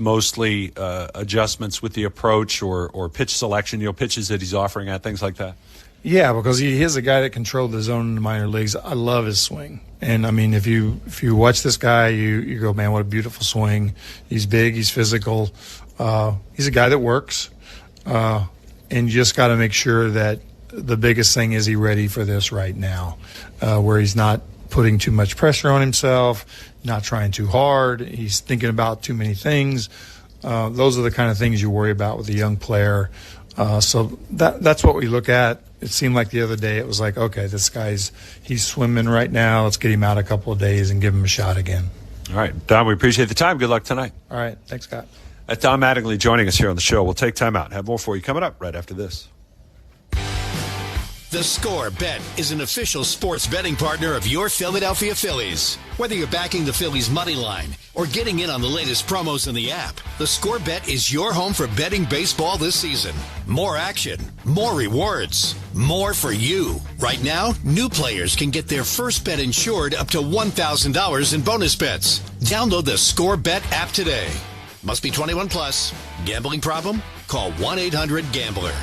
mostly adjustments with the approach or pitch selection, pitches that he's offering at, things like that? Yeah, because he is a guy that controlled the zone in the minor leagues. I love his swing. And, I mean, if you watch this guy, you go, man, what a beautiful swing. He's big. He's physical. He's a guy that works. And you just got to make sure that the biggest thing is he ready for this right now, where he's not putting too much pressure on himself, not trying too hard. He's thinking about too many things. Those are the kind of things you worry about with a young player. So that's what we look at. It seemed like the other day it was like, okay, he's swimming right now. Let's get him out a couple of days and give him a shot again. All right, Don, we appreciate the time. Good luck tonight. All right, thanks, Scott. Don Mattingly joining us here on the show. We'll take time out. Have more for you coming up right after this. The Score Bet is an official sports betting partner of your Philadelphia Phillies. Whether you're backing the Phillies money line or getting in on the latest promos in the app, the Score Bet is your home for betting baseball this season. More action, more rewards, more for you. Right now, new players can get their first bet insured up to $1,000 in bonus bets. Download the Score Bet app today. Must be 21 plus. Gambling problem? Call 1-800-GAMBLER.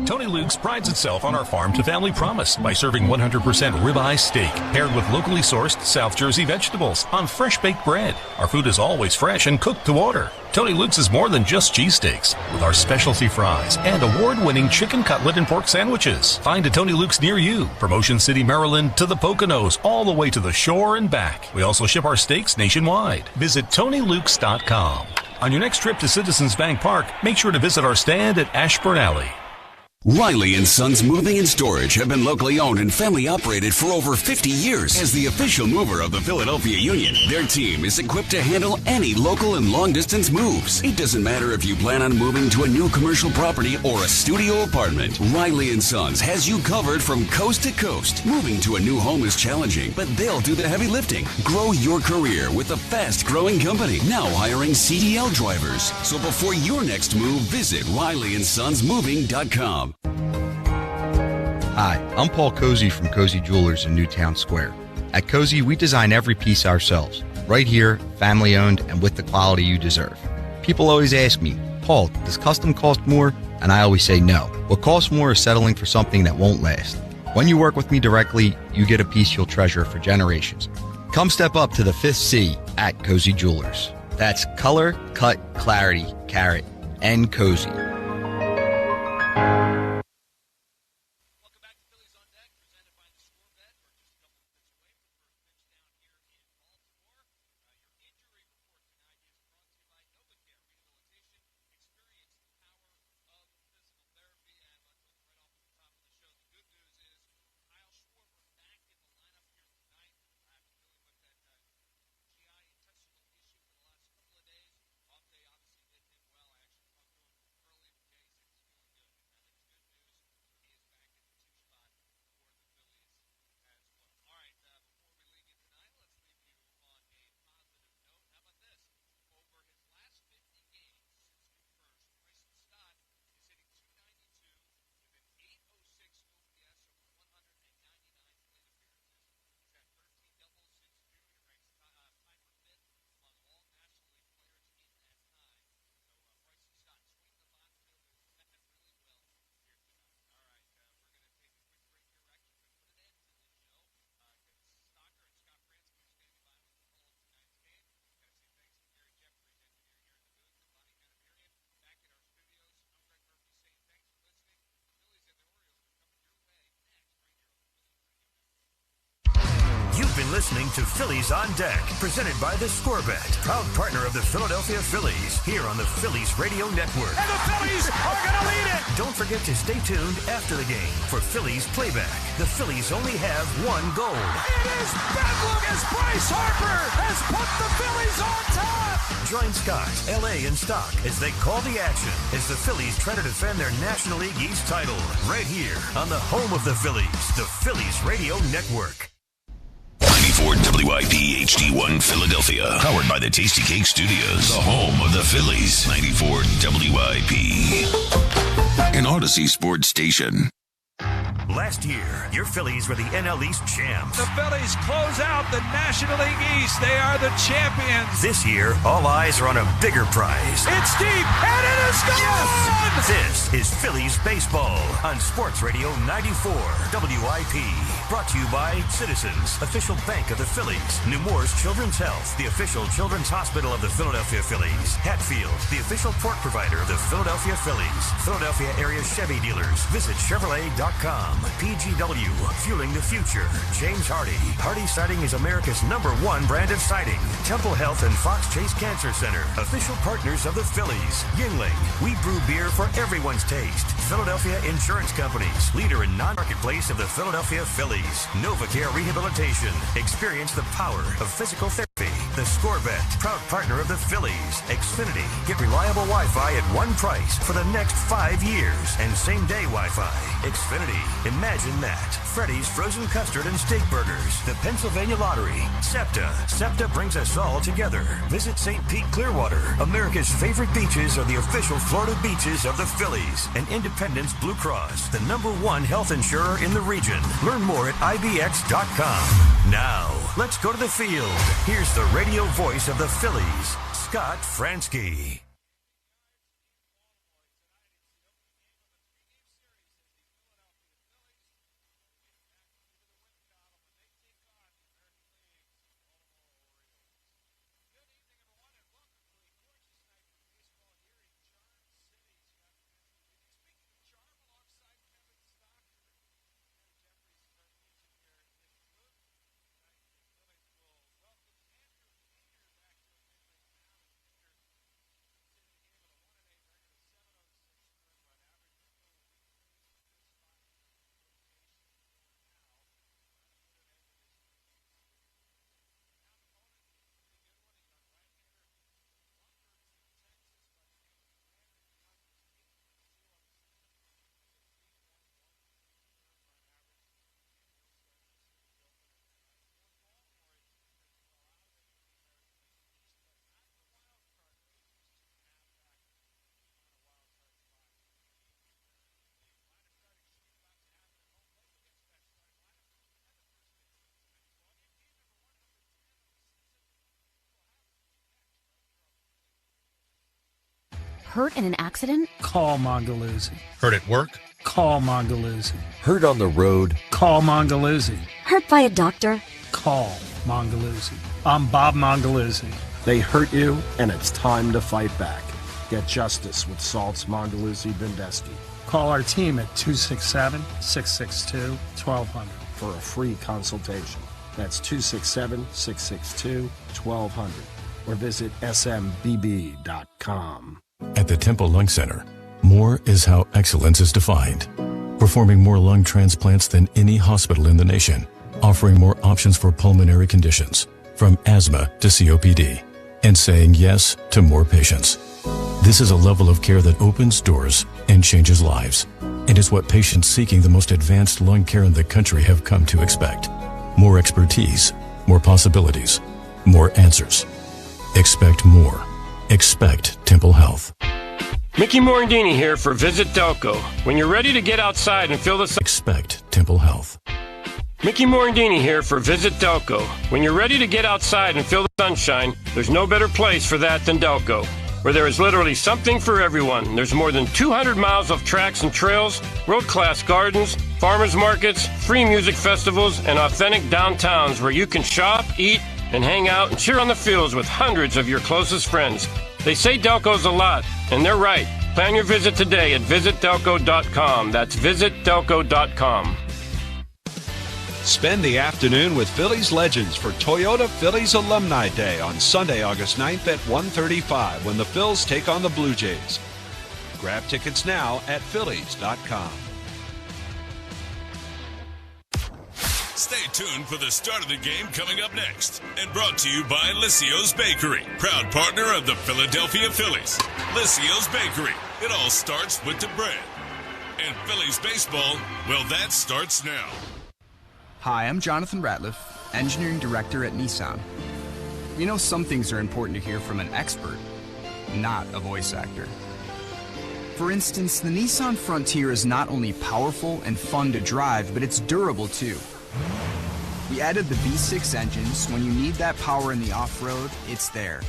Tony Luke's prides itself on our farm-to-family promise by serving 100% ribeye steak paired with locally sourced South Jersey vegetables on fresh-baked bread. Our food is always fresh and cooked to order. Tony Luke's is more than just cheesesteaks, with our specialty fries and award-winning chicken cutlet and pork sandwiches. Find a Tony Luke's near you, from Ocean City, Maryland to the Poconos, all the way to the shore and back. We also ship our steaks nationwide. Visit TonyLukes.com. On your next trip to Citizens Bank Park, make sure to visit our stand at Ashburn Alley. Riley & Sons Moving and Storage have been locally owned and family operated for over 50 years. As the official mover of the Philadelphia Union, their team is equipped to handle any local and long-distance moves. It doesn't matter if you plan on moving to a new commercial property or a studio apartment. Riley & Sons has you covered from coast to coast. Moving to a new home is challenging, but they'll do the heavy lifting. Grow your career with a fast-growing company, now hiring CDL drivers. So before your next move, visit RileyandSonsMoving.com. Hi, I'm Paul Cozy from Cozy Jewelers in Newtown Square. At Cozy, we design every piece ourselves, right here, family-owned, and with the quality you deserve. People always ask me, Paul, does custom cost more? And I always say no. What costs more is settling for something that won't last. When you work with me directly, you get a piece you'll treasure for generations. Come step up to the 5th C at Cozy Jewelers. That's color, cut, clarity, carat, and cozy. Been listening to Phillies on Deck, presented by the Scorebet, proud partner of the Philadelphia Phillies, here on the Phillies Radio Network. And the Phillies are going to lead it! Don't forget to stay tuned after the game for Phillies Playback. The Phillies only have one goal. It is bedlam as Bryce Harper has put the Phillies on top! Join Scott, L.A. and Stock as they call the action as the Phillies try to defend their National League East title right here on the home of the Phillies, the Phillies Radio Network. 94 WIP HD1 Philadelphia. Powered by the Tasty Cake Studios. The home of the Phillies. 94 WIP. An Odyssey Sports Station. Last year, your Phillies were the NL East champs. The Phillies close out the National League East. They are the champions. This year, all eyes are on a bigger prize. It's deep, and it is gone! Yes! This is Phillies Baseball on Sports Radio 94 WIP. Brought to you by Citizens, official bank of the Phillies. Nemours Children's Health, the official children's hospital of the Philadelphia Phillies. Hatfield, the official pork provider of the Philadelphia Phillies. Philadelphia area Chevy dealers. Visit Chevrolet.com. PGW, fueling the future. James Hardy. Hardy Siding is America's #1 brand of siding. Temple Health and Fox Chase Cancer Center, official partners of the Phillies. Yingling, we brew beer for everyone's taste. Philadelphia Insurance Companies, leader in non-marketplace of the Philadelphia Phillies. NovaCare Rehabilitation, experience the power of physical therapy. The Scorebet, proud partner of the Phillies. Xfinity, get reliable Wi-Fi at one price for the next 5 years. And same-day Wi-Fi. Xfinity, imagine that. Freddy's Frozen Custard and Steak Burgers. The Pennsylvania Lottery. SEPTA. SEPTA brings us all together. Visit St. Pete Clearwater. America's favorite beaches are the official Florida beaches of the Phillies. And Independence Blue Cross, the #1 health insurer in the region. Learn more at IBX.com. Now, let's go to the field. Here's the radio voice of the Phillies, Scott Fransky. Hurt in an accident? Call Mongaluzzi. Hurt at work? Call Mongaluzzi. Hurt on the road? Call Mongaluzzi. Hurt by a doctor? Call Mongaluzzi. I'm Bob Mongaluzzi. They hurt you, and it's time to fight back. Get justice with Salt's Mongaluzzi Bendesky. Call our team at 267-662-1200 for a free consultation. That's 267-662-1200 or visit smbb.com. At the Temple Lung Center, more is how excellence is defined. Performing more lung transplants than any hospital in the nation, offering more options for pulmonary conditions, from asthma to COPD, and saying yes to more patients. This is a level of care that opens doors and changes lives, and is what patients seeking the most advanced lung care in the country have come to expect. More expertise, more possibilities, more answers. Expect more. Expect Temple Health. Mickey Morandini here for Visit Delco. When you're ready to get outside and feel the sun. Expect Temple Health. Mickey Morandini here for Visit Delco. When you're ready to get outside and feel the sunshine, there's no better place for that than Delco, where there is literally something for everyone. There's more than 200 miles of tracks and trails, world-class gardens, farmers markets, free music festivals, and authentic downtowns where you can shop, eat, and hang out and cheer on the fields with hundreds of your closest friends. They say Delco's a lot, and they're right. Plan your visit today at visitdelco.com. That's visitdelco.com. Spend the afternoon with Phillies legends for Toyota Phillies Alumni Day on Sunday, August 9th at 1:35 when the Phils take on the Blue Jays. Grab tickets now at phillies.com. Stay tuned for the start of the game coming up next. And brought to you by Lissio's Bakery, proud partner of the Philadelphia Phillies. Lissio's Bakery, it all starts with the bread. And Phillies baseball, well, that starts now. Hi, I'm Jonathan Ratliff, Engineering Director at Nissan. You know, some things are important to hear from an expert, not a voice actor. For instance, the Nissan Frontier is not only powerful and fun to drive, but it's durable too. We added the V6 engines, so when you need that power in the off-road, it's there.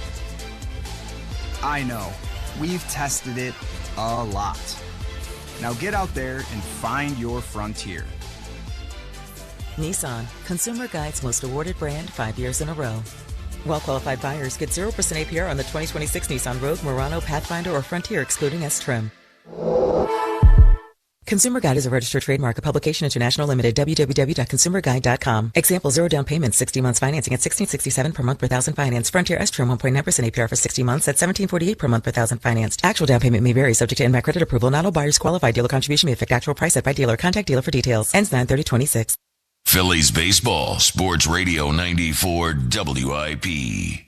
I know, we've tested it a lot. Now get out there and find your Frontier. Nissan, Consumer Guide's most awarded brand 5 years in a row. Well-qualified buyers get 0% APR on the 2026 Nissan Rogue, Murano, Pathfinder, or Frontier, excluding S-Trim. Consumer Guide is a registered trademark, a publication international limited, www.consumerguide.com. Example, 0 down payment, 60 months financing at $1667 per month per thousand financed. Frontier S-Trim 1.9% APR for 60 months at $1748 per month per thousand financed. Actual down payment may vary, subject to in-back credit approval. Not all buyers qualify. Dealer contribution may affect actual price set by dealer. Contact dealer for details. Ends 9/30/26. Phillies baseball, Sports Radio 94 WIP.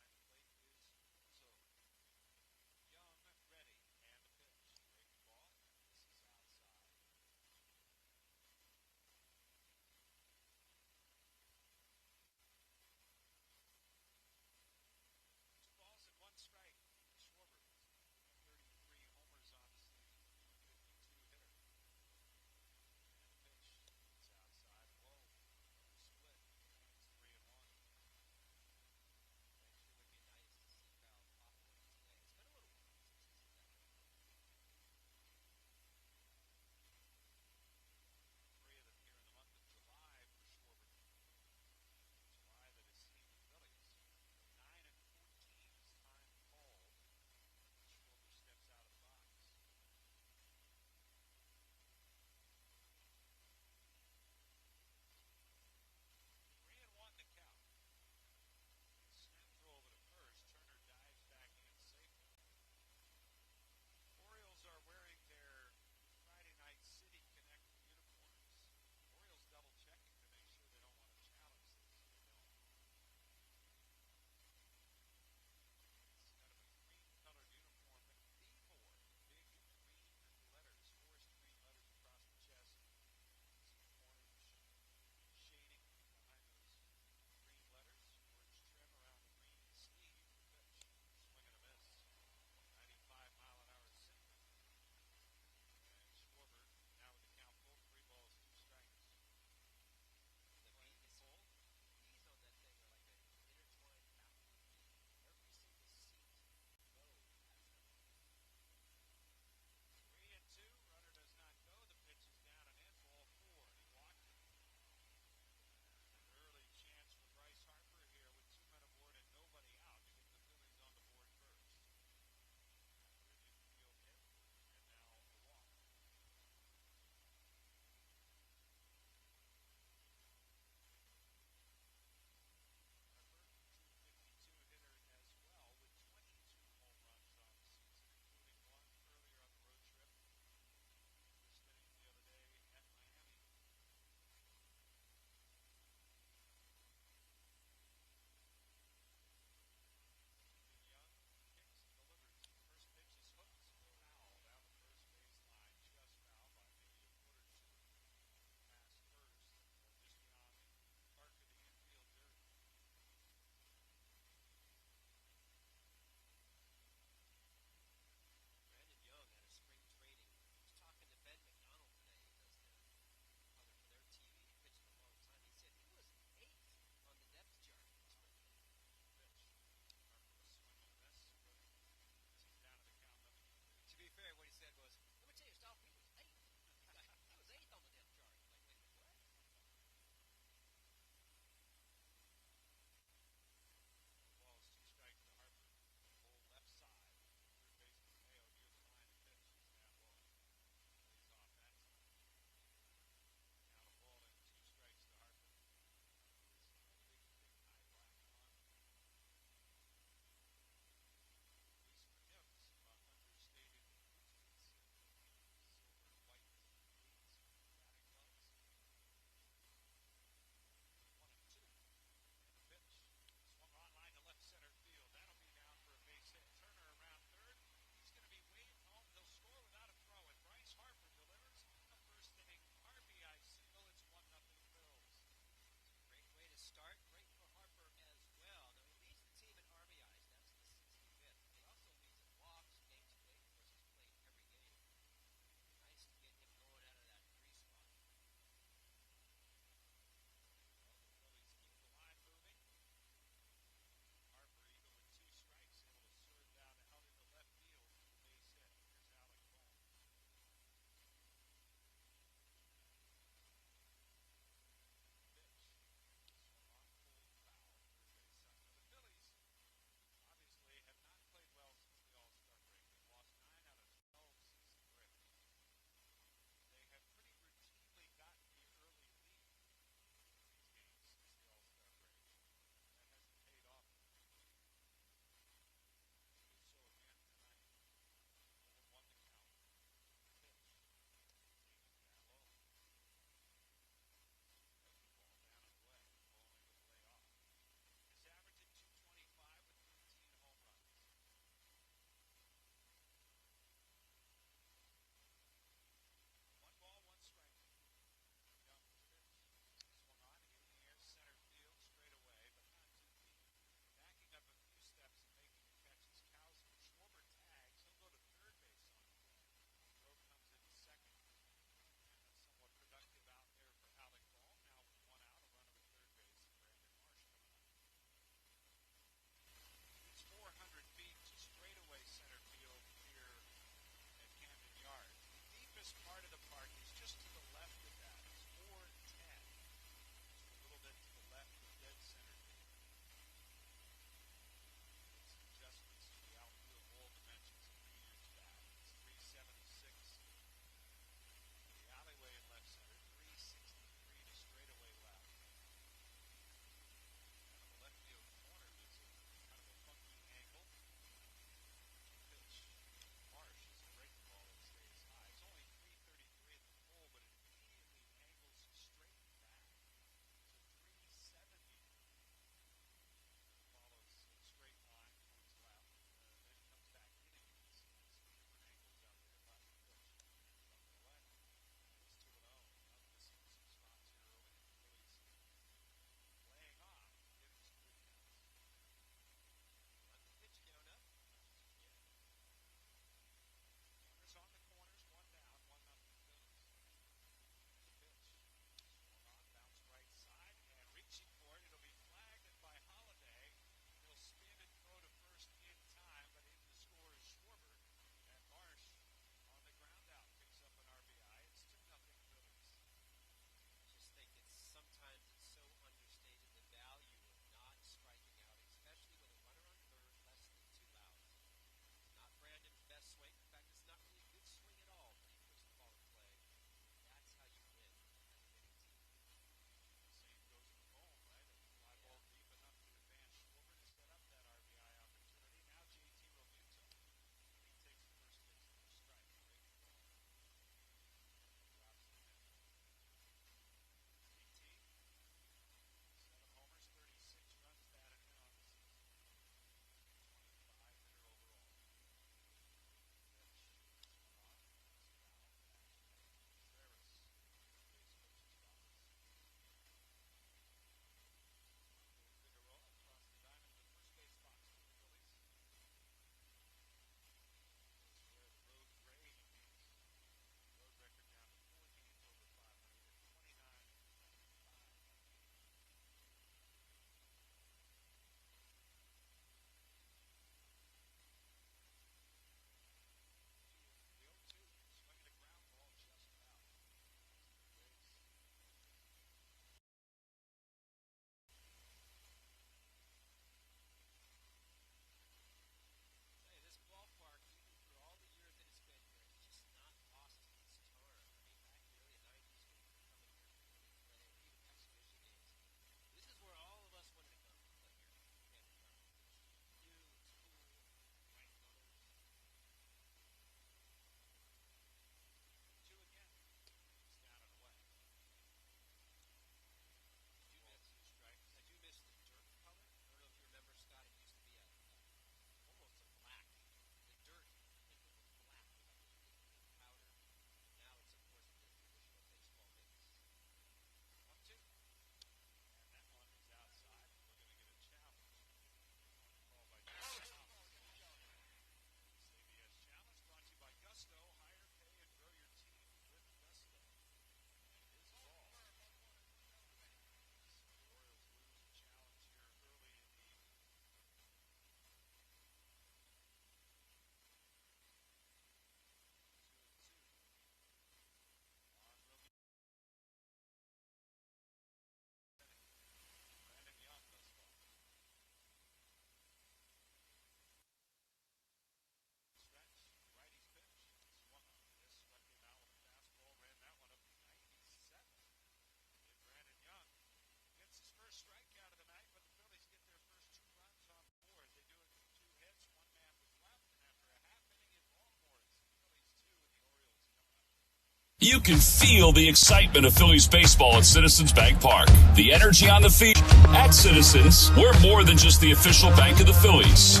You can feel the excitement of Phillies baseball at Citizens Bank Park. The energy on the field. At Citizens, we're more than just the official bank of the Phillies.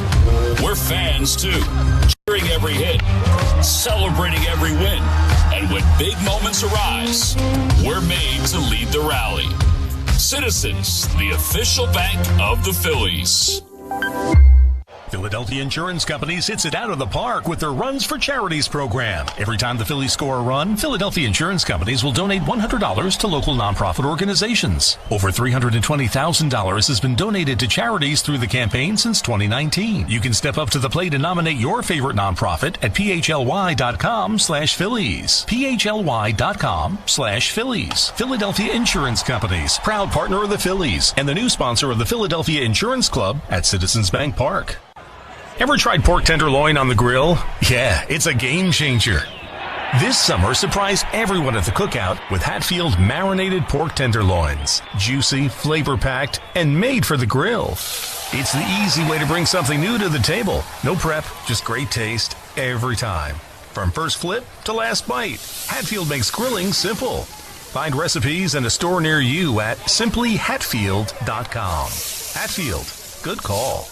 We're fans, too. Cheering every hit, celebrating every win. And when big moments arise, we're made to lead the rally. Citizens, the official bank of the Phillies. Philadelphia Insurance Company hits it out of the park with their Runs for Charities program. Every time the Phillies score a run, Philadelphia Insurance Companies will donate $100 to local nonprofit organizations. Over $320,000 has been donated to charities through the campaign since 2019. You can step up to the plate and nominate your favorite nonprofit at phly.com/Phillies. phly.com/Phillies. Philadelphia Insurance Companies, proud partner of the Phillies and the new sponsor of the Philadelphia Insurance Club at Citizens Bank Park. Ever tried pork tenderloin on the grill? Yeah, it's a game changer. This summer, surprise everyone at the cookout with Hatfield marinated pork tenderloins. Juicy, flavor-packed, and made for the grill. It's the easy way to bring something new to the table. No prep, just great taste every time. From first flip to last bite, Hatfield makes grilling simple. Find recipes and a store near you at simplyhatfield.com. Hatfield, good call.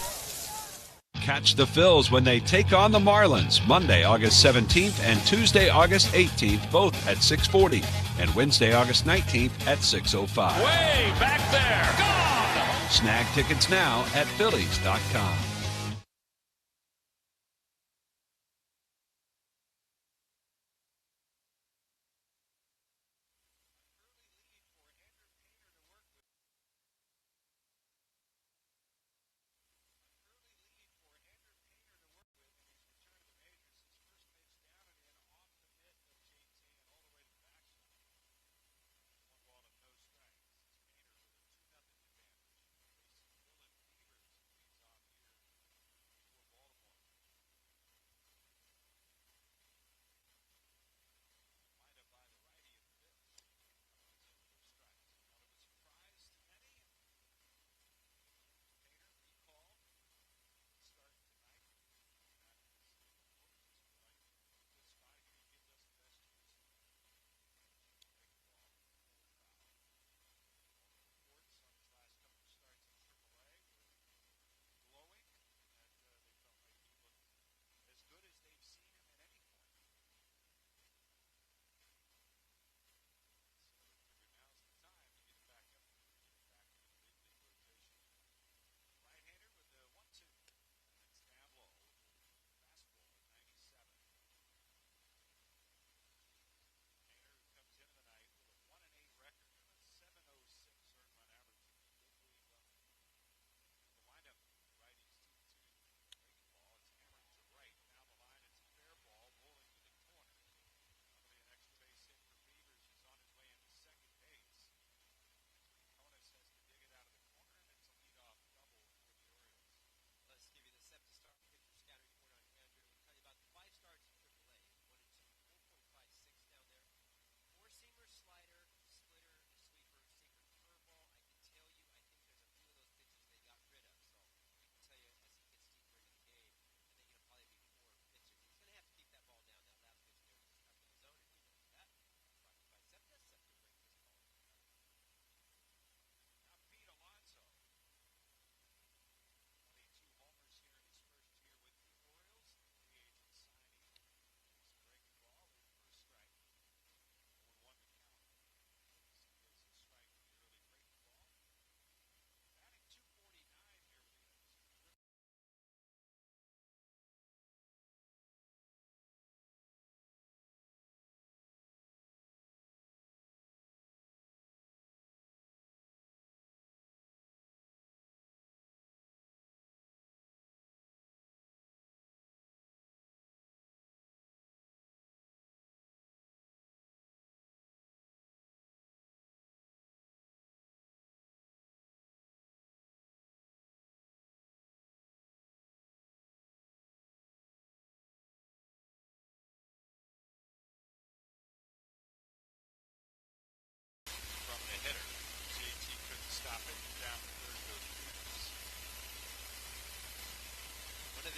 Catch the Phils when they take on the Marlins Monday, August 17th and Tuesday, August 18th, both at 6:40, and Wednesday, August 19th at 6:05. Way back there. Gone. Snag tickets now at Phillies.com.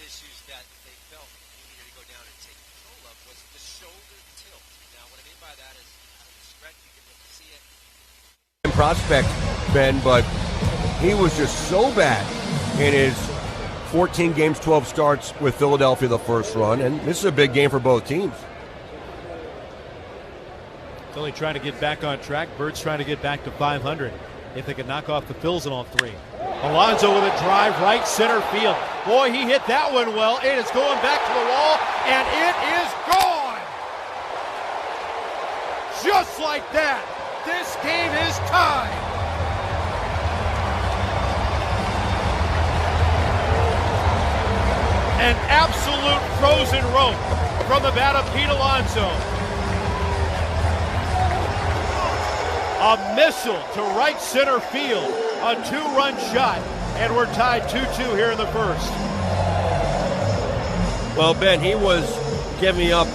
Issues that they felt needed to to go down and take control of was the shoulder tilt. Now, what I mean by that is out of the stretch, you can really see it. Prospect, Ben, but he was just so bad in his 14 games, 12 starts with Philadelphia the first run, and this is a big game for both teams. Philly trying to get back on track. Birds trying to get back to 500 if they can knock off the Phils in all three. Alonso with a drive right center field. Boy, he hit that one well. It is going back to the wall, and it is gone! Just like that, this game is tied. An absolute frozen rope from the bat of Pete Alonso. A missile to right center field, a two-run shot, and we're tied 2-2 here in the first. Well, Ben, he was giving up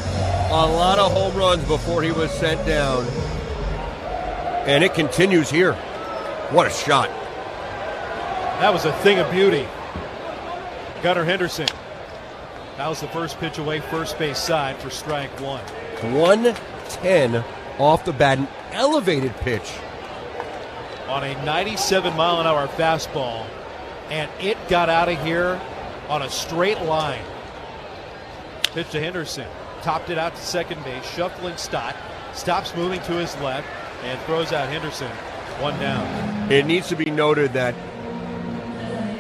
a lot of home runs before he was sent down, and it continues here. What a shot. That was a thing of beauty. Gunnar Henderson. That was the first pitch away, first base side for strike one. 110 off the bat, an elevated pitch. On a 97-mile-an-hour fastball, and it got out of here on a straight line. Pitch to Henderson. Topped it out to second base, shuffling Stott. Stops moving to his left, and throws out Henderson. One down. It needs to be noted that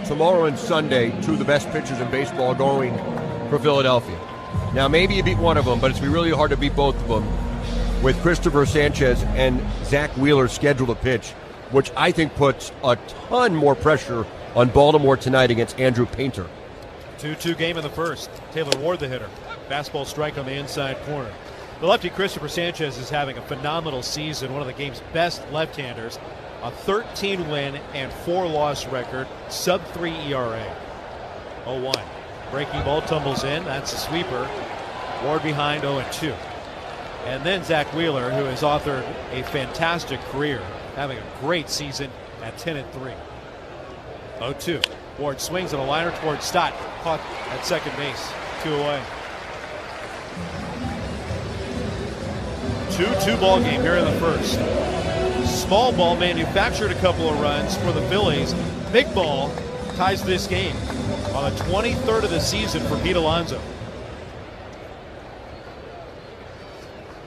tomorrow and Sunday, two of the best pitchers in baseball going for Philadelphia. Now, maybe you beat one of them, but it's going to be really hard to beat both of them with Christopher Sanchez and Zach Wheeler scheduled to pitch, which I think puts a ton more pressure on Baltimore tonight against Andrew Painter. 2-2 game in the first. Taylor Ward the hitter. Fastball strike on the inside corner. The lefty Christopher Sanchez is having a phenomenal season, one of the game's best left-handers. A 13-win and 4-loss record, sub-3 ERA. 0-1. Breaking ball tumbles in. That's a sweeper. Ward behind 0-2. And then Zach Wheeler, who has authored a fantastic career, having a great season at 10-3. 0-2. Ward swings on a liner towards Stott. Caught at second base. 2 away. 2-2 ball game here in the first. Small ball manufactured a couple of runs for the Phillies. Big ball ties this game on the 23rd of the season for Pete Alonso.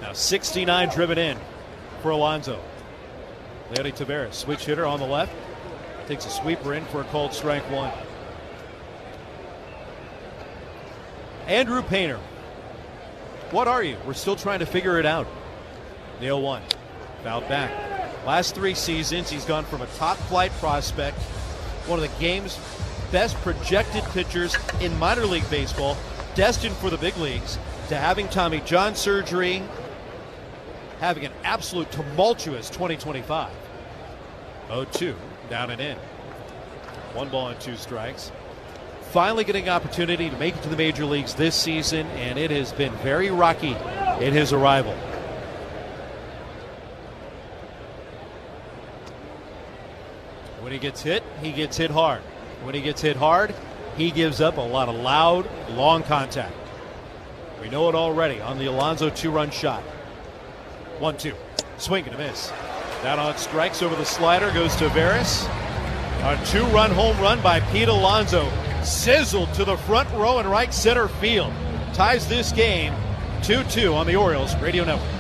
Now 69 driven in for Alonso. Leody Taveras, switch hitter on the left. Takes a sweeper in for a called strike one. Andrew Painter. What are you? We're still trying to figure it out. The 0-1. Fouled back. Last 3 seasons, he's gone from a top flight prospect, one of the game's best projected pitchers in minor league baseball, destined for the big leagues, to having Tommy John surgery, having an absolute tumultuous 2025. 0-2, down and in. 1 ball and 2 strikes. Finally getting an opportunity to make it to the major leagues this season, and it has been very rocky in his arrival. When he gets hit hard. When he gets hit hard, he gives up a lot of loud, long contact. We know it already on the Alonso 2-run shot. 1-2. Swing and a miss. Down on strikes over the slider goes to Taveras. A 2-run home run by Pete Alonso. Sizzled to the front row and right center field. Ties this game 2-2 on the Orioles Radio Network.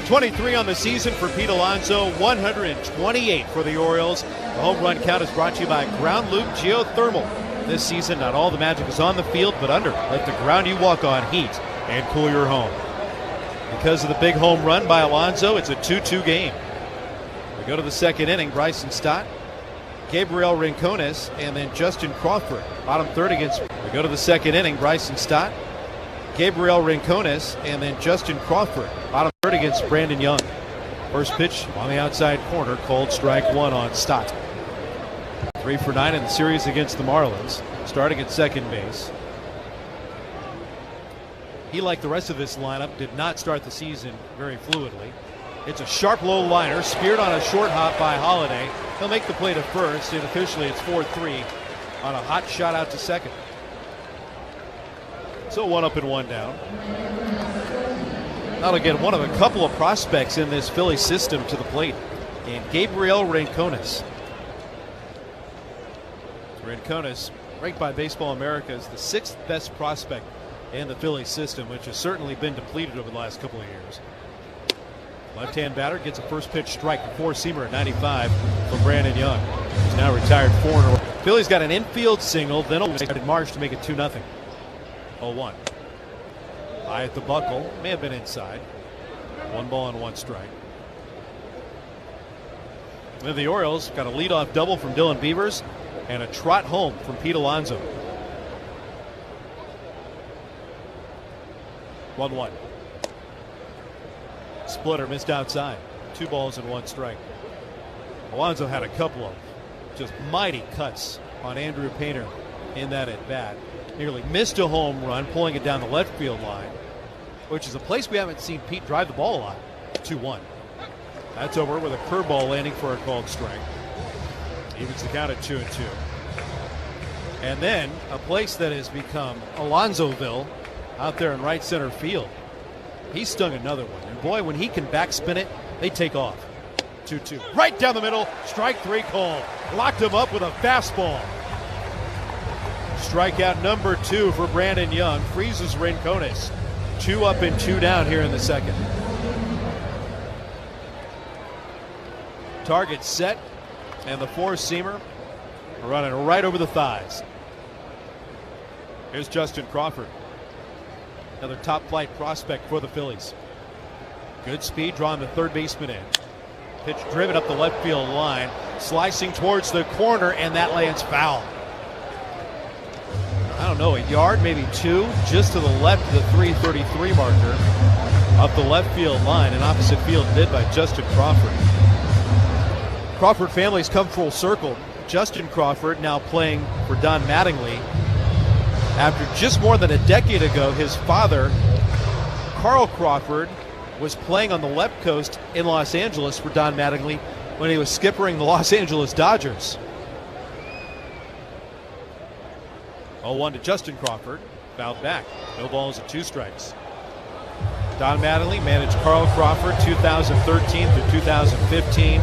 23 on the season for Pete Alonso, 128 for the Orioles. The home run count is brought to you by Ground Loop Geothermal. This season, not all the magic is on the field, but under. Let the ground you walk on heat and cool your home. Because of the big home run by Alonso, it's a 2-2 game. We go to the second inning. Bryson Stott, Gabriel Rincones, and then Justin Crawford. Bottom third against. We go to the second inning. Bryson Stott, Gabriel Rincones, and then Justin Crawford. Bottom third against Brandon Young. First pitch on the outside corner, called strike one on Stott. 3 for 9 in the series against the Marlins, starting at second base. He, like the rest of this lineup, did not start the season very fluidly. It's a sharp low liner, speared on a short hop by Holiday. He'll make the play to first, and officially it's 4-3 on a hot shot out to second. So 1 up and 1 down. That'll get one of a couple of prospects in this Philly system to the plate, and Gabriel Rincones. Rincones, ranked by Baseball America as the 6th best prospect in the Phillies system, which has certainly been depleted over the last couple of years. Left-hand batter gets a first pitch strike, a four-seamer at 95 from Brandon Young. He's now retired 4 in a row. Phillies got an infield single, then in March to make it 2-0. 0-1. High at the buckle, may have been inside. 1 ball and 1 strike. Then the Orioles got a leadoff double from Dylan Beavers and a trot home from Pete Alonso. 1-1. Splitter missed outside. 2 balls and 1 strike. Alonso had a couple of just mighty cuts on Andrew Painter in that at bat. Nearly missed a home run, pulling it down the left field line, which is a place we haven't seen Pete drive the ball a lot. 2-1. That's over with a curveball landing for a called strike. Evens the count at 2-2. And then a place that has become Alonzoville out there in right center field. He stung another one. And boy, when he can backspin it, they take off. 2-2. Right down the middle. Strike 3 called. Locked him up with a fastball. Strikeout number 2 for Brandon Young. Freezes Rincones. 2 up and 2 down here in the second. Target set. And the four-seamer running right over the thighs. Here's Justin Crawford. Another top flight prospect for the Phillies. Good speed, drawing the third baseman in. Pitch driven up the left field line, slicing towards the corner, and that lands foul. I don't know, a yard, maybe 2, just to the left of the 333 marker. Up the left field line, an opposite field bid by Justin Crawford. Crawford family's come full circle. Justin Crawford now playing for Don Mattingly. After just more than a decade ago, his father, Carl Crawford, was playing on the left coast in Los Angeles for Don Mattingly when he was skippering the Los Angeles Dodgers. 0-1 to Justin Crawford. Fouled back. No balls and 2 strikes. Don Mattingly managed Carl Crawford 2013 through 2015.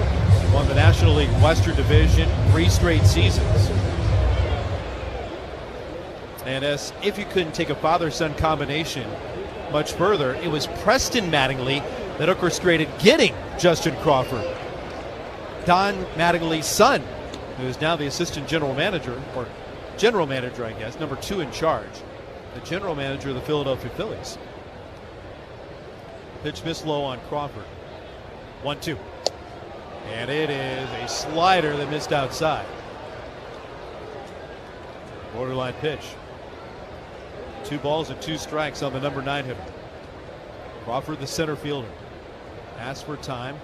Won the National League Western Division 3 straight seasons. And as if you couldn't take a father-son combination much further, it was Preston Mattingly that orchestrated getting Justin Crawford. Don Mattingly's son, who is now the assistant general manager, or general manager, I guess, number 2 in charge, the general manager of the Philadelphia Phillies. Pitch missed low on Crawford. 1-2. And it is a slider that missed outside. Borderline pitch. 2 balls and 2 strikes on the number 9 hitter. Crawford, the center fielder, asks for time.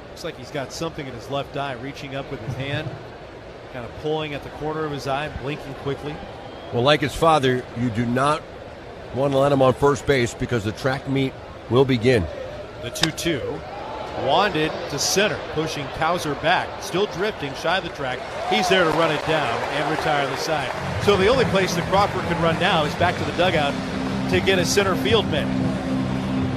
Looks like he's got something in his left eye, reaching up with his hand, kind of pulling at the corner of his eye, blinking quickly. Well, like his father, you do not want to let him on first base because the track meet will begin. The 2-2. Wanded to center, pushing Cowser back, still drifting shy of the track. He's there to run it down and retire the side. So the only place that Crawford can run now is back to the dugout to get his center field men.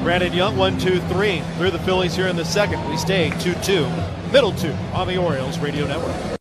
Brandon Young, 1-2-3 through the Phillies here in the second. We stay 2-2, middle 2 on the Orioles Radio Network.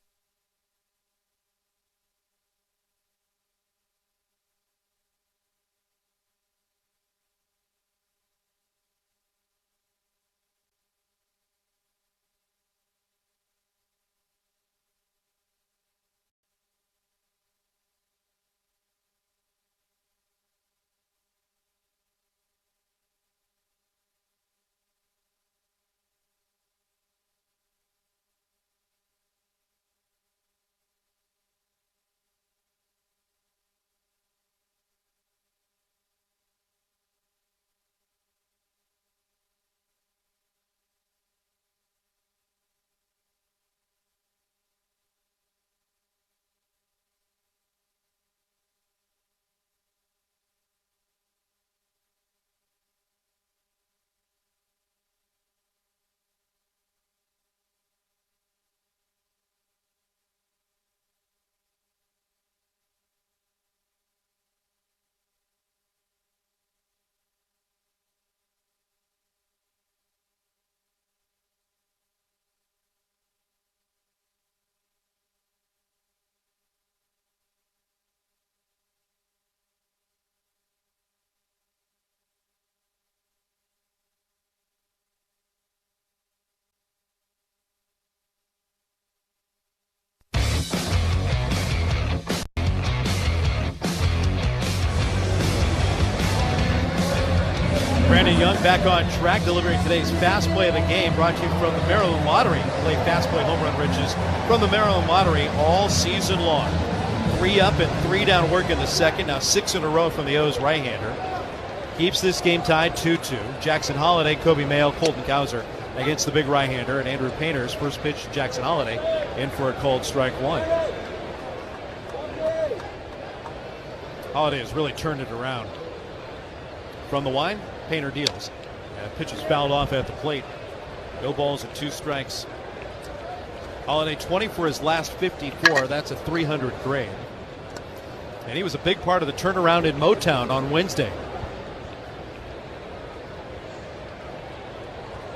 Brandon Young back on track, delivering today's fast play of the game, brought to you from the Maryland Lottery. Play fast play home run riches from the Maryland Lottery all season long. 3 up and 3 down work in the second. Now 6 in a row from the O's right-hander. Keeps this game tied 2-2. Jackson Holliday, Kobe Mayo, Colton Cowser against the big right-hander, and Andrew Painter's first pitch to Jackson Holliday in for a called strike 1. Holliday has really turned it around. From the line, Painter deals. Pitch is fouled off at the plate. No balls and 2 strikes. Holliday 20 for his last 54. That's a 300 grade. And he was a big part of the turnaround in Motown on Wednesday.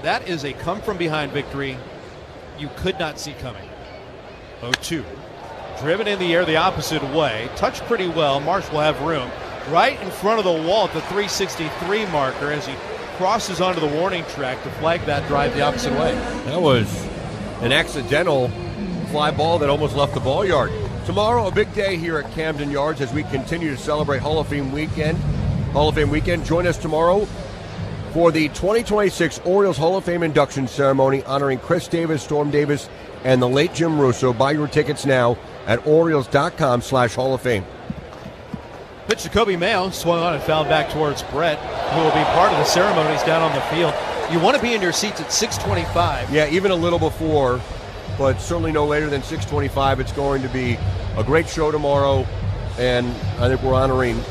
That is a come-from-behind victory you could not see coming. 0-2. Driven in the air the opposite way. Touched pretty well. Marsh will have room. Right in front of the wall at the 363 marker as he crosses onto the warning track to flag that drive the opposite way. That was an accidental fly ball that almost left the ball yard. Tomorrow, a big day here at Camden Yards as we continue to celebrate Hall of Fame weekend. Join us tomorrow for the 2026 Orioles Hall of Fame induction ceremony honoring Chris Davis, Storm Davis, and the late Jim Russo. Buy your tickets now at Orioles.com/Hall of Fame. Pitch to Kobe Mayo, swung on and fouled back towards Brett, who will be part of the ceremonies down on the field. You want to be in your seats at 6:25. Yeah, even a little before, but certainly no later than 6:25. It's going to be a great show tomorrow, and I think we're honoring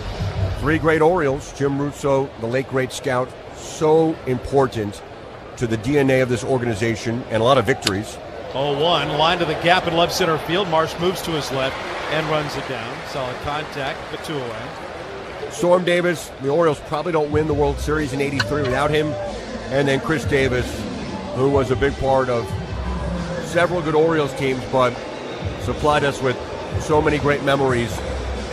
3 great Orioles. Jim Russo, the late great scout, so important to the DNA of this organization, and a lot of victories. 0-1, line to the gap in left center field. Marsh moves to his left and runs it down. Solid contact, but 2 away. Storm Davis, the Orioles probably don't win the World Series in '83 without him. And then Chris Davis, who was a big part of several good Orioles teams, but supplied us with so many great memories.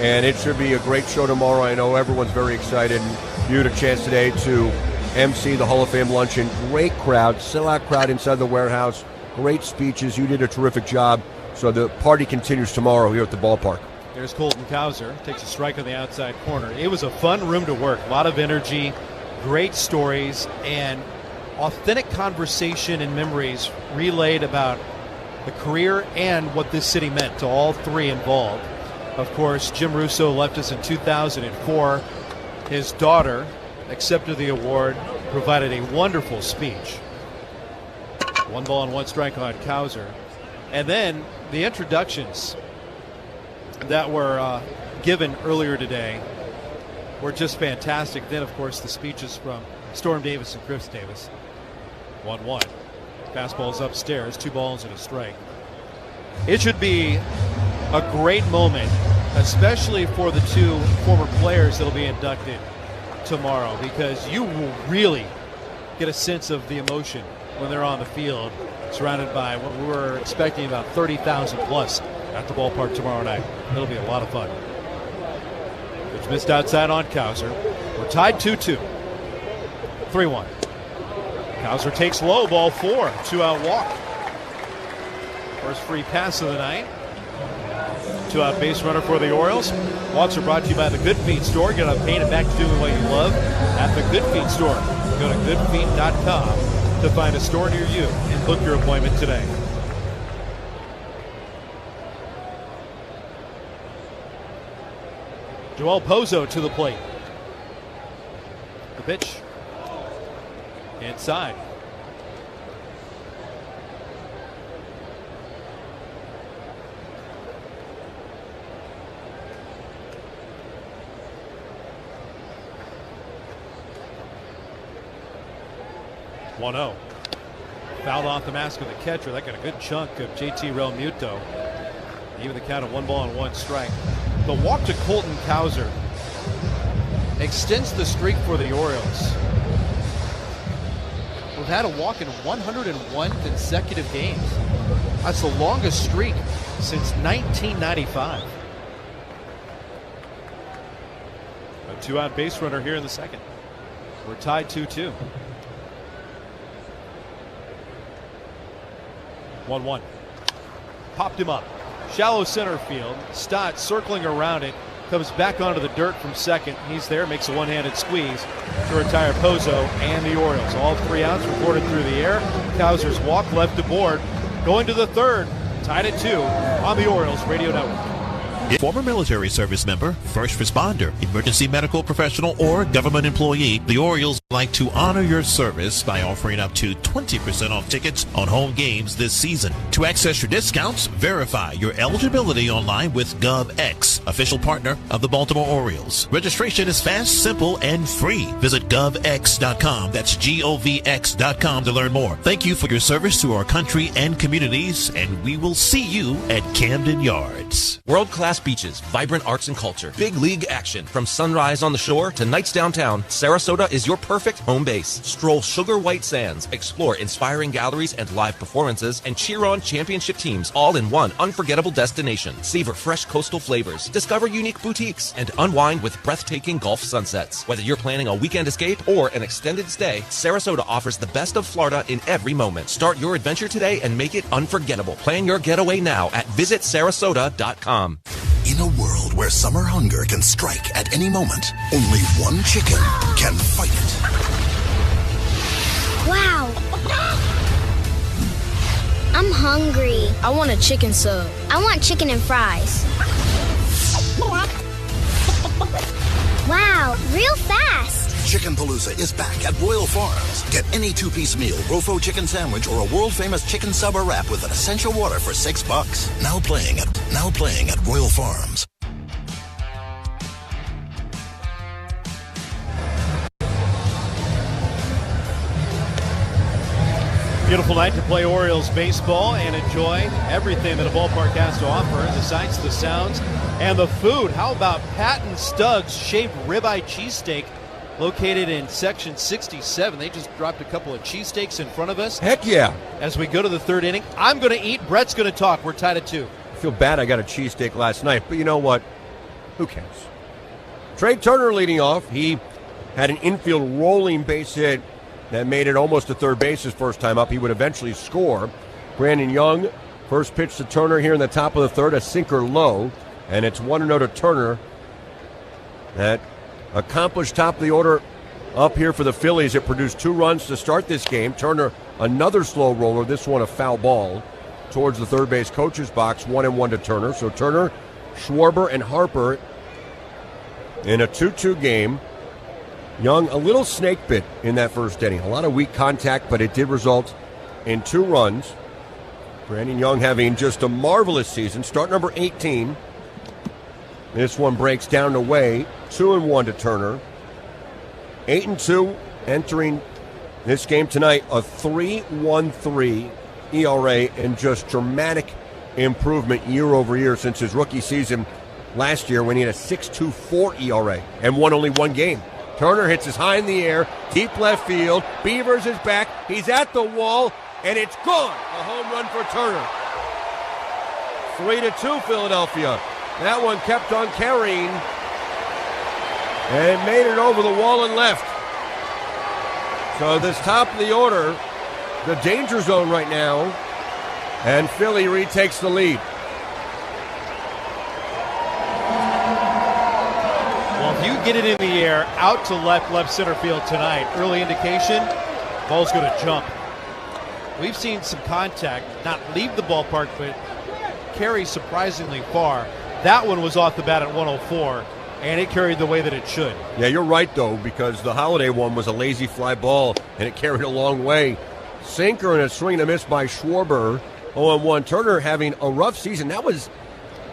And it should be a great show tomorrow. I know everyone's very excited. You had a chance today to MC the Hall of Fame luncheon. Great crowd, sellout crowd inside the warehouse. Great speeches. You did a terrific job. So the party continues tomorrow here at the ballpark. There's Colton Cowser. Takes a strike on the outside corner. It was a fun room to work. A lot of energy, great stories, and authentic conversation and memories relayed about the career and what this city meant to all 3 involved. Of course, Jim Russo left us in 2004. His daughter accepted the award, provided a wonderful speech. 1 ball and 1 strike on Cowser. And then the introductions that were given earlier today were just fantastic. Then, of course, the speeches from Storm Davis and Chris Davis. 1-1. Fastball's upstairs, 2 balls and a strike. It should be a great moment, especially for the 2 former players that will be inducted tomorrow, because you will really get a sense of the emotion when they're on the field, surrounded by what we were expecting about 30,000 plus at the ballpark tomorrow night. It'll be a lot of fun. It's missed outside on Cowser. We're tied 2-2. 3-1. Cowser takes low, ball 4, 2-out walk. First free pass of the night. 2-out base runner for the Orioles. Walks are brought to you by the Good Feet Store. Get on paint and back to doing what you love at the Good Feet Store. Go to goodfeet.com to find a store near you and book your appointment today. Joel Pozo to the plate. The pitch. Inside. (1-0). Fouled off the mask of the catcher. That got a good chunk of JT Realmuto. Even the count of 1 ball and 1 strike. The walk to Colton Cowser extends the streak for the Orioles. We've had a walk in 101 consecutive games. That's the longest streak since 1995. A 2-out base runner here in the second. We're tied 2-2. 1-1. Popped him up. Shallow center field. Stott circling around it. comes back onto the dirt from second. He's there, makes a one-handed squeeze to retire Pozo and the Orioles. All 3 outs recorded through the air. Cowser's walk left aboard. Going to the third, tied at 2 on the Orioles Radio Network. Former military service member, first responder, emergency medical professional, or government employee, the Orioles would like to honor your service by offering up to 20% off tickets on home games this season. To access your discounts, verify your eligibility online with GovX, official partner of the Baltimore Orioles. Registration is fast, simple, and free. Visit govx.com. That's govx.com to learn more. Thank you for your service to our country and communities, and we will see you at Camden Yards. World-class beaches, vibrant arts and culture, big league action. From sunrise on the shore to nights downtown, Sarasota is your perfect home base. Stroll sugar white sands, explore inspiring galleries and live performances, and cheer on championship teams all in one unforgettable destination. Savor fresh coastal flavors, discover unique boutiques, and unwind with breathtaking Gulf sunsets. Whether you're planning a weekend escape or an extended stay, Sarasota offers the best of Florida in every moment. Start your adventure today and make it unforgettable. Plan your getaway now at visitsarasota.com. In a world where summer hunger can strike at any moment, only one chicken can fight it. Wow! I'm hungry. I want a chicken sub. I want chicken and fries. Wow, real fast! Chicken Palooza is back at Royal Farms. Get any 2-piece meal, Rofo chicken sandwich, or a world-famous chicken sub or wrap with an essential water for $6. Now playing at Royal Farms. Beautiful night to play Orioles baseball and enjoy everything that a ballpark has to offer. The sights, the sounds, and the food. How about Patton Stugg's shaved ribeye cheesesteak located in section 67? They just dropped a couple of cheesesteaks in front of us. Heck yeah. As we go to the third inning, I'm going to eat. Brett's going to talk. We're tied at 2. I feel bad I got a cheesesteak last night, but you know what? Who cares? Trey Turner leading off. He had an infield rolling base hit that made it almost to third base his first time up. He would eventually score. Brandon Young, first pitch to Turner here in the top of the third, a sinker low, and it's 1-0 to Turner. That accomplished top of the order up here for the Phillies. It produced 2 runs to start this game. Turner, another slow roller, this one a foul ball towards the third base coach's box. 1-1 to Turner. So Turner, Schwarber, and Harper in a 2-2 game. Young, a little snake bit in that first inning. A lot of weak contact, but it did result in 2 runs. Brandon Young having just a marvelous season. Start number 18. This one breaks down to Way. 2-1 to Turner. 8-2 entering this game tonight. A 3.13 ERA and just dramatic improvement year over year since his rookie season last year when he had a 6.24 ERA and won only 1 game. Turner hits us high in the air, deep left field. Beavers is back. He's at the wall, and it's gone. A home run for Turner. 3-2 Philadelphia. That one kept on carrying and made it over the wall and left. So this top of the order, the danger zone right now, and Philly retakes the lead. Well, if you get it in the air, out to left center field tonight, early indication, ball's going to jump. We've seen some contact, not leave the ballpark, but carry surprisingly far. That one was off the bat at 104, and it carried the way that it should. Yeah, you're right, though, because the Holiday one was a lazy fly ball, and it carried a long way. Sinker and a swing and a miss by Schwarber. 0-1. Turner having a rough season. That was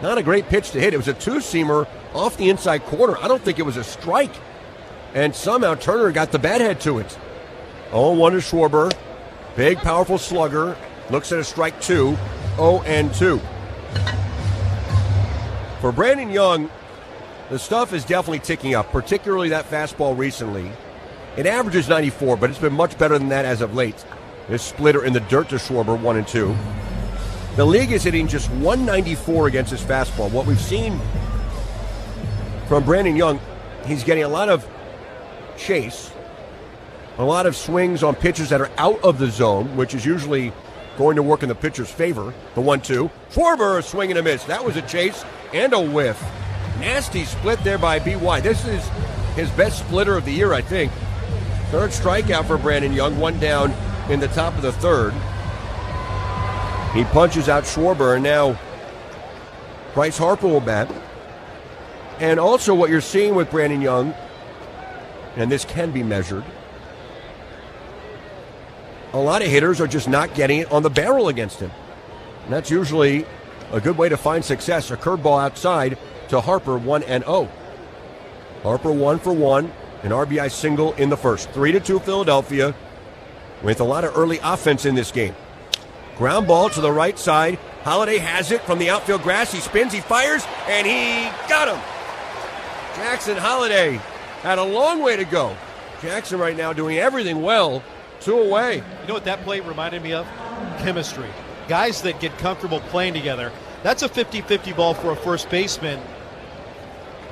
not a great pitch to hit. It was a 2-seamer off the inside corner. I don't think it was a strike. And somehow Turner got the bat head to it. 0-1 to Schwarber. Big, powerful slugger. Looks at a strike 2. 0-2. For Brandon Young, the stuff is definitely ticking up, particularly that fastball recently. It averages 94, but it's been much better than that as of late. This splitter in the dirt to Schwarber, 1-2. The league is hitting just 194 against his fastball. What we've seen from Brandon Young, he's getting a lot of chase, a lot of swings on pitches that are out of the zone, which is usually going to work in the pitcher's favor. The 1-2. Schwarber, a swing and a miss. That was a chase and a whiff. Nasty split there by B.Y. This is his best splitter of the year, I think. Third strikeout for Brandon Young, one down in the top of the third. He punches out Schwarber, and now Bryce Harper will bat. And also what you're seeing with Brandon Young, and this can be measured, a lot of hitters are just not getting it on the barrel against him. And that's usually a good way to find success. A curveball outside to Harper, 1-0. Harper 1 for 1, an RBI single in the first. 3-2 Philadelphia with a lot of early offense in this game. Ground ball to the right side. Holiday has it from the outfield grass. He spins, he fires, and he got him. Jackson Holiday had a long way to go. Jackson right now doing everything well. 2 away. You know what that play reminded me of? Chemistry. Guys that get comfortable playing together. That's a 50-50 ball for a first baseman.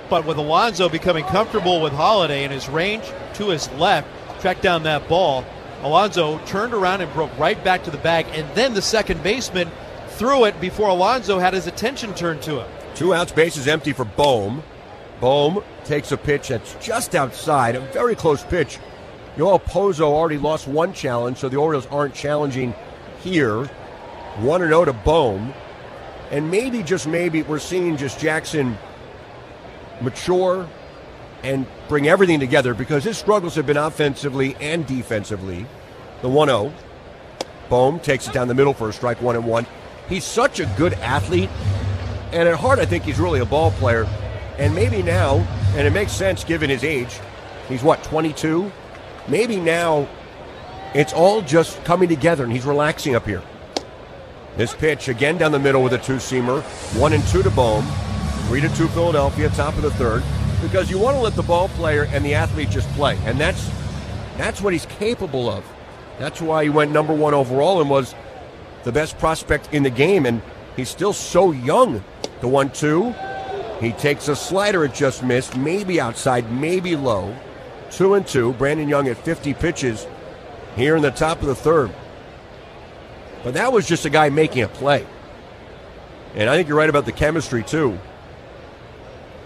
But with Alonso becoming comfortable with Holiday and his range to his left, tracked down that ball, Alonso turned around and broke right back to the bag, and then the second baseman threw it before Alonso had his attention turned to him. 2 outs, bases empty for Bohm. Bohm takes a pitch that's just outside, a very close pitch. Yoel Pozo already lost 1 challenge, so the Orioles aren't challenging here. 1-0 to Bohm. And maybe, just maybe, we're seeing just Jackson mature and bring everything together, because his struggles have been offensively and defensively. The 1-0. Bohm takes it down the middle for a strike, 1-1. He's such a good athlete, and at heart I think he's really a ball player. And maybe now, and it makes sense given his age, he's 22? Maybe now it's all just coming together and he's relaxing up here. This pitch again down the middle with a 2-seamer. 1-2 to Bohm. 3-2 Philadelphia, top of the third. Because you want to let the ball player and the athlete just play. And that's what he's capable of. That's why he went number 1 overall and was the best prospect in the game. And he's still so young. The 1-2. He takes a slider, it just missed. Maybe outside, maybe low. 2-2. Brandon Young at 50 pitches here in the top of the third. But that was just a guy making a play. And I think you're right about the chemistry, too.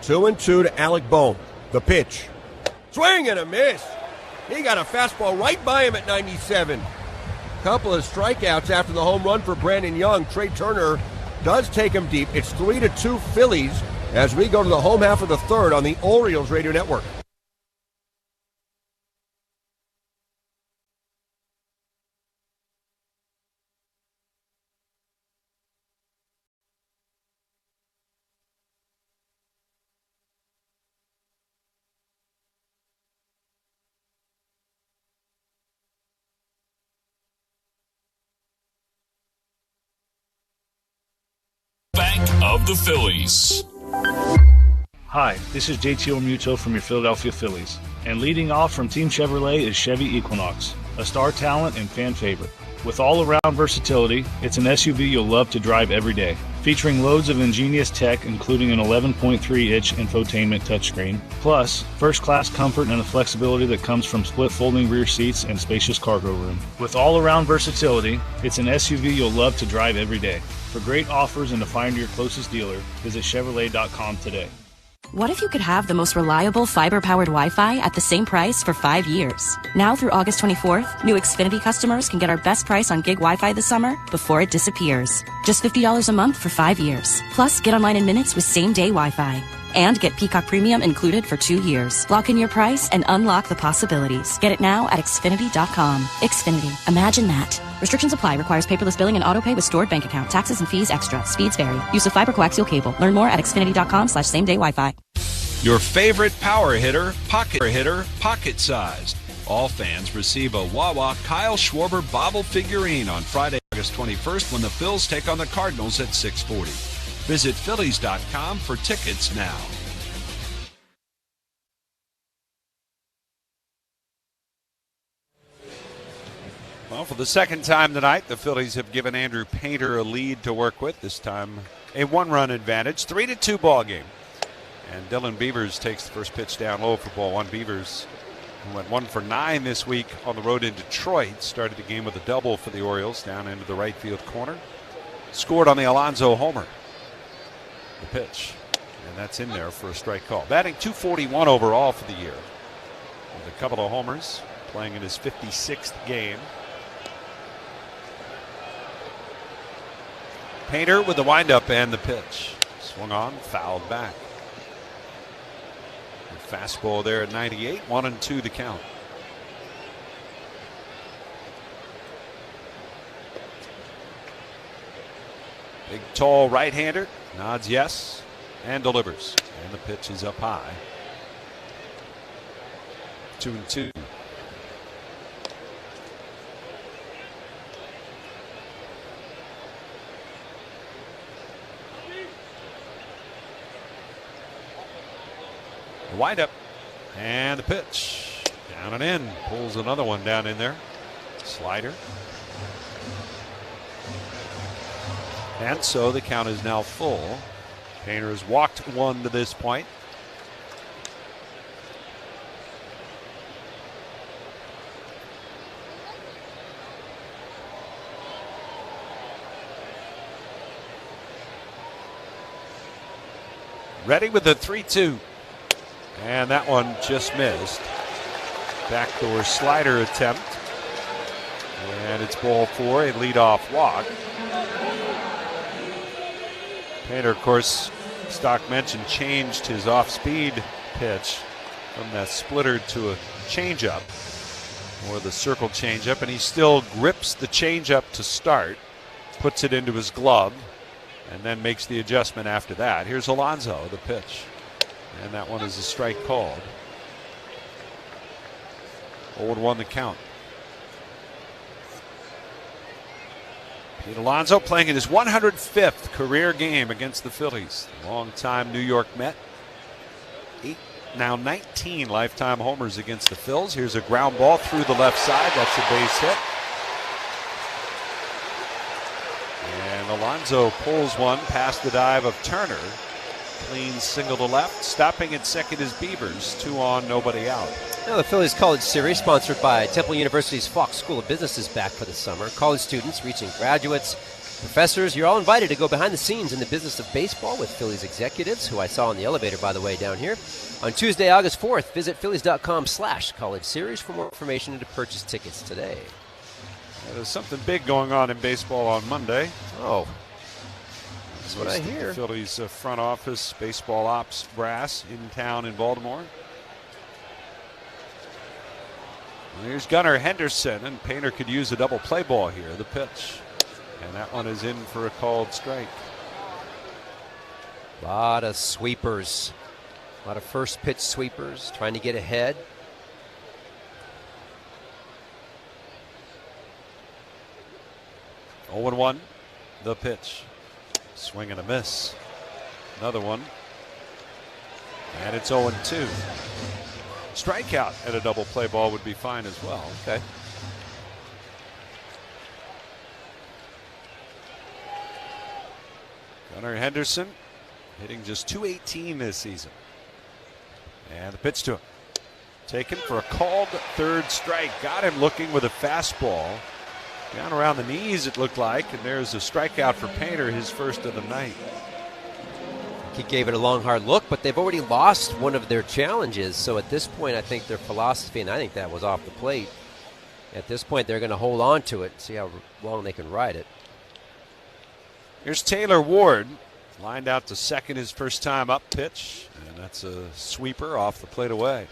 2-2 to Alec Bohm. The pitch. Swing and a miss. He got a fastball right by him at 97. Couple of strikeouts after the home run for Brandon Young. Trey Turner does take him deep. It's 3-2 Phillies as we go to the home half of the third on the Orioles Radio Network. Of the Phillies. Hi, this is JT Muto from your Philadelphia Phillies. And leading off from Team Chevrolet is Chevy Equinox, a star talent and fan favorite. With all-around versatility, it's an SUV you'll love to drive every day. Featuring loads of ingenious tech, including an 11.3-inch infotainment touchscreen, plus first-class comfort and the flexibility that comes from split folding rear seats and spacious cargo room. With all-around versatility, it's an SUV you'll love to drive every day. For great offers and to find your closest dealer, visit Chevrolet.com today. What if you could have the most reliable fiber-powered Wi-Fi at the same price for 5 years? Now through August 24th, new Xfinity customers can get our best price on gig Wi-Fi this summer before it disappears. Just $50 a month for 5 years. Plus, get online in minutes with same-day Wi-Fi. And get Peacock Premium included for 2 years. Lock in your price and unlock the possibilities. Get it now at Xfinity.com. Xfinity. Imagine that. Restrictions apply. Requires paperless billing and autopay with stored bank account. Taxes and fees extra. Speeds vary. Use of fiber coaxial cable. Learn more at Xfinity.com/same-day Wi-Fi. Your favorite power hitter, pocket sized. All fans receive a Wawa Kyle Schwarber bobble figurine on Friday, August 21st when the Phils take on the Cardinals at 6:40. Visit Phillies.com for tickets now. Well, for the second time tonight, the Phillies have given Andrew Painter a lead to work with. This time a 1-run advantage, 3-2 ball game. And Dylan Beavers takes the first pitch down low for ball one. Beavers, who went 1 for 9 this week on the road in Detroit, started the game with a double for the Orioles down into the right field corner. Scored on the Alonso homer. The pitch. And that's in there for a strike call. Batting .241 overall for the year, with a couple of homers, playing in his 56th game. Painter with the windup and the pitch. Swung on, fouled back. A fastball there at 98, 1-2 the count. Big, tall right-hander, nods yes, and delivers. And the pitch is up high. 2-2. The windup and the pitch. Down and in. Pulls another one down in there. Slider. And so the count is now full. Painter has walked one to this point. Ready with the 3-2. And that one just missed. Backdoor slider attempt. And it's ball 4, a leadoff walk. Painter, of course, Stock mentioned, changed his off-speed pitch from that splitter to a changeup, or the circle changeup, and he still grips the changeup to start, puts it into his glove, and then makes the adjustment after that. Here's Alonso, the pitch, and that one is a strike called. 0-1 the count. Pete Alonso playing in his 105th career game against the Phillies. Longtime New York Met. 8, now 19 lifetime homers against the Phils. Here's a ground ball through the left side. That's a base hit. And Alonso pulls one past the dive of Turner. Clean single to left. Stopping at second is Beavers. 2 on, nobody out. Now the Phillies College Series, sponsored by Temple University's Fox School of Business, is back for the summer. College students reaching graduates, professors, you're all invited to go behind the scenes in the business of baseball with Phillies executives, who I saw in the elevator, by the way, down here. On Tuesday, August 4th, visit phillies.com/college series for more information and to purchase tickets today. There's something big going on in baseball on Monday. Oh, that's what I hear. The Phillies front office baseball ops brass in town in Baltimore. Well, here's Gunnar Henderson, and Painter could use a double play ball here. The pitch, and that one is in for a called strike. A lot of sweepers, a lot of first pitch sweepers, trying to get ahead. Oh, 0-1, the pitch. Swing and a miss. Another one. And it's 0-2. Strikeout at a double play ball would be fine as well. Okay. Gunnar Henderson hitting just .218 this season. And the pitch to him. Taken for a called third strike. Got him looking with a fastball. Down around the knees, it looked like. And there's a strikeout for Painter, his first of the night. He gave it a long, hard look, but they've already lost one of their challenges. So at this point, I think their philosophy, and I think that was off the plate, at this point, they're going to hold on to it and see how long they can ride it. Here's Taylor Ward, lined out to second his first time up pitch, and that's a sweeper off the plate away.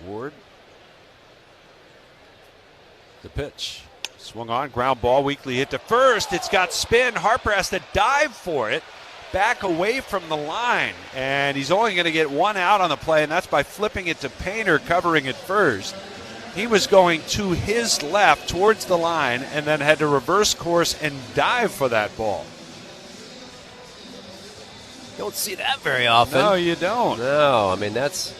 Ward. The pitch. Swung on, ground ball, weakly hit to first. It's got spin. Harper has to dive for it. Back away from the line. And he's only going to get one out on the play, and that's by flipping it to Painter, covering it first. He was going to his left towards the line and then had to reverse course and dive for that ball. Don't see that very often. No, you don't. No, I mean, that's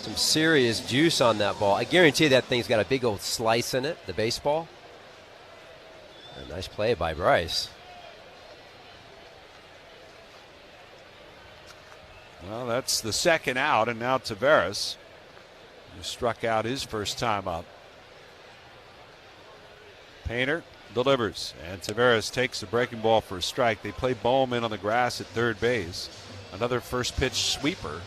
some serious juice on that ball. I guarantee that thing's got a big old slice in it, the baseball. A nice play by Bryce. Well, that's the second out, and now Taveras who struck out his first time up. Painter delivers, and Taveras takes the breaking ball for a strike. They play Bowman on the grass at third base. Another first pitch sweeper.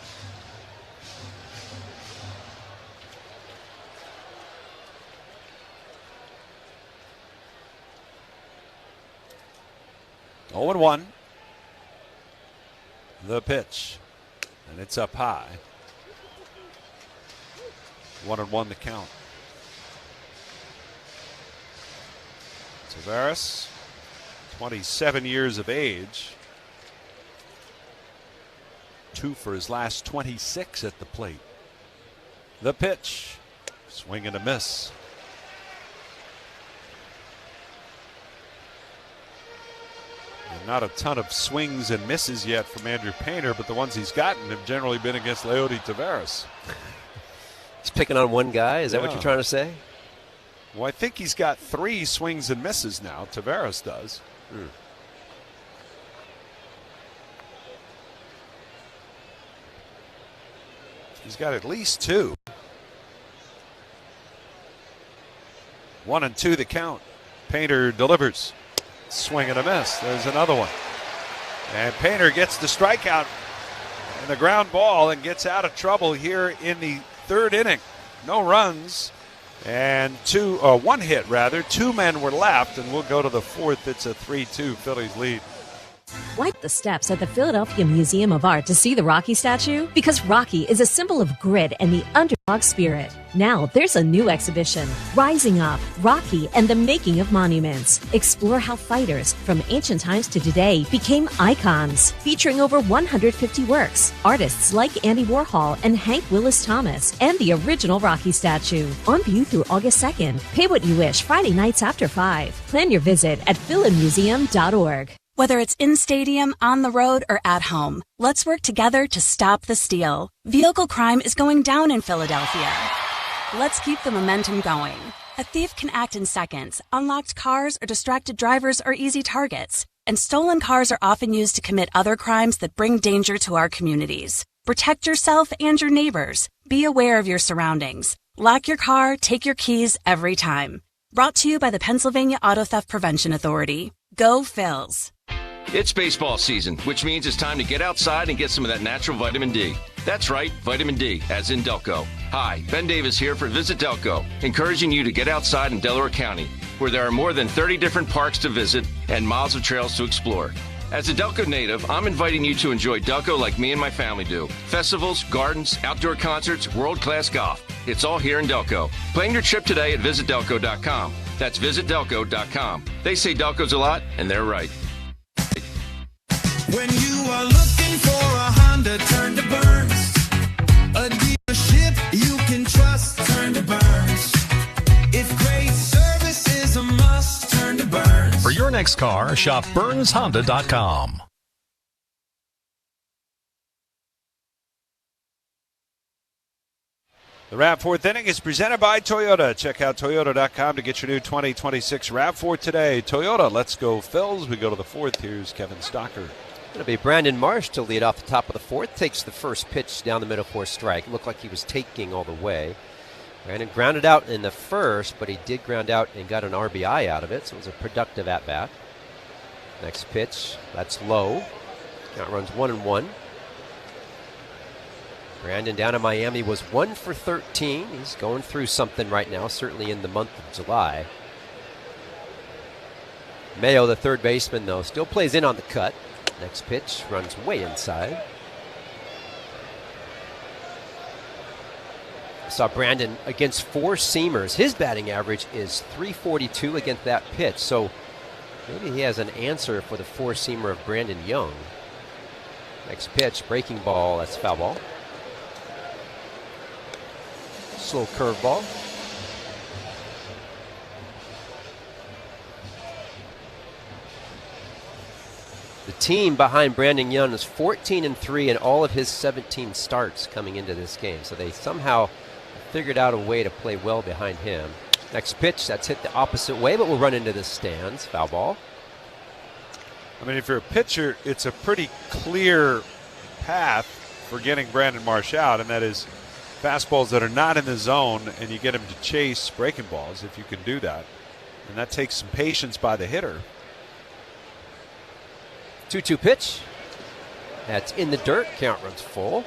Oh, 0-1. The pitch, and it's up high. 1-1 the count. Taveras, 27 years of age. 2 for his last 26 at the plate. The pitch, swing and a miss. And not a ton of swings and misses yet from Andrew Painter, but the ones he's gotten have generally been against Leody Taveras. He's picking on one guy? Is that what you're trying to say? Well, I think he's got 3 swings and misses now. Taveras does. He's got at least 2. 1-2 the count. Painter delivers. Swing and a miss. There's another one. And Painter gets the strikeout and the ground ball and gets out of trouble here in the 3rd inning. No runs and 1 hit rather. 2 men were left, and we'll go to the 4th. It's a 3-2 Phillies lead. Wipe the steps at the Philadelphia Museum of Art to see the Rocky statue, because Rocky is a symbol of grit and the underdog spirit. Now there's a new exhibition, Rising Up, Rocky and the Making of Monuments. Explore how fighters from ancient times to today became icons, featuring over 150 works, artists like Andy Warhol and Hank Willis Thomas, and the original Rocky statue. On view through August 2nd. Pay what you wish Friday nights after 5. Plan your visit at philamuseum.org. Whether it's in stadium, on the road, or at home, let's work together to stop the steal. Vehicle crime is going down in Philadelphia. Let's keep the momentum going. A thief can act in seconds. Unlocked cars or distracted drivers are easy targets. And stolen cars are often used to commit other crimes that bring danger to our communities. Protect yourself and your neighbors. Be aware of your surroundings. Lock your car, take your keys every time. Brought to you by the Pennsylvania Auto Theft Prevention Authority. Go Phils. It's baseball season, which means it's time to get outside and get some of that natural vitamin D. That's right, vitamin D, as in Delco. Hi, Ben Davis here for Visit Delco, encouraging you to get outside in Delaware County, where there are more than 30 different parks to visit and miles of trails to explore. As a Delco native, I'm inviting you to enjoy Delco like me and my family do. Festivals, gardens, outdoor concerts, world-class golf. It's all here in Delco. Plan your trip today at visitdelco.com. That's visitdelco.com. They say Delco's a lot, and they're right. When you are looking for a Honda, turn to Burns. A dealership you can trust, turn to Burns. If great service is a must, turn to Burns. For your next car, shop BurnsHonda.com. The RAV4th inning is presented by Toyota. Check out Toyota.com to get your new 2026 RAV4 today. Toyota, let's go Phils. We go to the 4th. Here's Kevin Stocker. It'll be Brandon Marsh to lead off the top of the 4th. Takes the first pitch down the middle for a strike. Looked like he was taking all the way. Brandon grounded out in the first, but he did ground out and got an RBI out of it, so it was a productive at-bat. Next pitch, that's low. Count runs 1-1. Brandon down in Miami was 1 for 13. He's going through something right now, certainly in the month of July. Mayo, the third baseman, though, still plays in on the cut. Next pitch runs way inside. Saw Brandon against 4 seamers. His batting average is .342 against that pitch, so maybe he has an answer for the 4-seamer of Brandon Young. Next pitch, breaking ball, that's foul ball. Slow curveball. The team behind Brandon Young is 14-3 in all of his 17 starts coming into this game. So they somehow figured out a way to play well behind him. Next pitch, that's hit the opposite way, but will run into the stands. Foul ball. I mean, if you're a pitcher, it's a pretty clear path for getting Brandon Marsh out, and that is fastballs that are not in the zone, and you get him to chase breaking balls if you can do that. And that takes some patience by the hitter. 2-2 pitch. That's in the dirt. Count runs full.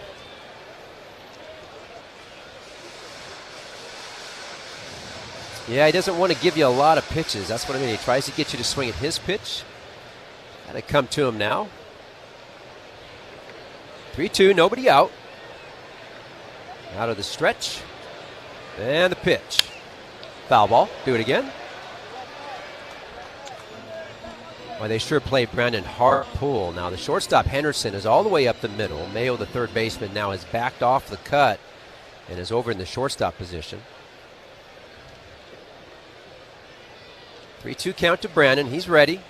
Yeah, he doesn't want to give you a lot of pitches. That's what I mean. He tries to get you to swing at his pitch. Got to come to him now. 3-2, nobody out. Out of the stretch. And the pitch. Foul ball. Do it again. Well, they sure play Brandon hard pull. Now the shortstop Henderson is all the way up the middle. Mayo, the third baseman, now has backed off the cut and is over in the shortstop position. 3-2 count to Brandon. He's ready.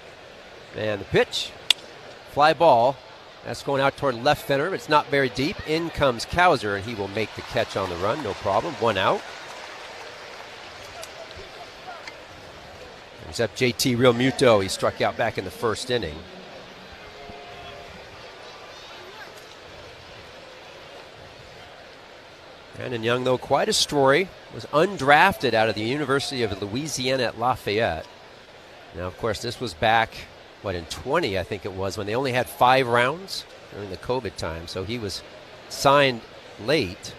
And the pitch. Fly ball. That's going out toward left center. It's not very deep. In comes Cowser, and he will make the catch on the run. No problem. 1 out. He's up JT Real Muto. He struck out back in the first inning. Brandon Young, though, quite a story. Was undrafted out of the University of Louisiana at Lafayette. Now, of course, this was back, in 20, I think it was, when they only had 5 rounds during the COVID time. So he was signed late.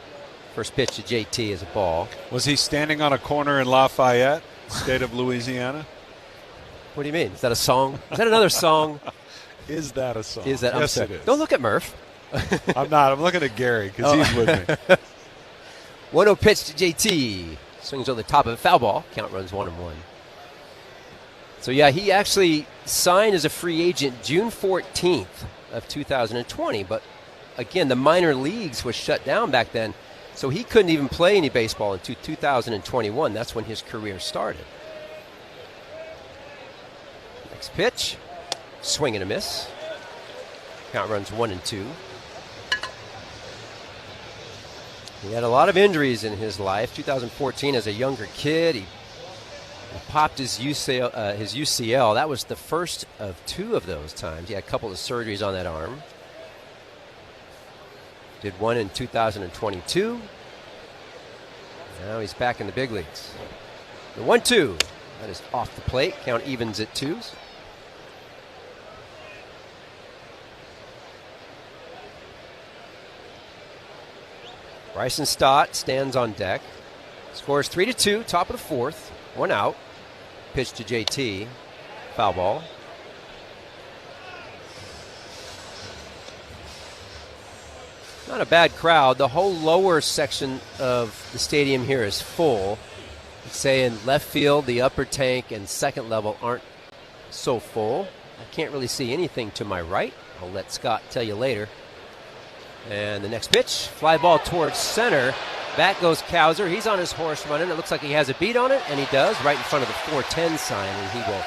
First pitch to JT is a ball. Was he standing on a corner in Lafayette, state of Louisiana? What do you mean? Is that a song? Is that another song? Is that a song? Is that? Yes, I'm it is. Don't look at Murph. I'm not. I'm looking at Gary because he's with me. 1-0 pitch to JT. Swings on the top of it. Foul ball. Count runs 1-1. So, yeah, he actually signed as a free agent June 14th of 2020. But, again, the minor leagues was shut down back then. So he couldn't even play any baseball until 2021. That's when his career started. Next pitch. Swing and a miss. Count runs 1-2. He had a lot of injuries in his life. 2014, as a younger kid, he popped his UCL. That was the first of 2 of those times. He had a couple of surgeries on that arm. Did one in 2022. Now he's back in the big leagues. The 1-2. That is off the plate. Count evens at 2s. Bryson Stott stands on deck. Scores 3-2, top of the 4th. 1 out. Pitch to JT. Foul ball. Not a bad crowd. The whole lower section of the stadium here is full. Say in left field, the upper tank and second level aren't so full. I can't really see anything to my right. I'll let Scott tell you later. And the next pitch, fly ball towards center. Back goes Cowser. He's on his horse running. It looks like he has a beat on it, and he does, right in front of the 410 sign, and he will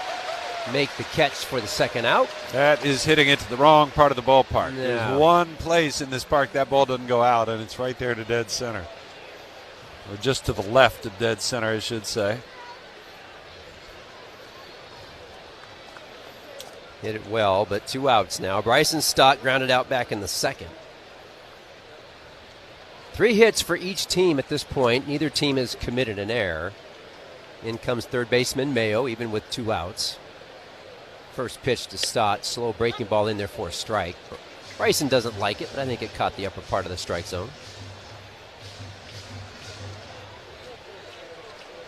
make the catch for the second out. That is hitting it to the wrong part of the ballpark. No. There's one place in this park that ball doesn't go out, and it's right there to dead center. Or just to the left of dead center, I should say. Hit it well, but 2 outs now. Bryson Stott grounded out back in the second. 3 hits for each team at this point. Neither team has committed an error. In comes third baseman Mayo, even with 2 outs. First pitch to Stott. Slow breaking ball in there for a strike. Bryson doesn't like it, but I think it caught the upper part of the strike zone.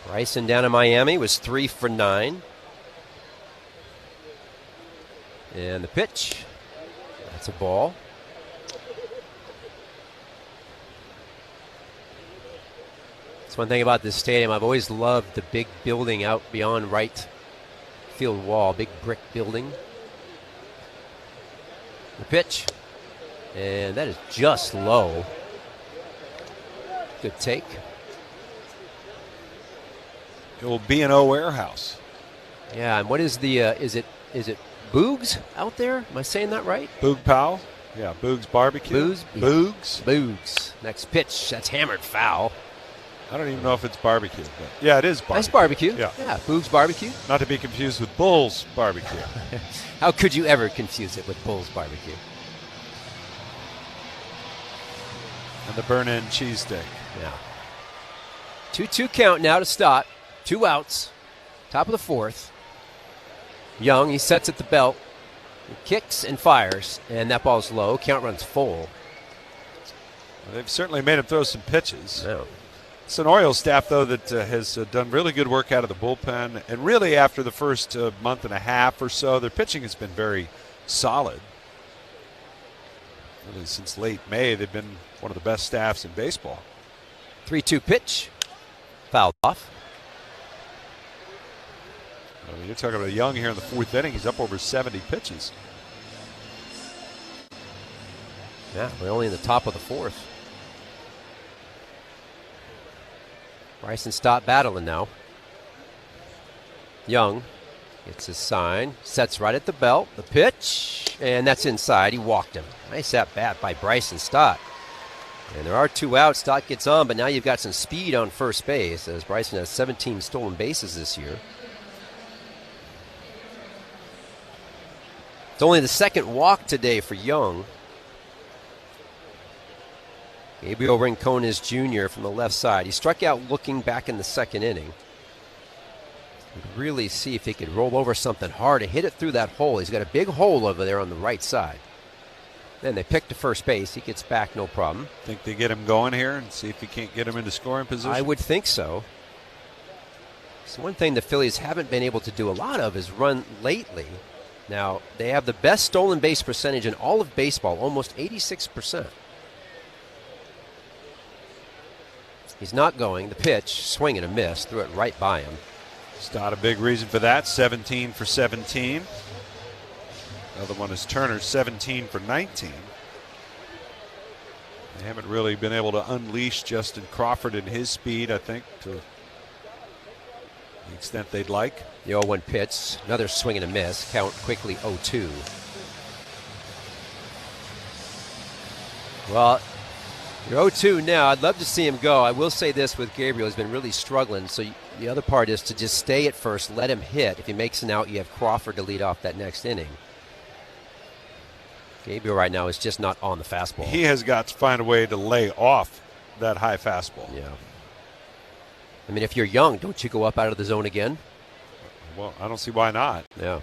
Bryson down in Miami was 3 for 9. And the pitch. That's a ball. One thing about this stadium, I've always loved the big building out beyond right field wall, big brick building. The pitch, and that is just low. Good take. It will be an O warehouse. Yeah, and what is the, is it Boogs out there? Am I saying that right? Boog Powell? Yeah, Boogs Barbecue. Boogs. Next pitch, that's hammered foul. I don't even know if it's barbecue. But yeah, it is barbecue. Nice barbecue. Yeah, Boog's Barbecue. Not to be confused with Bull's Barbecue. How could you ever confuse it with Bull's Barbecue? And the burn-in cheesesteak. Yeah. 2-2 count now to Stott. 2 outs. Top of the fourth. Young, he sets at the belt. He kicks and fires, and that ball's low. Count runs full. Well, they've certainly made him throw some pitches. No. It's an Orioles staff, though, that has done really good work out of the bullpen. And really, after the first month and a half or so, their pitching has been very solid. Really, since late May, they've been one of the best staffs in baseball. 3-2 pitch. Fouled off. I mean, you're talking about Young here in the fourth inning. He's up over 70 pitches. Yeah, we're only in the top of the fourth. Bryson Stott battling now. Young gets his sign, sets right at the belt, the pitch, and that's inside. He walked him. Nice at bat by Bryson Stott. And there are 2 outs. Stott gets on, but now you've got some speed on first base as Bryson has 17 stolen bases this year. It's only the second walk today for Young. Gabriel Rincones Jr. from the left side. He struck out looking back in the second inning. Really see if he could roll over something hard and hit it through that hole. He's got a big hole over there on the right side. Then they pick to first base. He gets back, no problem. Think they get him going here and see if he can't get him into scoring position? I would think so. So one thing the Phillies haven't been able to do a lot of is run lately. Now, they have the best stolen base percentage in all of baseball, almost 86%. He's not going. The pitch, swing and a miss, threw it right by him. Stott a big reason for that, 17 for 17. Another one is Turner, 17 for 19. They haven't really been able to unleash Justin Crawford and his speed, I think, to the extent they'd like. The 0-1 pitch, another swing and a miss. Count quickly 0-2. Well, you're 0-2 now. I'd love to see him go. I will say this with Gabriel. He's been really struggling. So the other part is to just stay at first, let him hit. If he makes an out, you have Crawford to lead off that next inning. Gabriel right now is just not on the fastball. He has got to find a way to lay off that high fastball. Yeah. I mean, if you're Young, don't you go up out of the zone again? Well, I don't see why not. Yeah.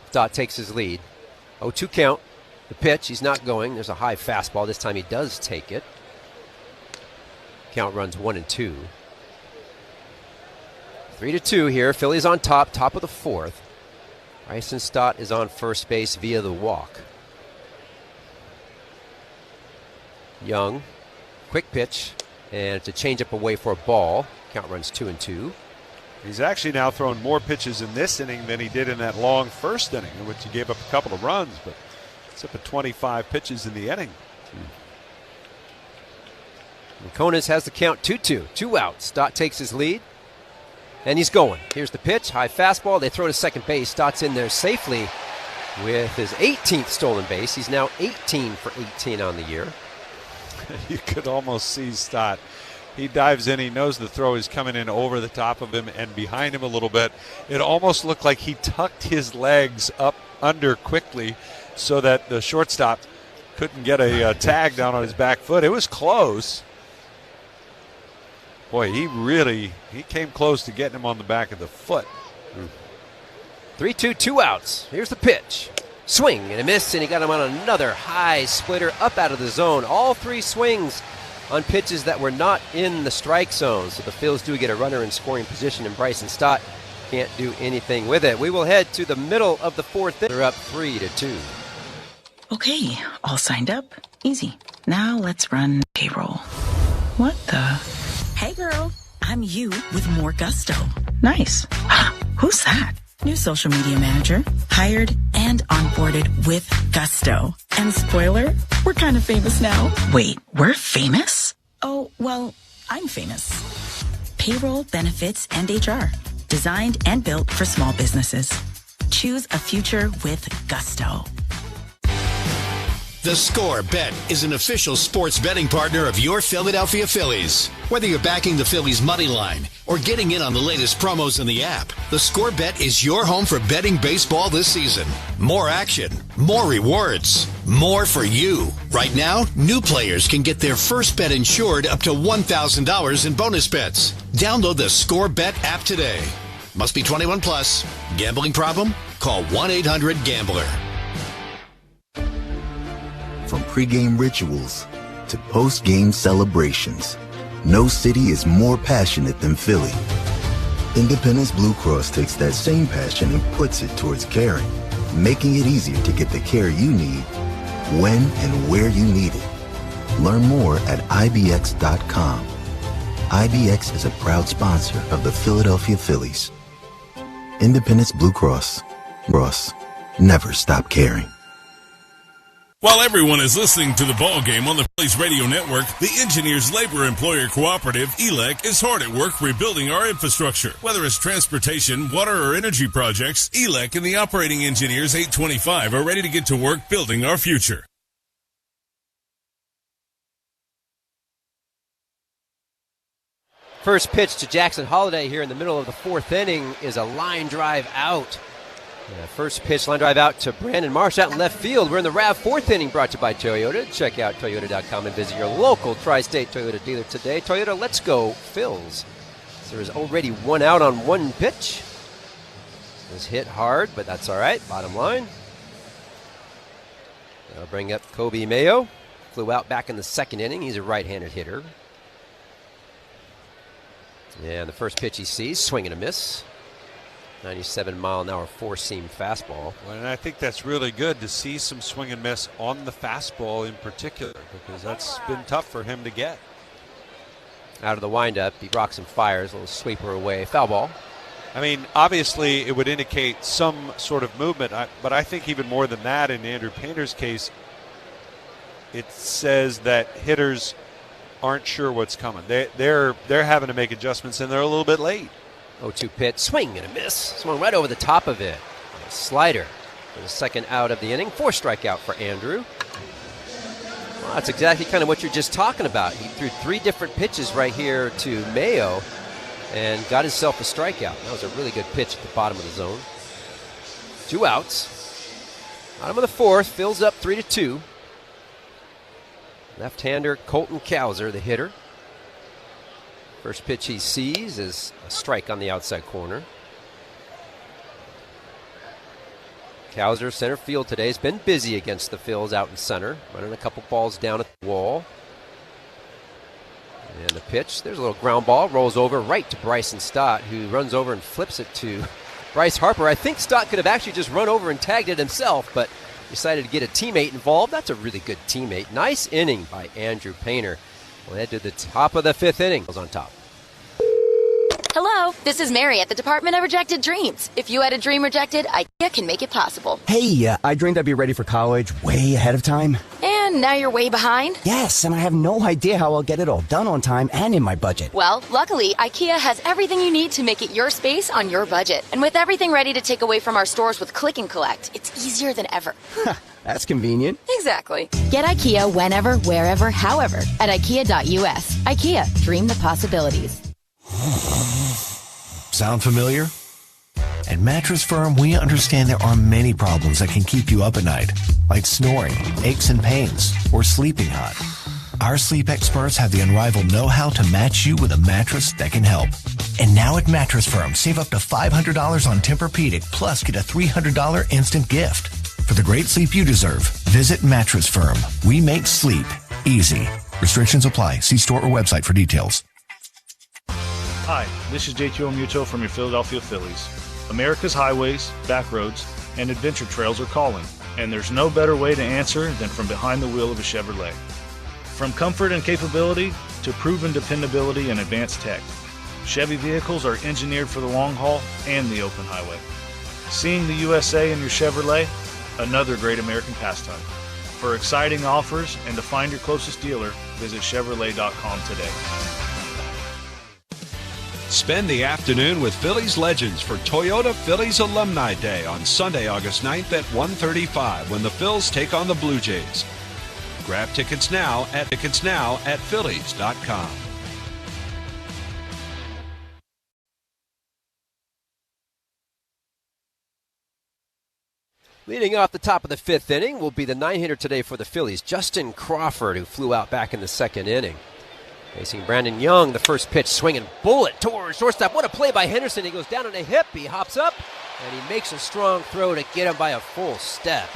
Stott takes his lead. 0-2 count. The pitch, he's not going. There's a high fastball. This time he does take it. Count runs 1-2. 3-2 here. Phillies on top of the fourth. Bryson Stott is on first base via the walk. Young, quick pitch, and it's a changeup away for a ball. Count runs 2-2. He's actually now thrown more pitches in this inning than he did in that long first inning, in which he gave up a couple of runs, but it's up at 25 pitches in the inning. Rincones has the count 2-2. 2 outs. Stott takes his lead, and he's going. Here's the pitch, high fastball. They throw to second base. Stott's in there safely with his 18th stolen base. He's now 18 for 18 on the year. You could almost see Stott. He dives in. He knows the throw is coming in over the top of him and behind him a little bit. It almost looked like he tucked his legs up under quickly so that the shortstop couldn't get a tag down on his back foot. It was close. Boy, he came close to getting him on the back of the foot. 3-2, 2 outs. Here's the pitch. Swing and a miss, and he got him on another high splitter up out of the zone. All 3 swings on pitches that were not in the strike zone. So the Phils do get a runner in scoring position, and Bryson Stott can't do anything with it. We will head to the middle of the fourth. They're up 3-2. Okay, all signed up. Easy. Now let's run payroll. What the? Hey girl, I'm you with more gusto. Nice. Who's that? New social media manager, hired and onboarded with gusto. And spoiler, we're kind of famous now. Wait, we're famous? Oh, well, I'm famous. Payroll, benefits, and HR. Designed and built for small businesses. Choose a future with gusto. The Score Bet is an official sports betting partner of your Philadelphia Phillies. Whether you're backing the Phillies money line or getting in on the latest promos in the app, the Score Bet is your home for betting baseball this season. More action, more rewards, more for you. Right now, new players can get their first bet insured up to $1,000 in bonus bets. Download the Score Bet app today. Must be 21 plus. Gambling problem? Call 1-800-GAMBLER. From pregame rituals to postgame celebrations, no city is more passionate than Philly. Independence Blue Cross takes that same passion and puts it towards caring, making it easier to get the care you need, when and where you need it. Learn more at IBX.com. IBX is a proud sponsor of the Philadelphia Phillies. Independence Blue Cross. Never stop caring. While everyone is listening to the ball game on the Phillies Radio Network, the Engineers Labor Employer Cooperative, ELEC, is hard at work rebuilding our infrastructure. Whether it's transportation, water, or energy projects, ELEC and the Operating Engineers 825 are ready to get to work building our future. First pitch to Jackson Holliday here in the middle of the fourth inning is a line drive out. First pitch, line drive out to Brandon Marsh out in left field. We're in the RAV fourth inning, brought to you by Toyota. Check out Toyota.com and visit your local Tri-State Toyota dealer today. Toyota, let's go Phils. There is already one out on one pitch. It was hit hard, but that's all right. Bottom line. I'll bring up Kobe Mayo. Flew out back in the second inning. He's a right-handed hitter. And the first pitch he sees, swing and a miss. 97-mile-an-hour four-seam fastball. Well, and I think that's really good to see some swing and miss on the fastball in particular, because that's been tough for him to get. Out of the windup, he rocks and fires, a little sweeper away, foul ball. I mean, obviously it would indicate some sort of movement, but I think even more than that, in Andrew Painter's case, it says that hitters aren't sure what's coming. They're having to make adjustments, and they're a little bit late. 0-2 pitch, swing and a miss. Swung right over the top of it. A slider for the second out of the inning. 4 strikeout for Andrew. Well, that's exactly kind of what you're just talking about. He threw 3 different pitches right here to Mayo and got himself a strikeout. That was a really good pitch at the bottom of the zone. 2 outs. Bottom of the fourth, fills up 3-2. Left-hander Colton Cowser, the hitter. First pitch he sees is a strike on the outside corner. Cowser, center field today, has been busy against the Phils out in center, running a couple balls down at the wall. And the pitch, there's a little ground ball, rolls over right to Bryson Stott, who runs over and flips it to Bryce Harper. I think Stott could have actually just run over and tagged it himself, but decided to get a teammate involved. That's a really good teammate. Nice inning by Andrew Painter. We'll head to the top of the fifth inning. On top. Hello, this is Mary at the Department of Rejected Dreams. If you had a dream rejected, IKEA can make it possible. Hey, I dreamed I'd be ready for college way ahead of time. And now you're way behind? Yes, and I have no idea how I'll get it all done on time and in my budget. Well, luckily, IKEA has everything you need to make it your space on your budget. And with everything ready to take away from our stores with Click and Collect, it's easier than ever. That's convenient. Exactly. Get IKEA whenever, wherever, however at IKEA.us. IKEA, dream the possibilities. Sound familiar? At Mattress Firm, we understand there are many problems that can keep you up at night, like snoring, aches and pains, or sleeping hot. Our sleep experts have the unrivaled know-how to match you with a mattress that can help. And now at Mattress Firm, save up to $500 on Tempur-Pedic, plus get a $300 instant gift. For the great sleep you deserve, visit Mattress Firm. We make sleep easy. Restrictions apply. See store or website for details. Hi, this is JTO Muto from your Philadelphia Phillies. America's highways, back roads, and adventure trails are calling, and there's no better way to answer than from behind the wheel of a Chevrolet. From comfort and capability to proven dependability and advanced tech, Chevy vehicles are engineered for the long haul and the open highway. Seeing the USA in your Chevrolet, another great American pastime. For exciting offers and to find your closest dealer, visit Chevrolet.com today. Spend the afternoon with Phillies legends for Toyota Phillies Alumni Day on Sunday, August 9th at 1:35 when the Phils take on the Blue Jays. Grab tickets now at Phillies.com. Leading off the top of the fifth inning will be the 9-hitter today for the Phillies, Justin Crawford, who flew out back in the second inning. Facing Brandon Young, the first pitch, swinging bullet towards shortstop. What a play by Henderson. He goes down on a hip, he hops up, and he makes a strong throw to get him by a full step.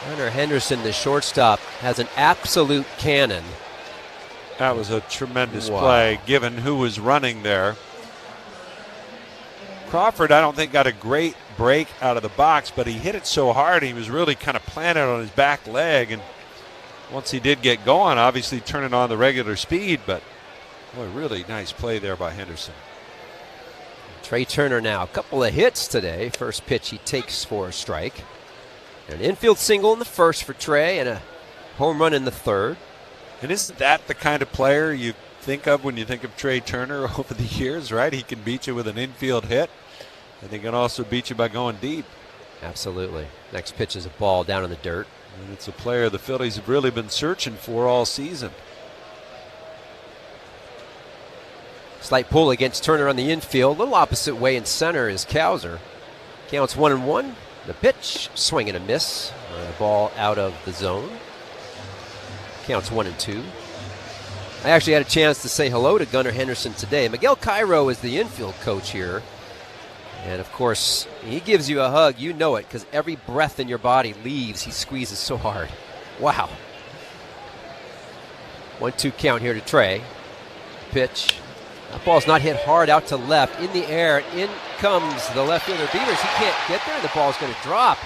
Gunnar Henderson, the shortstop, has an absolute cannon. That was a tremendous play, given who was running there. Crawford, I don't think, got a great break out of the box, but he hit it so hard he was really kind of planted on his back leg, and once he did get going, obviously turning on the regular speed, but boy, really nice play there by Henderson. Trey Turner now, a couple of hits today. First pitch he takes for a strike. An infield single in the first for Trey and a home run in the third. And isn't that the kind of player you think of when you think of Trey Turner over the years, right? He can beat you with an infield hit, and he can also beat you by going deep. Absolutely. Next pitch is a ball down in the dirt. And it's a player the Phillies have really been searching for all season. Slight pull against Turner on the infield. A little opposite way in center is Cowser. Counts 1-1. The pitch, swing and a miss. The ball out of the zone. Counts 1-2. I actually had a chance to say hello to Gunnar Henderson today. Miguel Cairo is the infield coach here. And, of course, he gives you a hug. You know it because every breath in your body leaves. He squeezes so hard. Wow. 1-2 count here to Trey. Pitch. That ball's not hit hard out to left. In the air. In comes the left fielder Beavers. He can't get there. The ball's going to drop.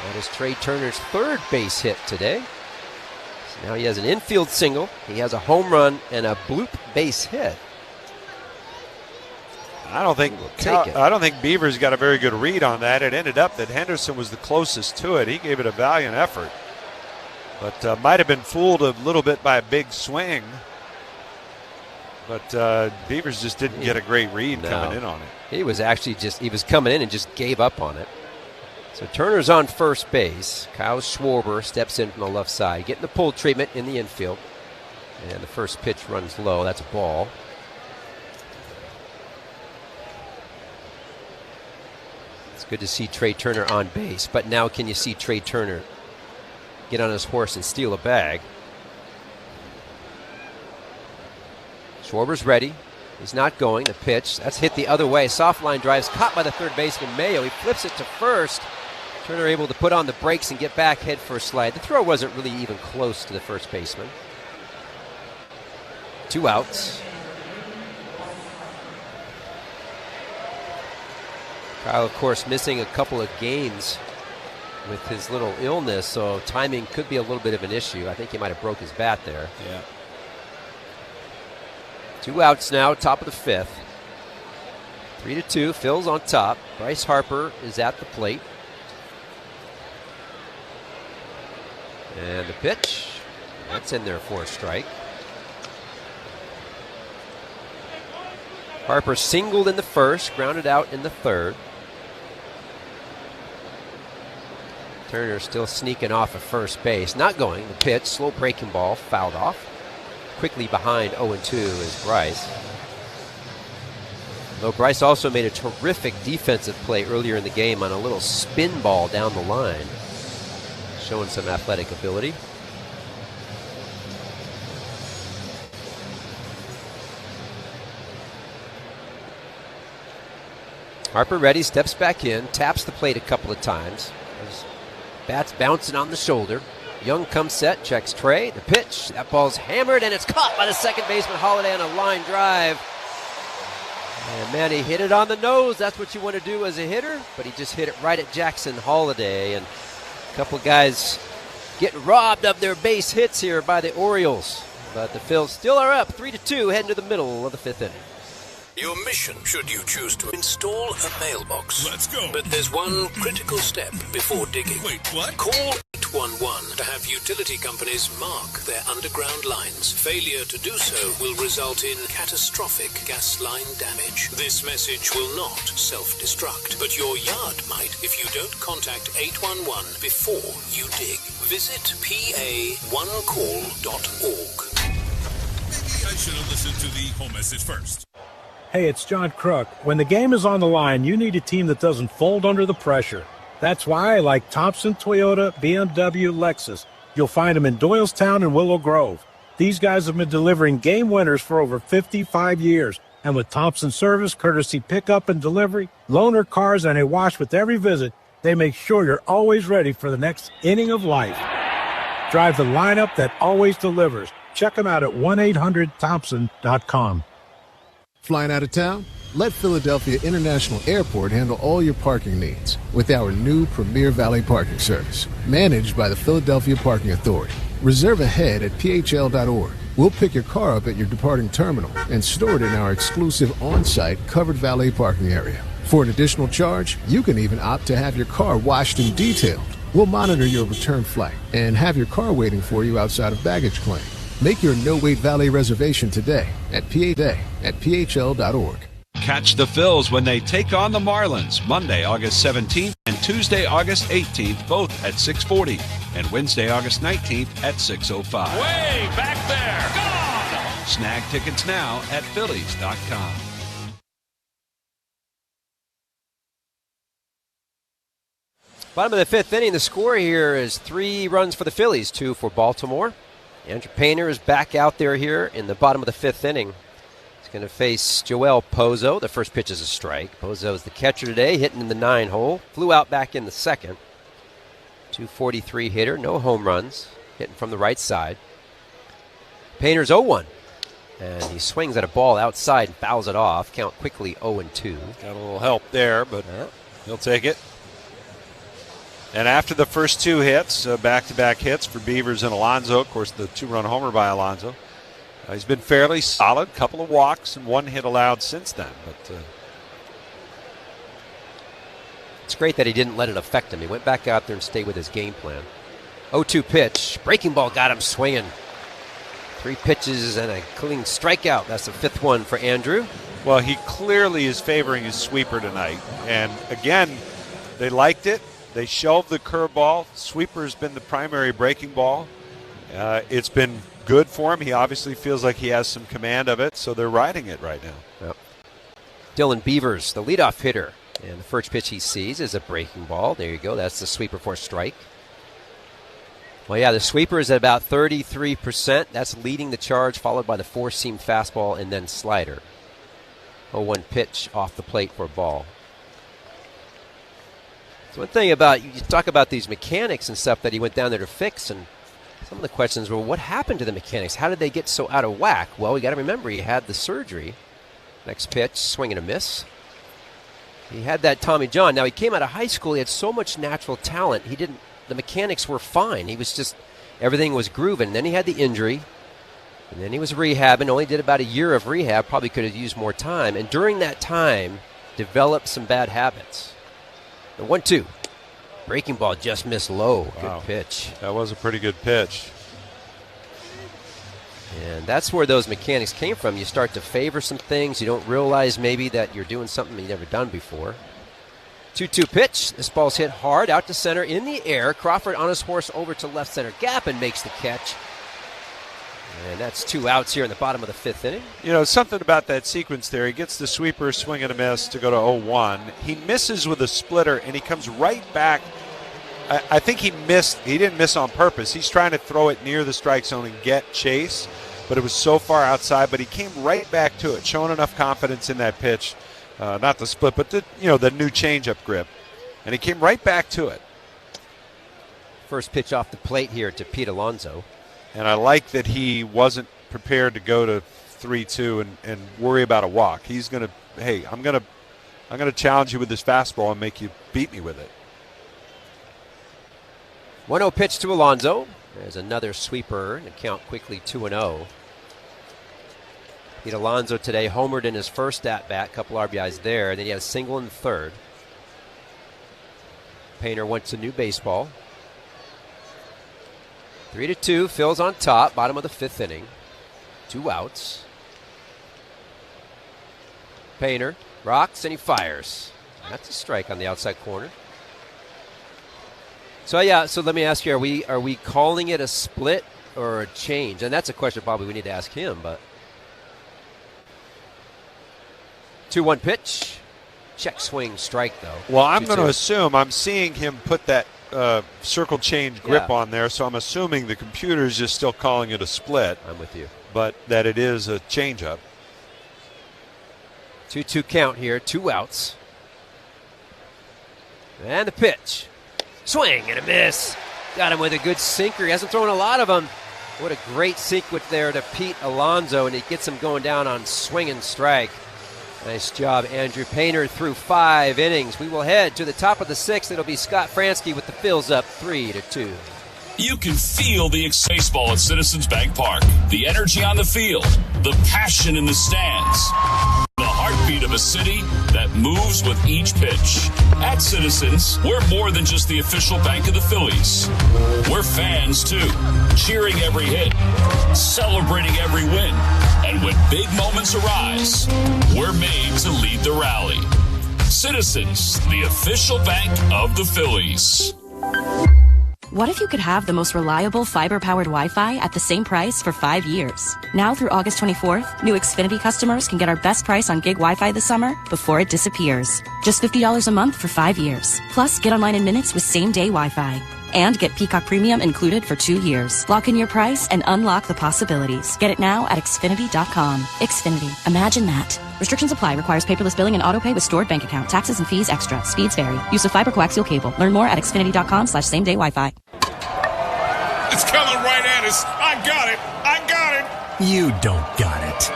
That is Trey Turner's third base hit today. So now he has an infield single. He has a home run and a bloop base hit. I don't think Beavers got a very good read on that. It ended up that Henderson was the closest to it. He gave it a valiant effort, but might have been fooled a little bit by a big swing. But Beavers just didn't get a great read coming in on it. He was actually he was coming in and just gave up on it. So Turner's on first base. Kyle Schwarber steps in from the left side, getting the pull treatment in the infield. And the first pitch runs low. That's a ball. Good to see Trey Turner on base, but now can you see Trey Turner get on his horse and steal a bag? Schwarber's ready. He's not going. The pitch, that's hit the other way. Soft line drives, caught by the third baseman, Mayo. He flips it to first. Turner able to put on the brakes and get back head first slide. The throw wasn't really even close to the first baseman. 2 outs. Kyle, of course, missing a couple of games with his little illness, so timing could be a little bit of an issue. I think he might have broke his bat there. Yeah. 2 outs now, top of the fifth. 3-2, Phil's on top. Bryce Harper is at the plate. And the pitch, that's in there for a strike. Harper singled in the first, grounded out in the third. Turner still sneaking off of first base. Not going. The pitch, slow breaking ball, fouled off. Quickly behind 0-2 is Bryce. Though Bryce also made a terrific defensive play earlier in the game on a little spin ball down the line. Showing some athletic ability. Harper ready, steps back in, taps the plate a couple of times. His bat's bouncing on the shoulder. Young comes set, checks Trey. The pitch, that ball's hammered, and it's caught by the second baseman Holiday on a line drive. And man, he hit it on the nose. That's what you want to do as a hitter, but he just hit it right at Jackson Holiday. And a couple guys getting robbed of their base hits here by the Orioles. But the Phils still are up 3-2, heading to the middle of the fifth inning. Your mission, should you choose to install a mailbox. Let's go. But there's one critical step before digging. Wait, what? Call 811 to have utility companies mark their underground lines. Failure to do so will result in catastrophic gas line damage. This message will not self-destruct, but your yard might if you don't contact 811 before you dig. Visit pa1call.org. Maybe I should have listened to the home message first. Hey, it's John Crook. When the game is on the line, you need a team that doesn't fold under the pressure. That's why I like Thompson, Toyota, BMW, Lexus. You'll find them in Doylestown and Willow Grove. These guys have been delivering game winners for over 55 years. And with Thompson service, courtesy pickup and delivery, loaner cars, and a wash with every visit, they make sure you're always ready for the next inning of life. Drive the lineup that always delivers. Check them out at 1-800-THOMPSON.com. Flying out of town? Let Philadelphia International Airport handle all your parking needs with our new Premier Valley Parking Service, managed by the Philadelphia Parking Authority. Reserve ahead at phl.org. We'll pick your car up at your departing terminal and store it in our exclusive on-site covered valet parking area. For an additional charge, you can even opt to have your car washed and detailed. We'll monitor your return flight and have your car waiting for you outside of baggage claim. Make your no-wait valet reservation today at phl.org. Catch the Phils when they take on the Marlins Monday, August 17th and Tuesday, August 18th, both at 6:40, and Wednesday, August 19th at 6:05. Way back there. Gone! Snag tickets now at Phillies.com. Bottom of the fifth inning, the score here is 3 runs for the Phillies, 2 for Baltimore. Andrew Painter is back out there here in the bottom of the fifth inning. He's going to face Joel Pozo. The first pitch is a strike. Pozo is the catcher today, hitting in the 9-hole. Flew out back in the second. 243 hitter, no home runs, hitting from the right side. Painter's 0-1. And he swings at a ball outside and fouls it off. Count quickly 0-2. Got a little help there, but he'll take it. And after the first 2 hits, back-to-back hits for Beavers and Alonso, of course the 2-run homer by Alonso, he's been fairly solid. Couple of walks and 1 hit allowed since then. But it's great that he didn't let it affect him. He went back out there and stayed with his game plan. 0-2 pitch. Breaking ball got him swinging. 3 pitches and a clean strikeout. That's the 5th one for Andrew. Well, he clearly is favoring his sweeper tonight. And again, they liked it. They shelved the curveball. Sweeper's been the primary breaking ball. It's been good for him. He obviously feels like he has some command of it, so they're riding it right now. Yep. Dylan Beavers, the leadoff hitter. And the first pitch he sees is a breaking ball. There you go. That's the sweeper for a strike. Well, yeah, the sweeper is at about 33%. That's leading the charge, followed by the 4-seam fastball and then slider. 0-1 pitch off the plate for a ball. So one thing about, you talk about these mechanics and stuff that he went down there to fix, and some of the questions were, what happened to the mechanics? How did they get so out of whack? Well, we got to remember he had the surgery. Next pitch, swing and a miss. He had that Tommy John. Now, he came out of high school. He had so much natural talent. The mechanics were fine. He was just, everything was grooving. Then he had the injury, and then he was rehabbing. Only did about a year of rehab. Probably could have used more time. And during that time, developed some bad habits. The 1-2. Breaking ball just missed low. Wow. Good pitch. That was a pretty good pitch. And that's where those mechanics came from. You start to favor some things. You don't realize maybe that you're doing something you've never done before. 2-2 pitch. This ball's hit hard out to center in the air. Crawford on his horse over to left center gap and makes the catch. And that's 2 outs here in the bottom of the 5th inning. You know, something about that sequence there. He gets the sweeper, swing and a miss to go to 0-1. He misses with a splitter, and he comes right back. I think he missed. He didn't miss on purpose. He's trying to throw it near the strike zone and get Chase, but it was so far outside. But he came right back to it, showing enough confidence in that pitch. Not the split, but the new changeup grip. And he came right back to it. First pitch off the plate here to Pete Alonso. And I like that he wasn't prepared to go to 3-2 and worry about a walk. He's going to, hey, I'm going to challenge you with this fastball and make you beat me with it. 1-0 pitch to Alonso. There's another sweeper, and the count quickly 2-0. Pete Alonso today homered in his first at-bat, couple RBIs there, and then he had a single in the third. Painter wants a new baseball. 3-2. Phil's on top, bottom of the 5th inning. 2 outs. Painter rocks and he fires. That's a strike on the outside corner. So let me ask you: are we calling it a split or a change? And that's a question probably we need to ask him. But 2-1 pitch, check swing, strike though. Well, I'm going to assume I'm seeing him put that circle change grip on there, so I'm assuming the computer is just still calling it a split. I'm with you, but that it is a changeup. 2-2 count here, 2 outs. And the pitch. Swing and a miss. Got him with a good sinker. He hasn't thrown a lot of them. What a great sequence there to Pete Alonso, and he gets him going down on swing and strike. Nice job, Andrew Painter, through 5 innings. We will head to the top of the 6th. It'll be Scott Fransky with the Phils up 3-2. You can feel the baseball at Citizens Bank Park. The energy on the field, the passion in the stands, the heartbeat of a city that moves with each pitch. At Citizens, we're more than just the official bank of the Phillies. We're fans too, cheering every hit, celebrating every win, and when big moments arise, we're made to lead the rally. Citizens, the official bank of the Phillies. What if you could have the most reliable fiber-powered Wi-Fi at the same price for 5 years? Now through August 24th, new Xfinity customers can get our best price on gig Wi-Fi this summer before it disappears. Just $50 a month for 5 years. Plus, get online in minutes with same-day Wi-Fi. And get Peacock Premium included for 2 years. Lock in your price and unlock the possibilities. Get it now at Xfinity.com. Xfinity. Imagine that. Restrictions apply. Requires paperless billing and autopay with stored bank account. Taxes and fees extra. Speeds vary. Use of fiber coaxial cable. Learn more at Xfinity.com/same-day Wi-Fi. It's coming right at us. I got it. I got it. You don't got it.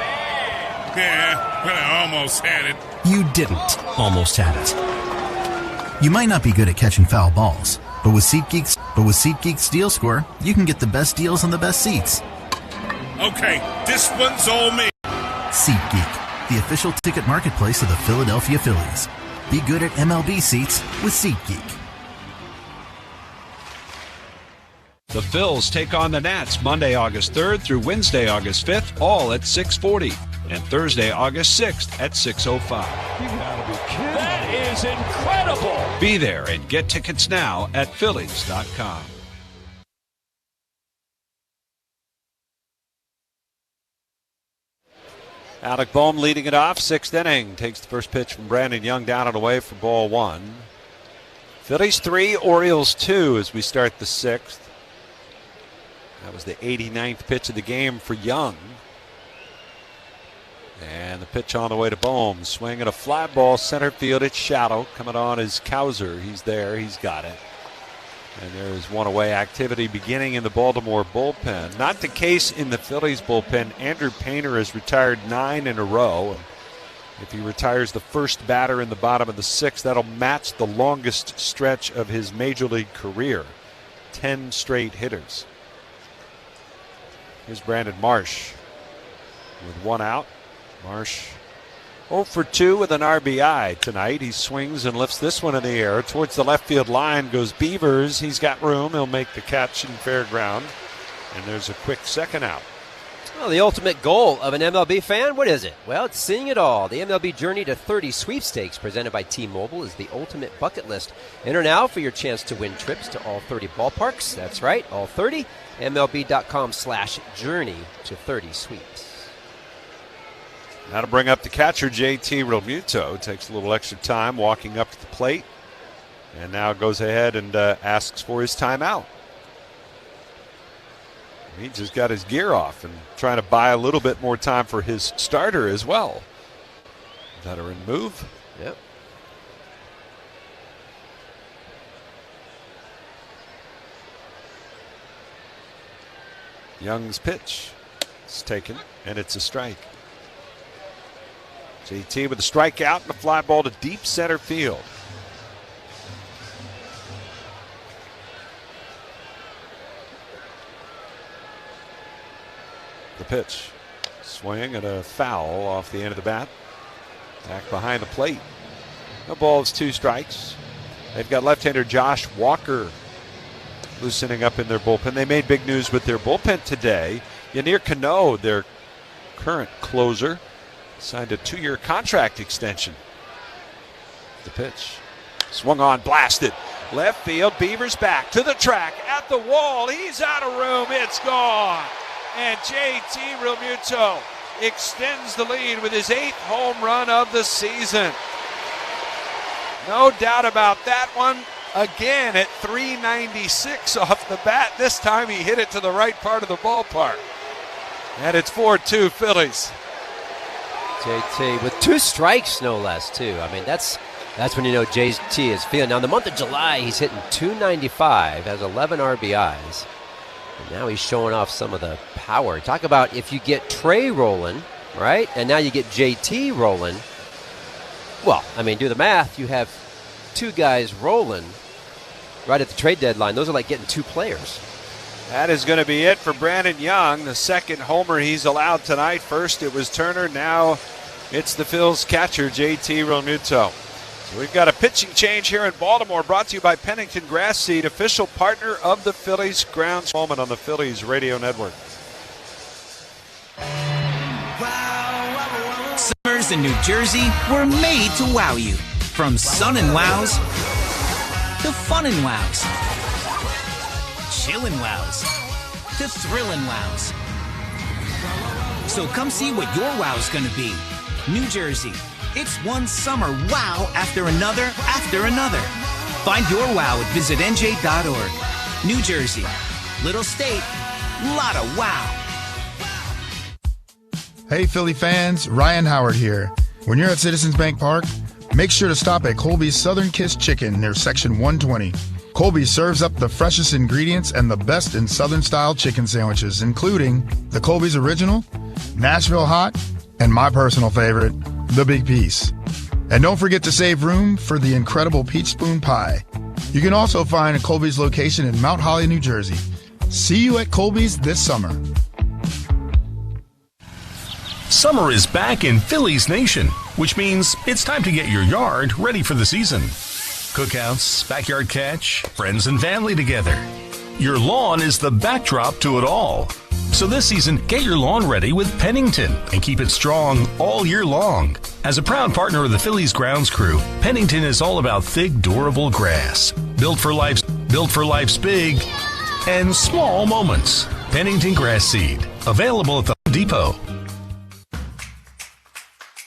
Yeah, well, I almost had it. You didn't almost have it. You might not be good at catching foul balls, but with SeatGeek's Deal Score, you can get the best deals on the best seats. Okay, this one's all me. SeatGeek, the official ticket marketplace of the Philadelphia Phillies. Be good at MLB seats with SeatGeek. The Phils take on the Nats Monday, August 3rd through Wednesday, August 5th, all at 6:40, and Thursday, August 6th at 6:05. You gotta be kidding. That is incredible. Be there and get tickets now at Phillies.com. Alec Bohm leading it off, 6th inning. Takes the first pitch from Brandon Young down and away for ball 1. Phillies 3, Orioles 2 as we start the 6th. That was the 89th pitch of the game for Young. And the pitch on the way to Bohm. Swinging a fly ball center field. It's shallow. Coming on is Cowser. He's there. He's got it. And there's one away activity beginning in the Baltimore bullpen. Not the case in the Phillies bullpen. Andrew Painter has retired 9 in a row. If he retires the first batter in the bottom of the 6th, that'll match the longest stretch of his major league career. 10 straight hitters. Here's Brandon Marsh with 1 out. Marsh 0 for 2 with an RBI tonight. He swings and lifts this one in the air. Towards the left field line goes Beavers. He's got room. He'll make the catch in fair ground. And there's a quick second out. Well, the ultimate goal of an MLB fan, what is it? Well, it's seeing it all. The MLB Journey to 30 sweepstakes presented by T-Mobile is the ultimate bucket list. Enter now for your chance to win trips to all 30 ballparks. That's right, all 30. MLB.com/journey to 30 sweeps. Now to bring up the catcher, JT Realmuto. Takes a little extra time walking up to the plate. And now goes ahead and asks for his timeout. He just got his gear off and trying to buy a little bit more time for his starter as well. Veteran move. Yep. Young's pitch is taken, and it's a strike. JT with a strikeout and a fly ball to deep center field. The pitch. Swing and a foul off the end of the bat. Back behind the plate. No balls, 2 strikes. They've got left-hander Josh Walker loosening up in their bullpen. They made big news with their bullpen today. Yanir Cano, their current closer, signed a 2-year contract extension. The pitch. Swung on, blasted. Left field, Beavers back to the track, at the wall. He's out of room. It's gone. And JT Realmuto extends the lead with his 8th home run of the season. No doubt about that one. Again at 396 off the bat. This time he hit it to the right part of the ballpark. And it's 4-2 Phillies. JT with 2 strikes, no less, too. I mean, that's when you know JT is feeling. Now, in the month of July, he's hitting .295, has 11 RBIs. And now he's showing off some of the power. Talk about if you get Trey rolling, right? And now you get JT rolling. Well, I mean, do the math. You have 2 guys rolling right at the trade deadline. Those are like getting 2 players. That is going to be it for Brandon Young, the second homer he's allowed tonight. First it was Turner, now it's the Phil's catcher, JT Realmuto. So we've got a pitching change here in Baltimore, brought to you by Pennington Grass Seed, official partner of the Phillies grounds. Moment on the Phillies radio network. Summers in New Jersey were made to wow you. From sun and wows to fun and wows, chillin' wows to thrillin' wows. So come see what your wow's gonna be. New Jersey, it's one summer wow after another after another. Find your wow at visitnj.org. New Jersey, little state, lot of wow. Hey Philly fans, Ryan Howard here. When you're at Citizens Bank Park, make sure to stop at Colby's Southern Kiss Chicken near Section 120. Colby serves up the freshest ingredients and the best in Southern-style chicken sandwiches, including the Colby's Original, Nashville Hot, and my personal favorite, the Big Piece. And don't forget to save room for the incredible Peach Spoon Pie. You can also find a Colby's location in Mount Holly, New Jersey. See you at Colby's this summer. Summer is back in Phillies Nation, which means it's time to get your yard ready for the season. Cookouts, backyard catch, friends and family together. Your lawn is the backdrop to it all. So this season, get your lawn ready with Pennington and keep it strong all year long. As a proud partner of the Phillies grounds crew, Pennington is all about thick, durable grass. Built for life's big and small moments. Pennington Grass Seed, available at the Home Depot.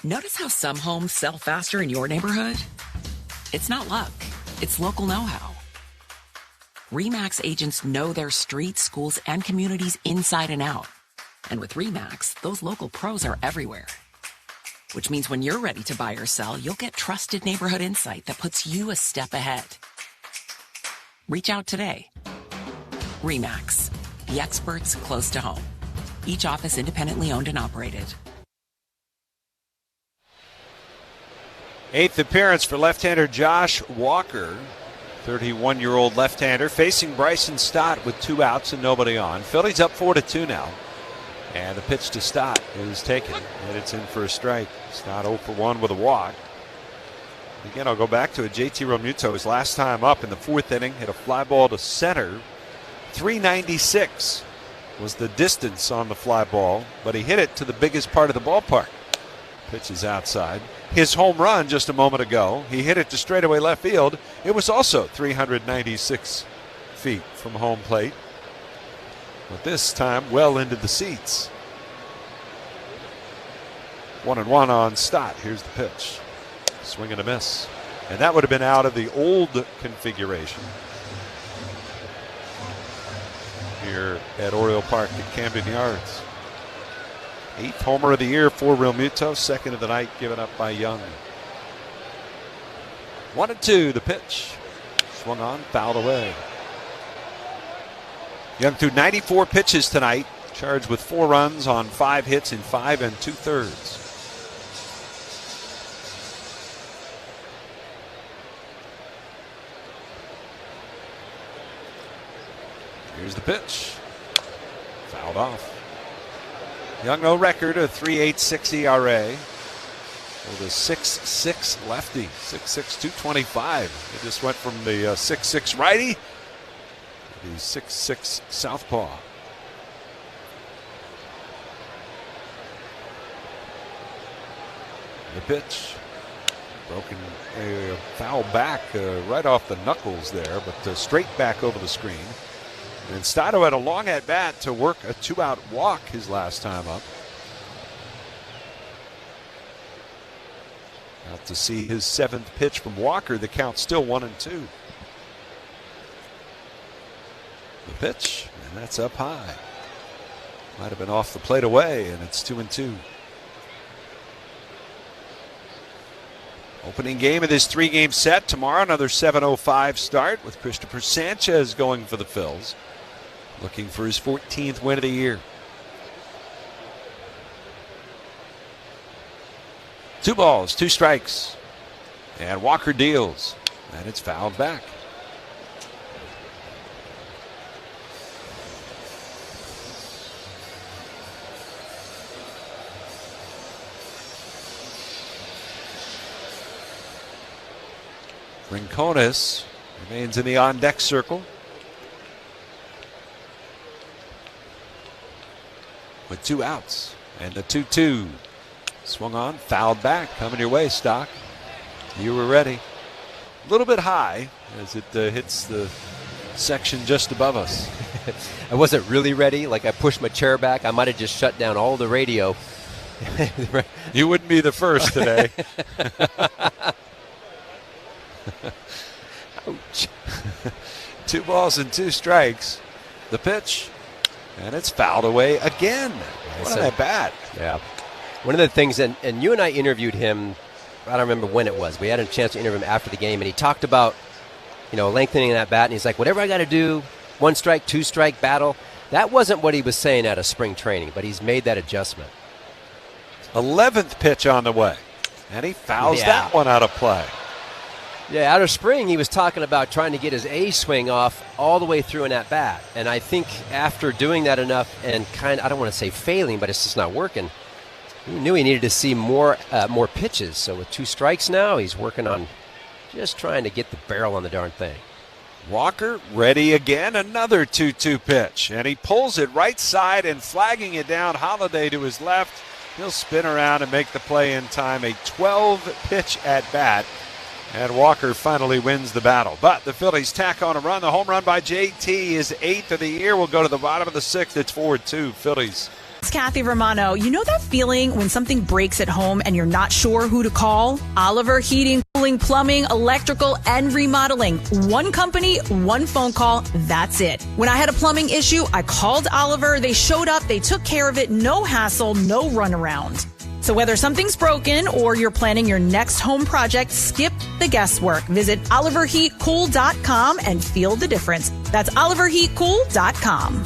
Notice how some homes sell faster in your neighborhood? It's not luck. It's local know-how. RE/MAX agents know their streets, schools, and communities inside and out. And with RE/MAX, those local pros are everywhere. Which means when you're ready to buy or sell, you'll get trusted neighborhood insight that puts you a step ahead. Reach out today. RE/MAX, the experts close to home. Each office independently owned and operated. 8th appearance for left-hander Josh Walker, 31-year-old left-hander, facing Bryson Stott with 2 outs and nobody on. Phillies up 4-2 now. And the pitch to Stott is taken, and it's in for a strike. Stott 0 for 1 with a walk. Again, I'll go back to it. JT Realmuto, his last time up in the 4th inning, hit a fly ball to center. 396 was the distance on the fly ball, but he hit it to the biggest part of the ballpark. Pitch is outside. His home run just a moment ago, he hit it to straightaway left field. It was also 396 feet from home plate. But this time, well into the seats. 1-1 on Stott. Here's the pitch. Swing and a miss. And that would have been out of the old configuration here at Oriole Park at Camden Yards. 8th homer of the year for Realmuto, 2nd of the night given up by Young. 1-2, the pitch. Swung on, fouled away. Young threw 94 pitches tonight, charged with 4 runs on 5 hits in 5 2/3. Here's the pitch. Fouled off. Young, no record, a 3.86 ERA. With a 6.6 lefty, 6'6", 225. It just went from the 6'6 righty The 6'6" southpaw. The pitch. Broken, foul back right off the knuckles there, but straight back over the screen. And Stato had a long at bat to work a 2-out walk his last time up. Out to see his 7th pitch from Walker. The count's still 1-2. The pitch, and that's up high. Might have been off the plate away, and it's 2-2. Opening game of this 3-game set tomorrow. Another 7:05 start with Christopher Sanchez going for the Phils, looking for his 14th win of the year. 2 balls, 2 strikes, and Walker deals, and it's fouled back. Rincones remains in the on-deck circle with 2 outs, and the 2-2 swung on, fouled back. Coming your way, Stock. You were ready. A little bit high as it hits the section just above us. I wasn't really ready. Like, I pushed my chair back. I might have just shut down all the radio. You wouldn't be the first today. Ouch. 2 balls and 2 strikes. The pitch, and it's fouled away again. What a bat. Yeah. One of the things, and you and I interviewed him, I don't remember when it was. We had a chance to interview him after the game, and he talked about, lengthening that bat, and he's like, whatever I got to do, 1 strike, 2 strike battle. That wasn't what he was saying out of spring training, but he's made that adjustment. 11th pitch on the way, and he fouls that one out of play. Yeah, out of spring, he was talking about trying to get his A swing off all the way through in that bat. And I think after doing that enough and I don't want to say failing, but it's just not working, he knew he needed to see more pitches. So with 2 strikes now, he's working on just trying to get the barrel on the darn thing. Walker ready again, another 2-2 pitch. And he pulls it right side and flagging it down. Holiday to his left. He'll spin around and make the play in time. A 12-pitch at bat. And Walker finally wins the battle. But the Phillies tack on a run. The home run by JT is 8th of the year. We'll go to the bottom of the 6th. It's 4-2 Phillies. It's Kathy Romano. You know that feeling when something breaks at home and you're not sure who to call? Oliver Heating, Cooling, Plumbing, Electrical, and Remodeling. One company, one phone call. That's it. When I had a plumbing issue, I called Oliver. They showed up. They took care of it. No hassle, no runaround. So whether something's broken or you're planning your next home project, skip the guesswork. Visit oliverheatcool.com and feel the difference. That's oliverheatcool.com.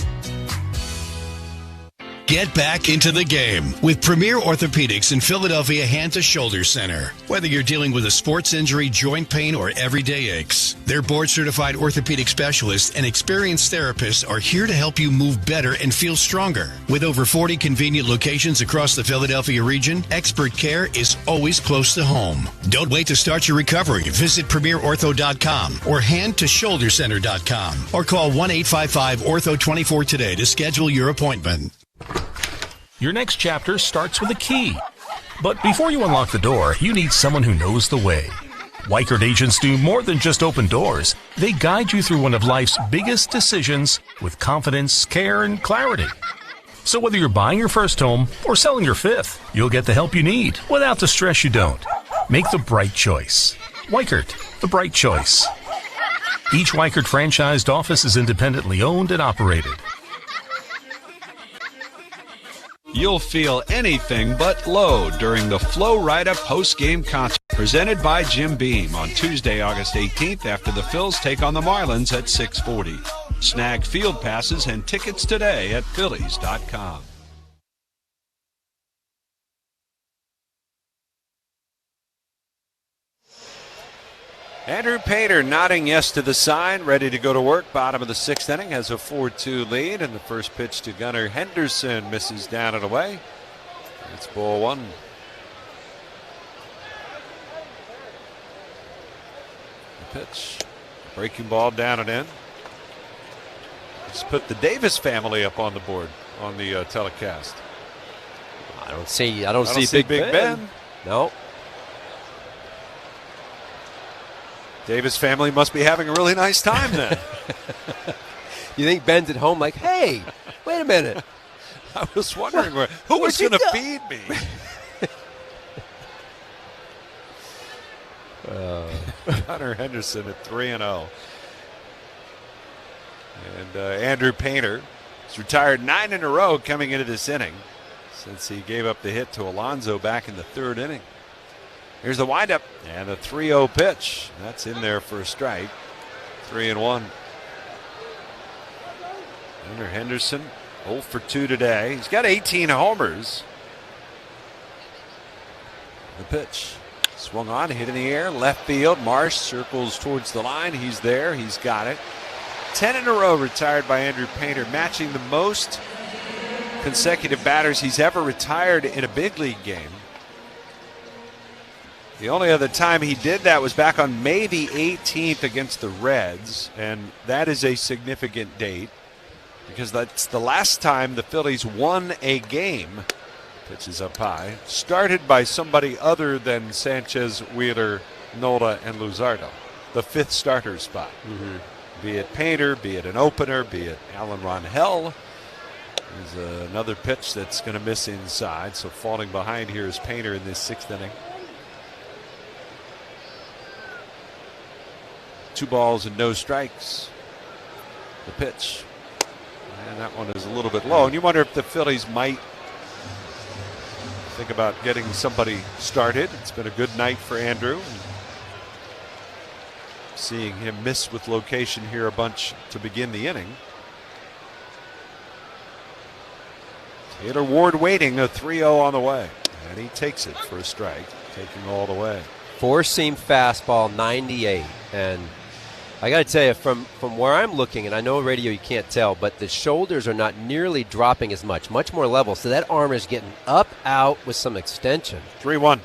Get back into the game with Premier Orthopedics in Philadelphia Hand to Shoulder Center. Whether you're dealing with a sports injury, joint pain, or everyday aches, their board-certified orthopedic specialists and experienced therapists are here to help you move better and feel stronger. With over 40 convenient locations across the Philadelphia region, expert care is always close to home. Don't wait to start your recovery. Visit premierortho.com or handtoshouldercenter.com or call 1-855-ORTHO-24 today to schedule your appointment. Your next chapter starts with a key. But before you unlock the door, you need someone who knows the way. Weichert agents do more than just open doors. They guide you through one of life's biggest decisions with confidence, care, and clarity. So whether you're buying your first home or selling your 5th, you'll get the help you need without the stress you don't. Make the bright choice. Weichert, the bright choice. Each Weichert franchised office is independently owned and operated. You'll feel anything but low during the Flo Rida post-game concert presented by Jim Beam on Tuesday, August 18th after the Phils take on the Marlins at 6:40. Snag field passes and tickets today at Phillies.com. Andrew Painter nodding yes to the sign, ready to go to work. Bottom of the 6th inning, has a 4-2 lead, and the first pitch to Gunnar Henderson misses down and away. It's ball 1. The pitch, breaking ball down and in. Just put the Davis family up on the board on the telecast. I don't see Big Ben. No. Davis family must be having a really nice time then. You think Ben's at home like, hey, wait a minute. I was wondering who was going to feed me. Hunter Henderson at 3-0. And Andrew Painter has retired 9 in a row coming into this inning since he gave up the hit to Alonso back in the 3rd inning. Here's the windup and the 3-0 pitch. That's in there for a strike. 3-1. Hunter Henderson 0 for 2 today. He's got 18 homers. The pitch. Swung on, hit in the air, left field. Marsh circles towards the line. He's there. He's got it. 10 in a row retired by Andrew Painter, matching the most consecutive batters he's ever retired in a big league game. The only other time he did that was back on May the 18th against the Reds, and that is a significant date because that's the last time the Phillies won a game. Pitches up high, started by somebody other than Sanchez, Wheeler, Nola, and Luzardo, the 5th starter spot. Be it Painter, be it an opener, be it Alan Ronhell. There's another pitch that's going to miss inside, so falling behind here is Painter in this 6th inning. 2 balls and no strikes. The pitch. And that one is a little bit low. And you wonder if the Phillies might think about getting somebody started. It's been a good night for Andrew. Seeing him miss with location here a bunch to begin the inning. Taylor Ward waiting, a 3-0 on the way. And he takes it for a strike, taking all the way. 4-seam fastball, 98. And I got to tell you, from where I'm looking, and I know radio you can't tell, but the shoulders are not nearly dropping as much more level. So that arm is getting up, out with some extension. 3-1.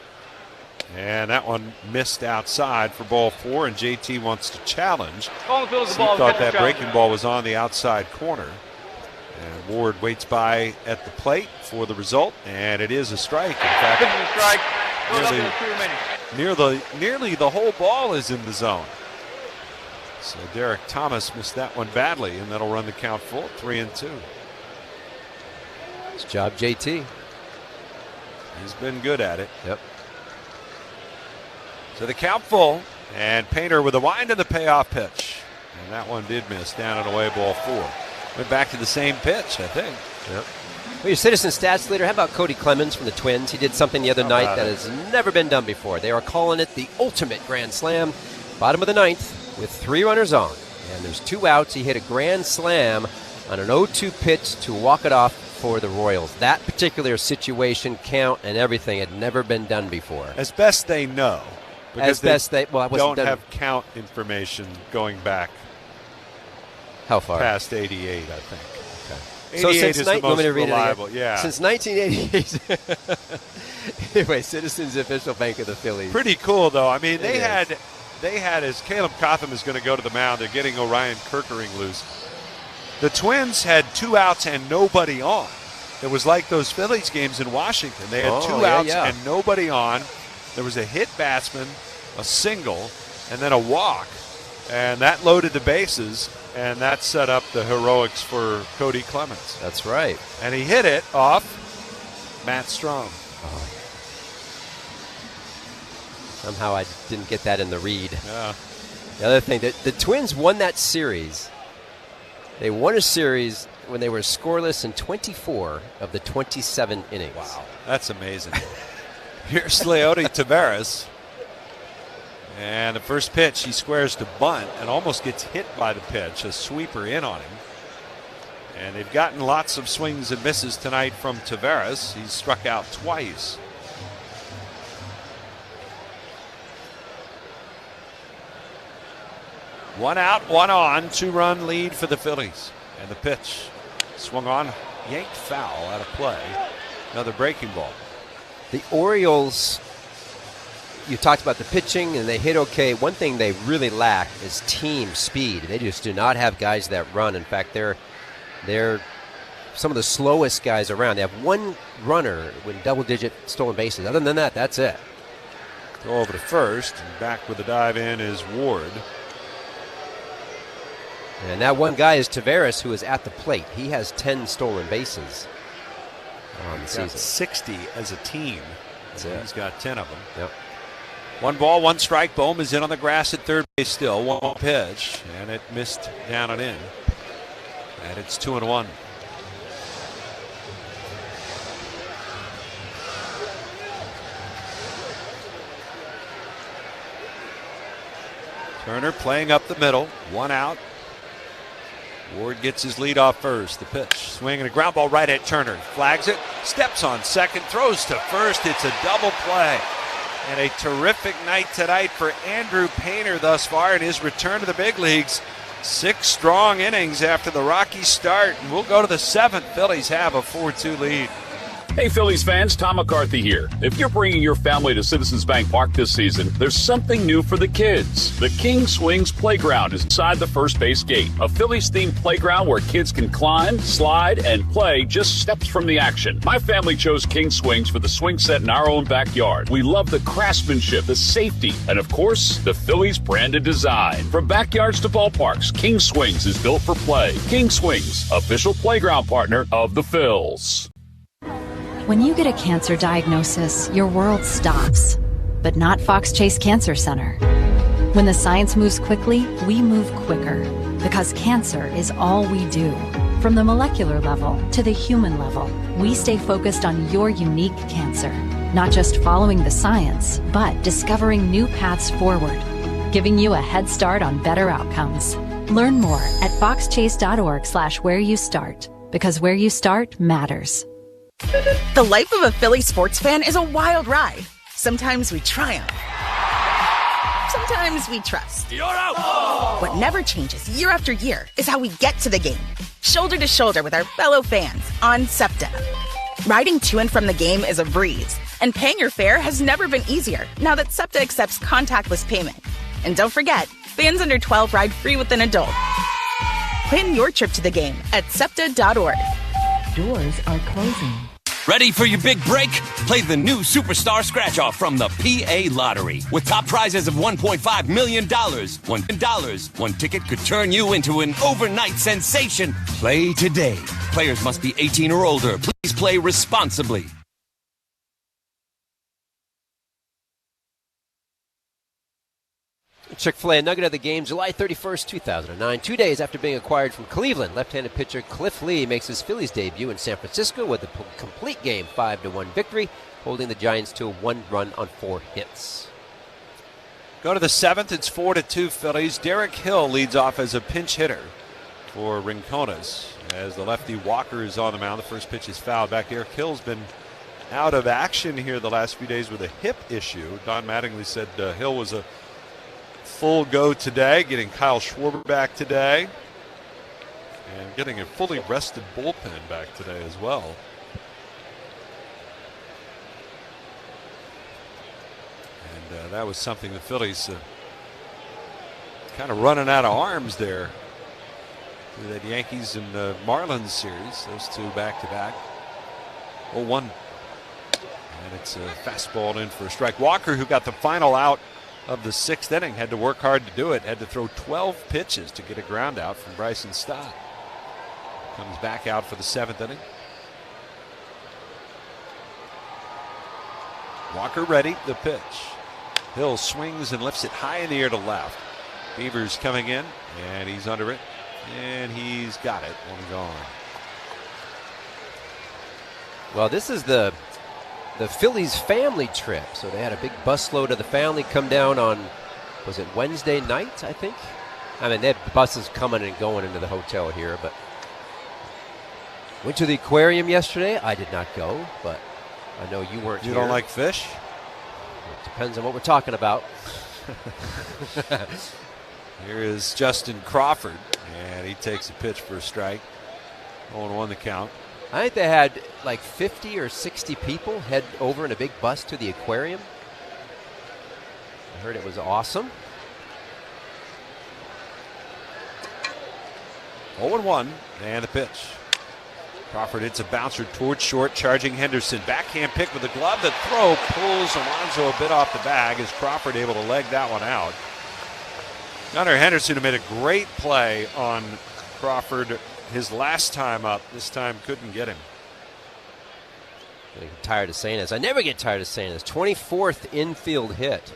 And that one missed outside for ball 4, and JT wants to challenge. He thought that breaking ball was on the outside corner. And Ward waits by at the plate for the result, and it is a strike. In fact, nearly the whole ball is in the zone. So Derek Thomas missed that one badly, and that'll run the count full, 3-2. Nice job, JT. He's been good at it. Yep. So the count full, and Painter with a wind and the payoff pitch. And that one did miss, down and away, ball 4. Went back to the same pitch, I think. Yep. Well, your Citizen Stats leader, how about Cody Clemens from the Twins? He did something the other night that has never been done before. They are calling it the ultimate grand slam. Bottom of the 9th with 3 runners on. And there's 2 outs. He hit a grand slam on an 0-2 pitch to walk it off for the Royals. That particular situation, count, and everything had never been done before. As best they know. Because don't done. have count information going back. How far? Past 88, I think. Okay. 88 so since is the most reliable. Yeah. Since 1988. Anyway, Citizens official bank of the Phillies. Pretty cool, though. I mean, they had, as Caleb Cotham is going to go to the mound, they're getting Orion Kirkering loose. The Twins had 2 outs and nobody on. It was like those Phillies games in Washington. They had 2 outs and nobody on. There was a hit batsman, a single, and then a walk. And that loaded the bases, and that set up the heroics for Cody Clemens. That's right. And he hit it off Matt Strom. Somehow I didn't get that in the read. Yeah. The other thing, the Twins won that series. They won a series when they were scoreless in 24 of the 27 innings. Wow, that's amazing. Here's Leody Taveras. And the first pitch, he squares to bunt and almost gets hit by the pitch. A sweeper in on him. And they've gotten lots of swings and misses tonight from Taveras. He's struck out twice. One out, one on, 2-run lead for the Phillies. And the pitch swung on, yanked foul out of play. Another breaking ball. The Orioles you talked about the pitching, and they hit okay. One thing they really lack is team speed. They just do not have guys that run. In fact, they're some of the slowest guys around. They have one runner with double-digit stolen bases. Other than that, that's it. Go over to first, and back with the dive in is Ward. And that one guy is Taveras, who is at the plate. He has 10 stolen bases on the season. 60 as a team. He's got 10 of them. Yep. 1 ball, 1 strike. Bohm is in on the grass at third base still. 1 pitch, and it missed down and in. And it's 2-1. Turner playing up the middle. 1 out. Ward gets his lead off first. The pitch. Swing and a ground ball right at Turner. Flags it. Steps on second. Throws to first. It's a double play. And a terrific night tonight for Andrew Painter thus far in his return to the big leagues. 6 strong innings after the rocky start. And we'll go to the 7th. Phillies have a 4-2 lead. Hey Phillies fans, Tom McCarthy here. If you're bringing your family to Citizens Bank Park this season, there's something new for the kids. The King Swings Playground is inside the first base gate, a Phillies-themed playground where kids can climb, slide, and play just steps from the action. My family chose King Swings for the swing set in our own backyard. We love the craftsmanship, the safety, and of course, the Phillies branded design. From backyards to ballparks, King Swings is built for play. King Swings, official playground partner of the Phils. When you get a cancer diagnosis, your world stops. But not Fox Chase Cancer Center. When the science moves quickly, we move quicker. Because cancer is all we do. From the molecular level to the human level, we stay focused on your unique cancer. Not just following the science, but discovering new paths forward. Giving you a head start on better outcomes. Learn more at foxchase.org/where you start. Because where you start matters. The life of a Philly sports fan is a wild ride. Sometimes we triumph. Sometimes we trust. You're out! What never changes year after year is how we get to the game. Shoulder to shoulder with our fellow fans on SEPTA. Riding to and from the game is a breeze, and paying your fare has never been easier now that SEPTA accepts contactless payment. And don't forget, fans under 12 ride free with an adult. Plan your trip to the game at SEPTA.org. Doors are closing. Ready for your big break? Play the new Superstar Scratch-Off from the PA Lottery. With top prizes of $1.5 million. One ticket could turn you into an overnight sensation. Play today. Players must be 18 or older. Please play responsibly. Chick-fil-A nugget of the game, July 31st, 2009. 2 days after being acquired from Cleveland, left-handed pitcher Cliff Lee makes his Phillies debut in San Francisco with a complete game 5-1 victory, holding the Giants to a 1 run on 4 hits. Go to the 7th. It's 4-2 Phillies. Derek Hill leads off as a pinch hitter for Rincones as the lefty Walker is on the mound. The first pitch is fouled back. Derek Hill's been out of action here the last few days with a hip issue. Don Mattingly said Hill was a full go today, getting Kyle Schwarber back today, and getting a fully rested bullpen back today as well. And that was something the Phillies kind of running out of arms there. That Yankees and Marlins series, those two back-to-back. 0-1. And it's a fastball in for a strike. Walker, who got the final out of the 6th inning, had to work hard to do it. Had to throw 12 pitches to get a ground out from Bryson Stott. Comes back out for the 7th inning. Walker ready, the pitch. Hill swings and lifts it high in the air to left. Beavers coming in, and he's under it. And he's got it. One gone. Well, this is the Phillies family trip. So they had a big busload of the family come down on, was it Wednesday night, I think? I mean, they had buses coming and going into the hotel here, but went to the aquarium yesterday. I did not go, but I know you weren't here. You don't like fish? It depends on what we're talking about. Here is Justin Crawford, and he takes a pitch for a strike. 0-1 the count. I think they had like 50 or 60 people head over in a big bus to the aquarium. I heard it was awesome. 0-1, and the pitch. Crawford hits a bouncer towards short, charging Henderson. Backhand pick with the glove. The throw pulls Alonso a bit off the bag. Is Crawford able to leg that one out? Gunnar Henderson, who made a great play on Crawford his last time up, this time couldn't get him. I get tired of saying this. I never get tired of saying this. 24th infield hit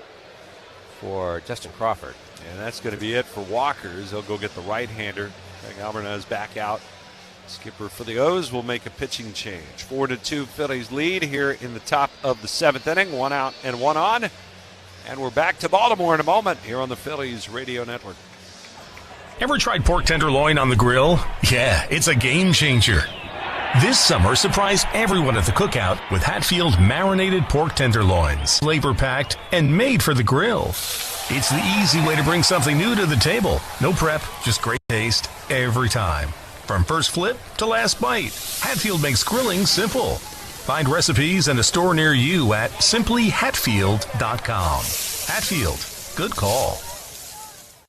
for Justin Crawford. And that's going to be it for Walkers. They'll go get the right-hander. Greg Alvarez back out. Skipper for the O's will make a pitching change. 4-2 Phillies lead here in the top of the 7th inning. 1 out and 1 on. And we're back to Baltimore in a moment here on the Phillies Radio Network. Ever tried pork tenderloin on the grill? Yeah, it's a game changer. This summer, surprise everyone at the cookout with Hatfield marinated pork tenderloins. Flavor-packed and made for the grill. It's the easy way to bring something new to the table. No prep, just great taste every time. From first flip to last bite, Hatfield makes grilling simple. Find recipes and a store near you at simplyhatfield.com. Hatfield, good call.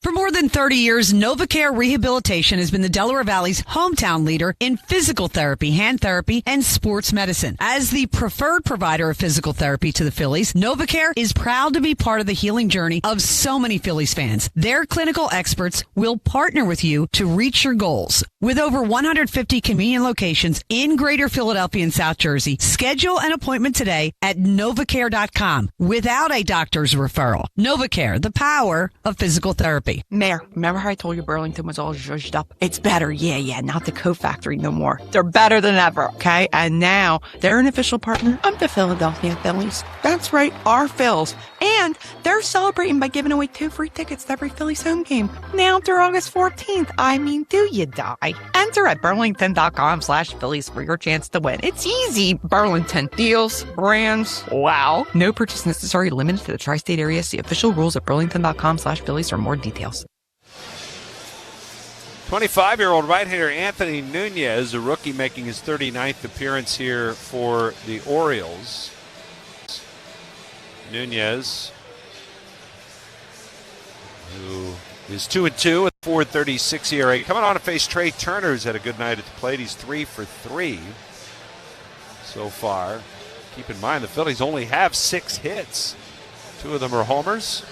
For more than 30 years, NovaCare Rehabilitation has been the Delaware Valley's hometown leader in physical therapy, hand therapy, and sports medicine. As the preferred provider of physical therapy to the Phillies, NovaCare is proud to be part of the healing journey of so many Phillies fans. Their clinical experts will partner with you to reach your goals. With over 150 convenient locations in Greater Philadelphia and South Jersey, schedule an appointment today at NovaCare.com without a doctor's referral. NovaCare, the power of physical therapy. Mayor, remember how I told you Burlington was all zhuzhed up? It's better, yeah, not the Coat Factory no more. They're better than ever, okay? And now they're an official partner of the Philadelphia Phillies. That's right, our Phils. And they're celebrating by giving away 2 free tickets to every Phillies home game. Now through August 14th. I mean, do you die? Enter at Burlington.com/Phillies for your chance to win. It's easy. Burlington. Deals, brands, wow. No purchase necessary, limited to the tri-state area. See official rules at Burlington.com/Phillies for more details. 25-year-old right-hander Anthony Nunez, a rookie making his 39th appearance here for the Orioles. Nunez, who is 2-2 with 4.36 ERA, coming on to face Trey Turner, who's had a good night at the plate. He's 3 for 3 so far. Keep in mind the Phillies only have 6 hits. 2 of them are homers.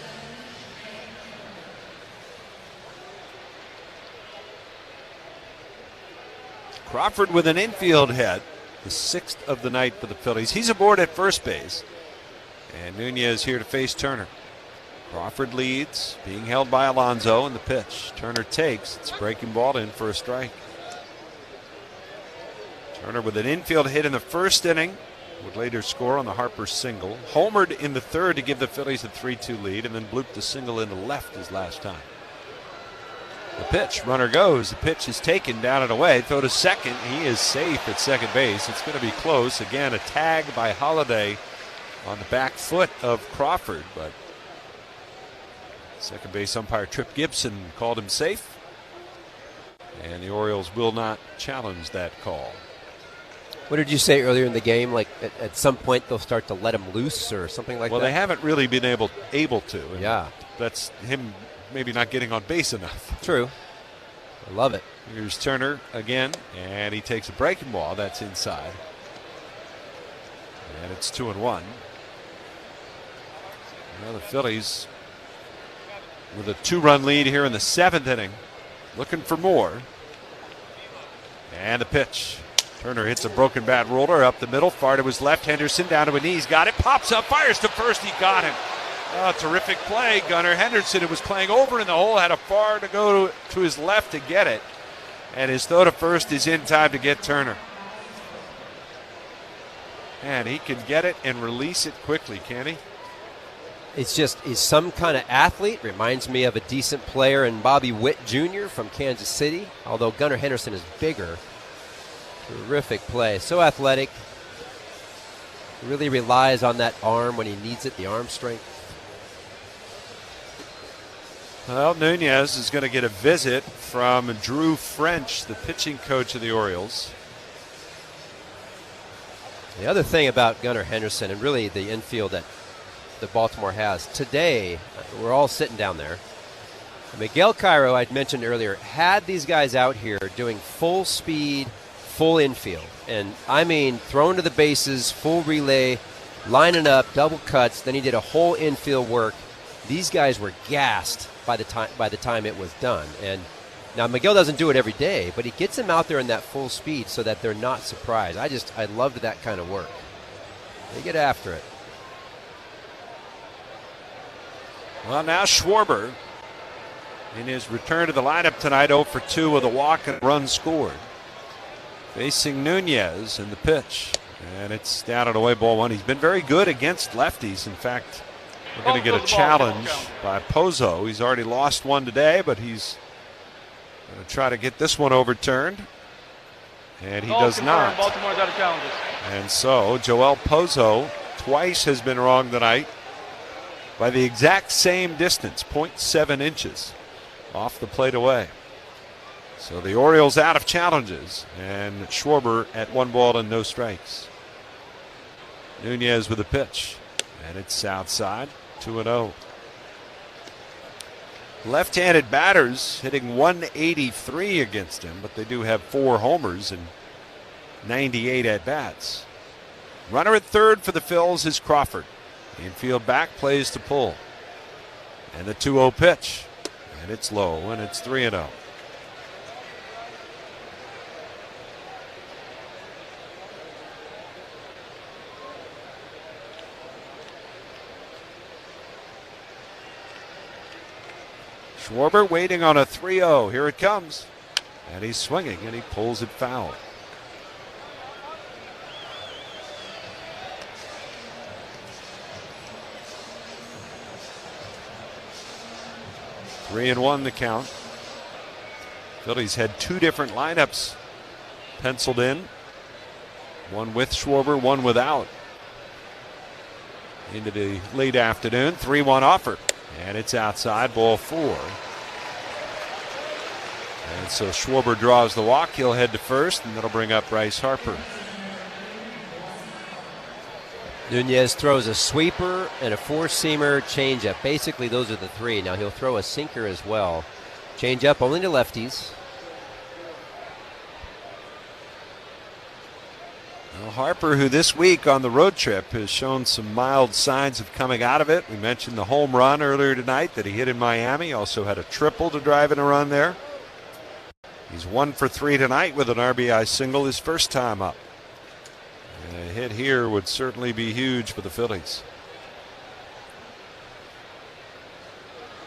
Crawford with an infield hit, the 6th of the night for the Phillies. He's aboard at first base. And Nunez here to face Turner. Crawford leads, being held by Alonso, and the pitch. Turner takes, it's breaking ball in for a strike. Turner with an infield hit in the first inning, would later score on the Harper single. Homered in the 3rd to give the Phillies a 3-2 lead, and then blooped the single into left his last time. The pitch, runner goes. The pitch is taken down and away. Throw to second. He is safe at second base. It's going to be close. Again, a tag by Holliday on the back foot of Crawford, but second base umpire Trip Gibson called him safe, and the Orioles will not challenge that call. What did you say earlier in the game? Like at some point they'll start to let him loose or something like that? Well, they haven't really been able to. And yeah. That's him maybe not getting on base enough. True. I love it. Here's Turner again, and he takes a breaking ball. That's inside. And it's 2-1. Now the Phillies with a 2-run lead here in the 7th inning, looking for more. And the pitch. Turner hits a broken bat roller up the middle, far to his left. Henderson down to a knee. He's got it. Pops up, fires to first. He got him. Oh, terrific play. Gunnar Henderson, who was playing over in the hole, had a far to go to his left to get it. And his throw to first is in time to get Turner. And he can get it and release it quickly, can he? It's just, he's some kind of athlete. Reminds me of a decent player in Bobby Witt Jr. from Kansas City, although Gunnar Henderson is bigger. Terrific play. So athletic. Really relies on that arm when he needs it, the arm strength. Well, Nunez is going to get a visit from Drew French, the pitching coach of the Orioles. The other thing about Gunnar Henderson, and really the infield that that Baltimore has. Today, we're all sitting down there. Miguel Cairo, I'd mentioned earlier, had these guys out here doing full speed, full infield. And I mean, thrown to the bases, full relay, lining up, double cuts. Then he did a whole infield work. These guys were gassed by the time it was done. And now Miguel doesn't do it every day, but he gets them out there in that full speed so that they're not surprised. I loved that kind of work. They get after it. Well, now Schwarber, in his return to the lineup tonight, 0 for 2 with a walk and a run scored. Facing Nunez in the pitch. And it's down and away, ball 1. He's been very good against lefties. In fact, we're going to get a challenge by Pozo. He's already lost one today, but he's going to try to get this one overturned. And he does not. Baltimore's out of challenges. And so Joel Pozo twice has been wrong tonight by the exact same distance, 0.7 inches off the plate away. So the Orioles out of challenges, and Schwarber at 1 ball and no strikes. Nunez with a pitch, and it's outside, 2-0. Left-handed batters hitting 183 against him, but they do have 4 homers and 98 at-bats. Runner at third for the Phils is Crawford. The infield back plays to pull. And the 2-0 pitch, and it's low, and it's 3-0. Schwarber waiting on a 3-0. Here it comes. And he's swinging, and he pulls it foul. Three and 1 the count. Phillies had 2 different lineups penciled in. One with Schwarber, one without. Into the late afternoon. 3-1 offer. And it's outside, ball 4. And so Schwarber draws the walk. He'll head to first, and that'll bring up Bryce Harper. Nunez throws a sweeper and a 4-seamer changeup. Basically, those are the 3. Now he'll throw a sinker as well. Changeup only to lefties. Well, Harper, who this week on the road trip has shown some mild signs of coming out of it. We mentioned the home run earlier tonight that he hit in Miami. Also had a triple to drive in a run there. He's 1 for 3 tonight with an RBI single, his first time up. And a hit here would certainly be huge for the Phillies.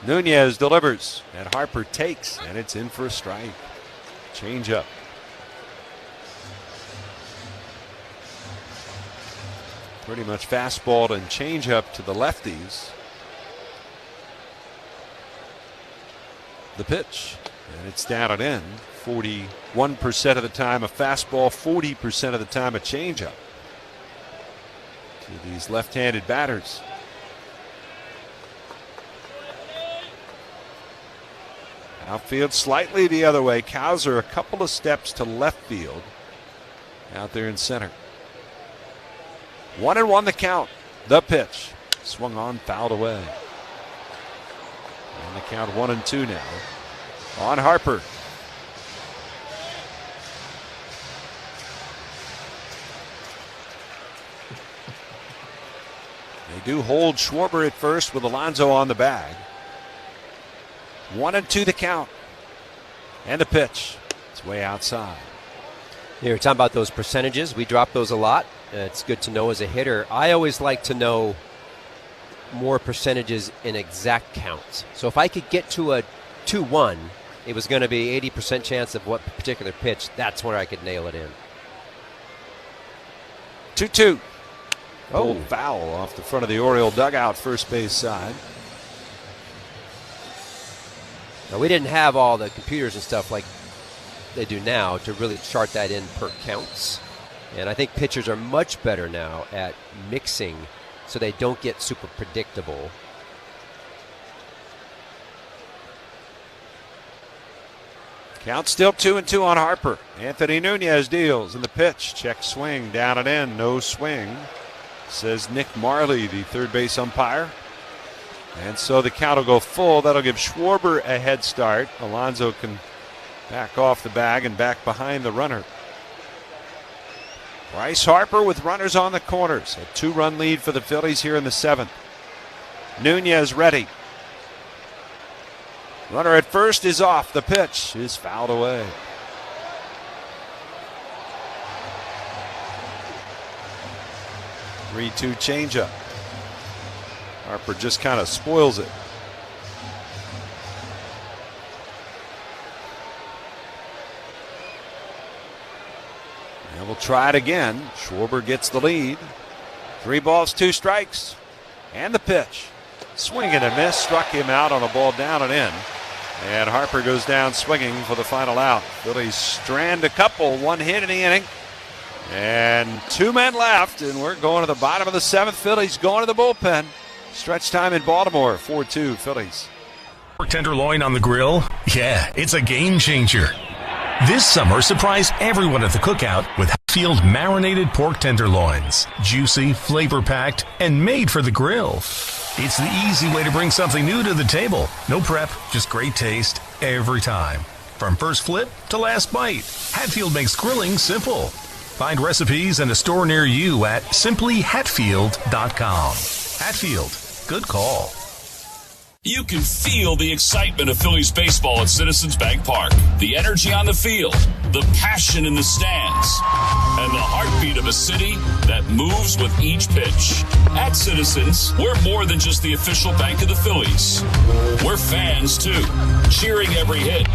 Nunez delivers, and Harper takes, and it's in for a strike. Change up. Pretty much fastball and changeup to the lefties. The pitch, and it's down and in. 41% of the time a fastball, 40% of the time a changeup to these left-handed batters. Outfield slightly the other way. Cowser a couple of steps to left field. Out there in center. 1-1 the count. The pitch. Swung on, fouled away. And the count 1-2 now. On Harper. They do hold Schwarber at first with Alonso on the bag. 1-2 the count. And the pitch. It's way outside. You're talking about those percentages. We drop those a lot. It's good to know as a hitter. I always like to know more percentages in exact counts. So if I could get to a 2-1, it was going to be 80% chance of what particular pitch. That's where I could nail it in. 2-2. Oh, foul off the front of the Oriole dugout, first base side. Now, we didn't have all the computers and stuff like they do now to really chart that in per counts. And I think pitchers are much better now at mixing so they don't get super predictable. Count still 2-2 on Harper. Anthony Nunez deals in the pitch. Check swing, down and in, no swing. says Nick Marley, the third base umpire. And so the count will go full. That'll give Schwarber a head start. Alonso can back off the bag and back behind the runner. Bryce Harper with runners on the corners. A 2-run lead for the Phillies here in the 7th. Nunez ready. Runner at first is off. The pitch is fouled away. Three-2 changeup. Harper just kind of spoils it. And we'll try it again. Schwarber gets the lead. 3 balls, 2 strikes. And the pitch. Swing and a miss. Struck him out on a ball down and in. And Harper goes down swinging for the final out. Phillies strand a couple. 1 hit in the inning. And 2 men left. And we're going to the bottom of the 7th. Phillies going to the bullpen. Stretch time in Baltimore. 4-2 Phillies. Pork tenderloin on the grill? Yeah, it's a game changer. This summer, surprise everyone at the cookout with Hatfield marinated pork tenderloins. Juicy, flavor-packed, and made for the grill. It's the easy way to bring something new to the table. No prep, just great taste every time. From first flip to last bite, Hatfield makes grilling simple. Find recipes and a store near you at simplyhatfield.com. Hatfield, good call. You can feel the excitement of Phillies baseball at Citizens Bank Park. The energy on the field, the passion in the stands, and the heartbeat of a city that moves with each pitch. At Citizens, we're more than just the official bank of the Phillies. We're fans, too, cheering every hit,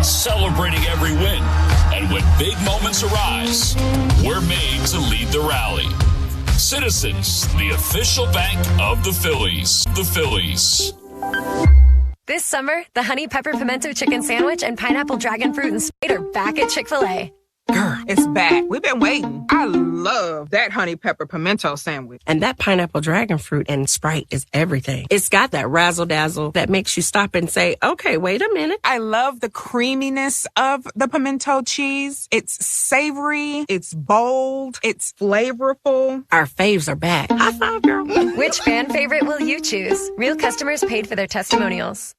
celebrating every win. And when big moments arise, we're made to lead the rally. Citizens, the official bank of the Phillies. The Phillies. This summer, the Honey Pepper Pimento Chicken Sandwich and Pineapple Dragon Fruit and Sprite are back at Chick-fil-A. Girl, it's back. We've been waiting. I love that Honey Pepper Pimento Sandwich. And that Pineapple Dragon Fruit and Sprite is everything. It's got that razzle-dazzle that makes you stop and say, okay, wait a minute. I love the creaminess of the pimento cheese. It's savory. It's bold. It's flavorful. Our faves are back. High five, girl. Which fan favorite will you choose? Real customers paid for their testimonials.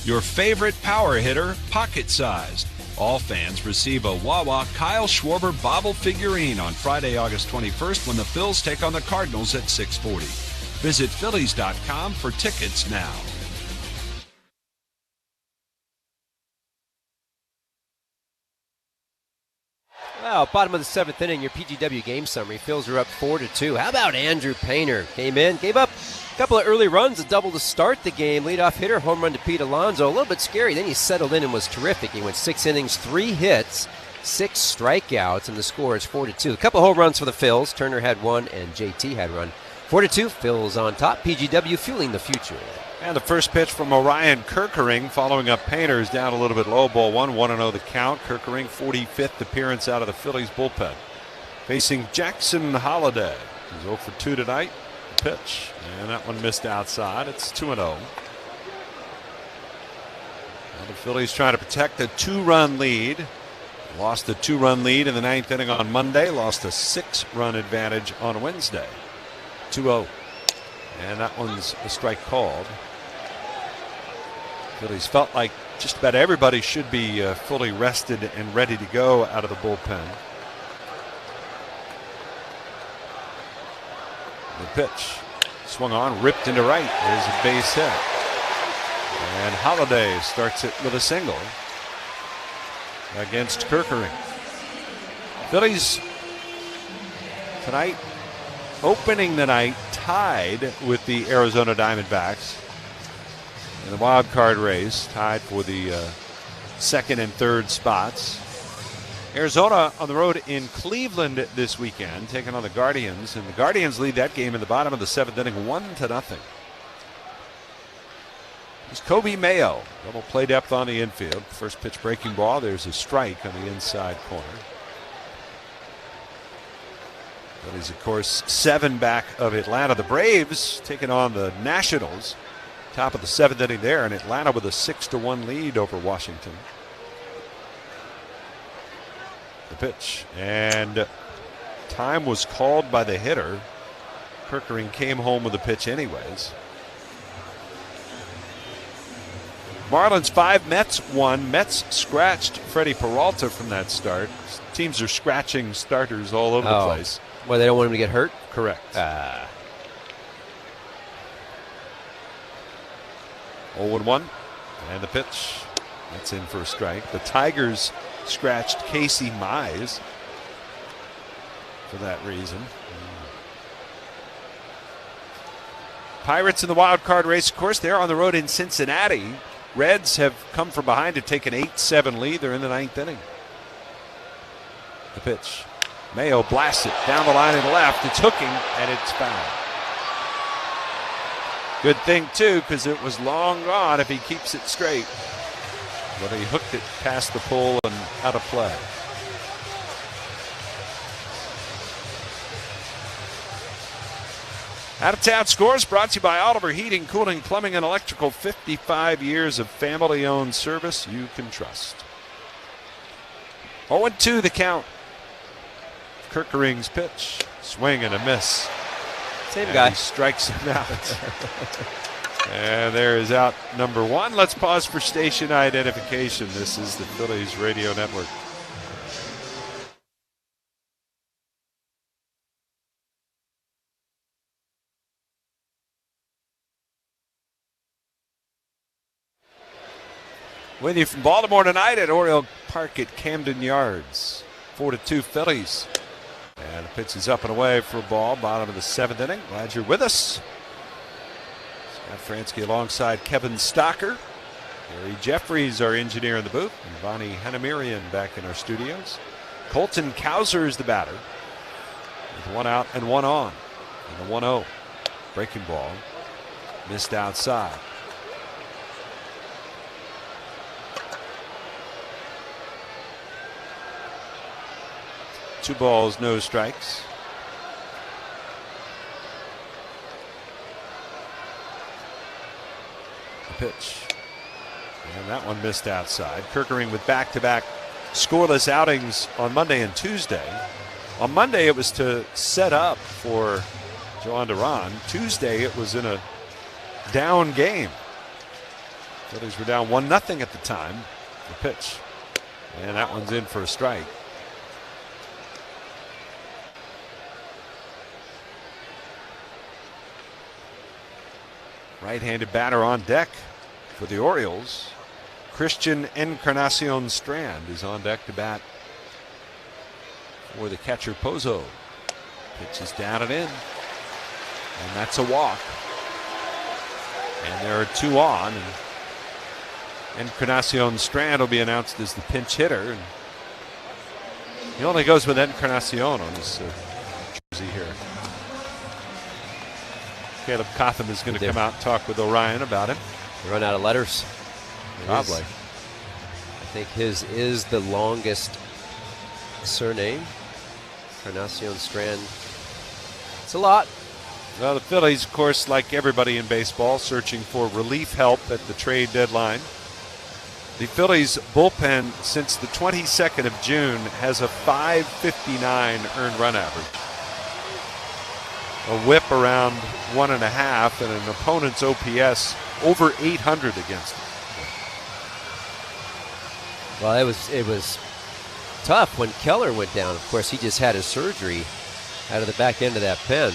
Your favorite power hitter, pocket-sized. All fans receive a Wawa Kyle Schwarber bobble figurine on Friday, August 21st when the Phils take on the Cardinals at 6:40. Visit Phillies.com for tickets now. Well, bottom of the 7th inning, your PGW game summary. Phils are up 4-2. How about Andrew Painter? Came in, gave up a couple of early runs, a double to start the game. Leadoff hitter, home run to Pete Alonso. A little bit scary. Then he settled in and was terrific. He went 6 innings, 3 hits, 6 strikeouts, and the score is 4-2. A couple home runs for the Phils. Turner had 1 and JT had 1. 4-2, Phils on top. PGW fueling the future. And the first pitch from Orion Kerkering following up Painter's down a little bit low. Ball 1-0 the count. Kerkering 45th appearance out of the Phillies bullpen. Facing Jackson Holliday. He's 0 for 2 tonight. Pitch. And that one missed outside. It's 2-0. Now the Phillies trying to protect a 2-run lead. Lost a 2-run lead in the 9th inning on Monday. Lost a 6-run advantage on Wednesday. 2-0. And that one's a strike called. Phillies felt like just about everybody should be fully rested and ready to go out of the bullpen. The pitch swung on, ripped into right. There's a base hit. And Holliday starts it with a single against Kerkering. Phillies tonight, opening the night, tied with the Arizona Diamondbacks in the wild card race, tied for the second and third spots. Arizona on the road in Cleveland this weekend, taking on the Guardians, and the Guardians lead that game in the bottom of the 7th inning, 1-0. It's Kobe Mayo. Double play depth on the infield. First pitch breaking ball. There's a strike on the inside corner. Phillies, of course, 7 back of Atlanta. The Braves taking on the Nationals. Top of the 7th inning there, and Atlanta with a 6-1 lead over Washington. The pitch, and time was called by the hitter. Kirkering came home with the pitch anyways. Marlins 5, Mets 1. Mets scratched Freddie Peralta from that start. Teams are scratching starters all over the place. Well, they don't want him to get hurt? Correct. 0-1. And the pitch. That's in for a strike. The Tigers scratched Casey Mize for that reason. Pirates in the wild card race, of course, they're on the road in Cincinnati. Reds have come from behind to take an 8-7 lead. They're in the 9th inning. The pitch. Mayo blasts it down the line and left. It's hooking, and it's foul. Good thing, too, because it was long gone if he keeps it straight. But he hooked it past the pole and out of play. Out of Town Scores brought to you by Oliver Heating, Cooling, Plumbing, and Electrical. 55 years of family-owned service you can trust. 0-2 the count. Kirkering's pitch. Swing and a miss. Same guy. He strikes him out. And there is out number 1. Let's pause for station identification. This is the Phillies Radio Network. With you from Baltimore tonight at Oriole Park at Camden Yards. 4-2 Phillies. And the pitch is up and away for a ball. Bottom of the 7th inning. Glad you're with us. Scott Fransky alongside Kevin Stocker. Gary Jeffries, our engineer in the booth. And Bonnie Hanamirian back in our studios. Colton Cowser is the batter. With 1 out and 1 on. And a 1-0. Breaking ball. Missed outside. Two balls, no strikes. The pitch. And that one missed outside. Kirkering with back-to-back scoreless outings on Monday and Tuesday. On Monday it was to set up for Joan Duran. Tuesday it was in a down game. Phillies were down 1-0 at the time. The pitch. And that one's in for a strike. Right-handed batter on deck for the Orioles. Christian Encarnacion Strand is on deck to bat for the catcher Pozo. Pitch is down and in. And that's a walk. And there are 2 on. And Encarnacion Strand will be announced as the pinch hitter. And he only goes with Encarnacion on his jersey here. Caleb Cotham is going to come out and talk with Orion about him. They run out of letters. Probably. I think his is the longest surname. Encarnacion Strand. It's a lot. Well, the Phillies, of course, like everybody in baseball, searching for relief help at the trade deadline. The Phillies bullpen since the 22nd of June has a .559 earned run average. A whip around 1.5 and an opponent's OPS over 800 against him. Well, it was tough when Keller went down. Of course, he just had his surgery out of the back end of that pen.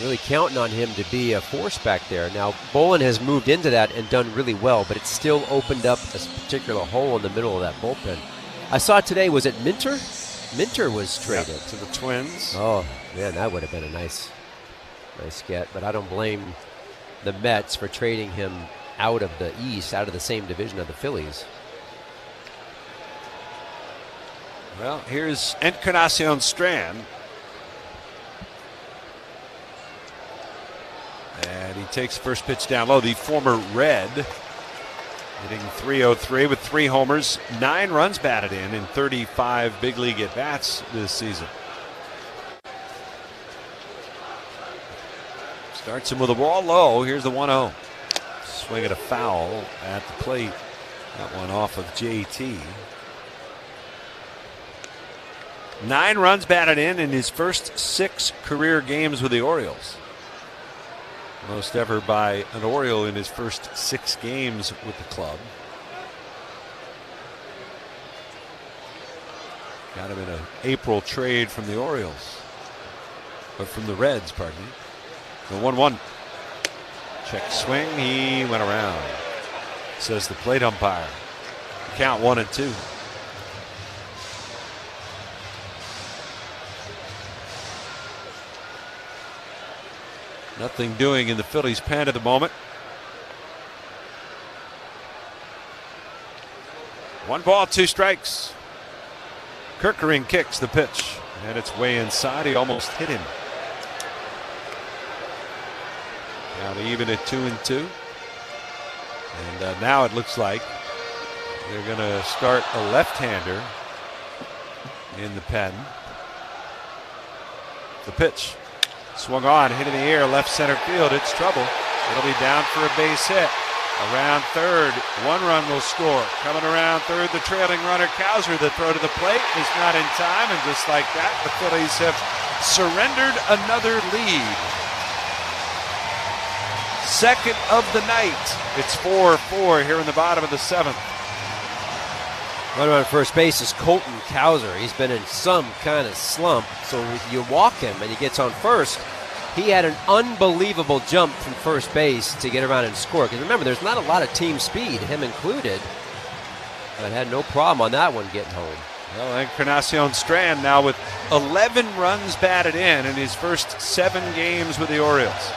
Really counting on him to be a force back there. Now, Bolin has moved into that and done really well, but it still opened up a particular hole in the middle of that bullpen. I saw today, was it Minter? Minter was traded. To the Twins. Oh, man, that would have been a nice get. But I don't blame the Mets for trading him out of the East, out of the same division of the Phillies. Well, here's Encarnacion Strand. And he takes first pitch down low. The former Red, hitting .303 with 3 homers, 9 runs batted in 35 big league at-bats this season. Starts him with a ball low. Here's the 1-0. Swing at a foul at the plate. That one off of JT. 9 runs batted in his first 6 career games with the Orioles. Most ever by an Oriole in his first 6 games with the club. Got him in an April trade from the Orioles. Or from the Reds, pardon me. The 1-1. Check swing. He went around, says the plate umpire. Count 1-2. Nothing doing in the Phillies' pen at the moment. 1 ball, 2 strikes. Kerkering kicks the pitch, and it's way inside. He almost hit him. Now to even at 2-2. And now it looks like they're going to start a left-hander in the pen. The pitch. Swung on, hit in the air, left center field. It's trouble. It'll be down for a base hit. Around third, 1 run will score. Coming around third, the trailing runner, Cowser. The throw to the plate is not in time, and just like that, the Phillies have surrendered another lead. Second of the night. It's 4-4 here in the bottom of the 7th. Runner on first base is Colton Cowser. He's been in some kind of slump, so you walk him and he gets on first. He had an unbelievable jump from first base to get around and score. Because remember, there's not a lot of team speed, him included. But had no problem on that one getting home. Well, Encarnacion Strand now with 11 runs batted in his first 7 games with the Orioles.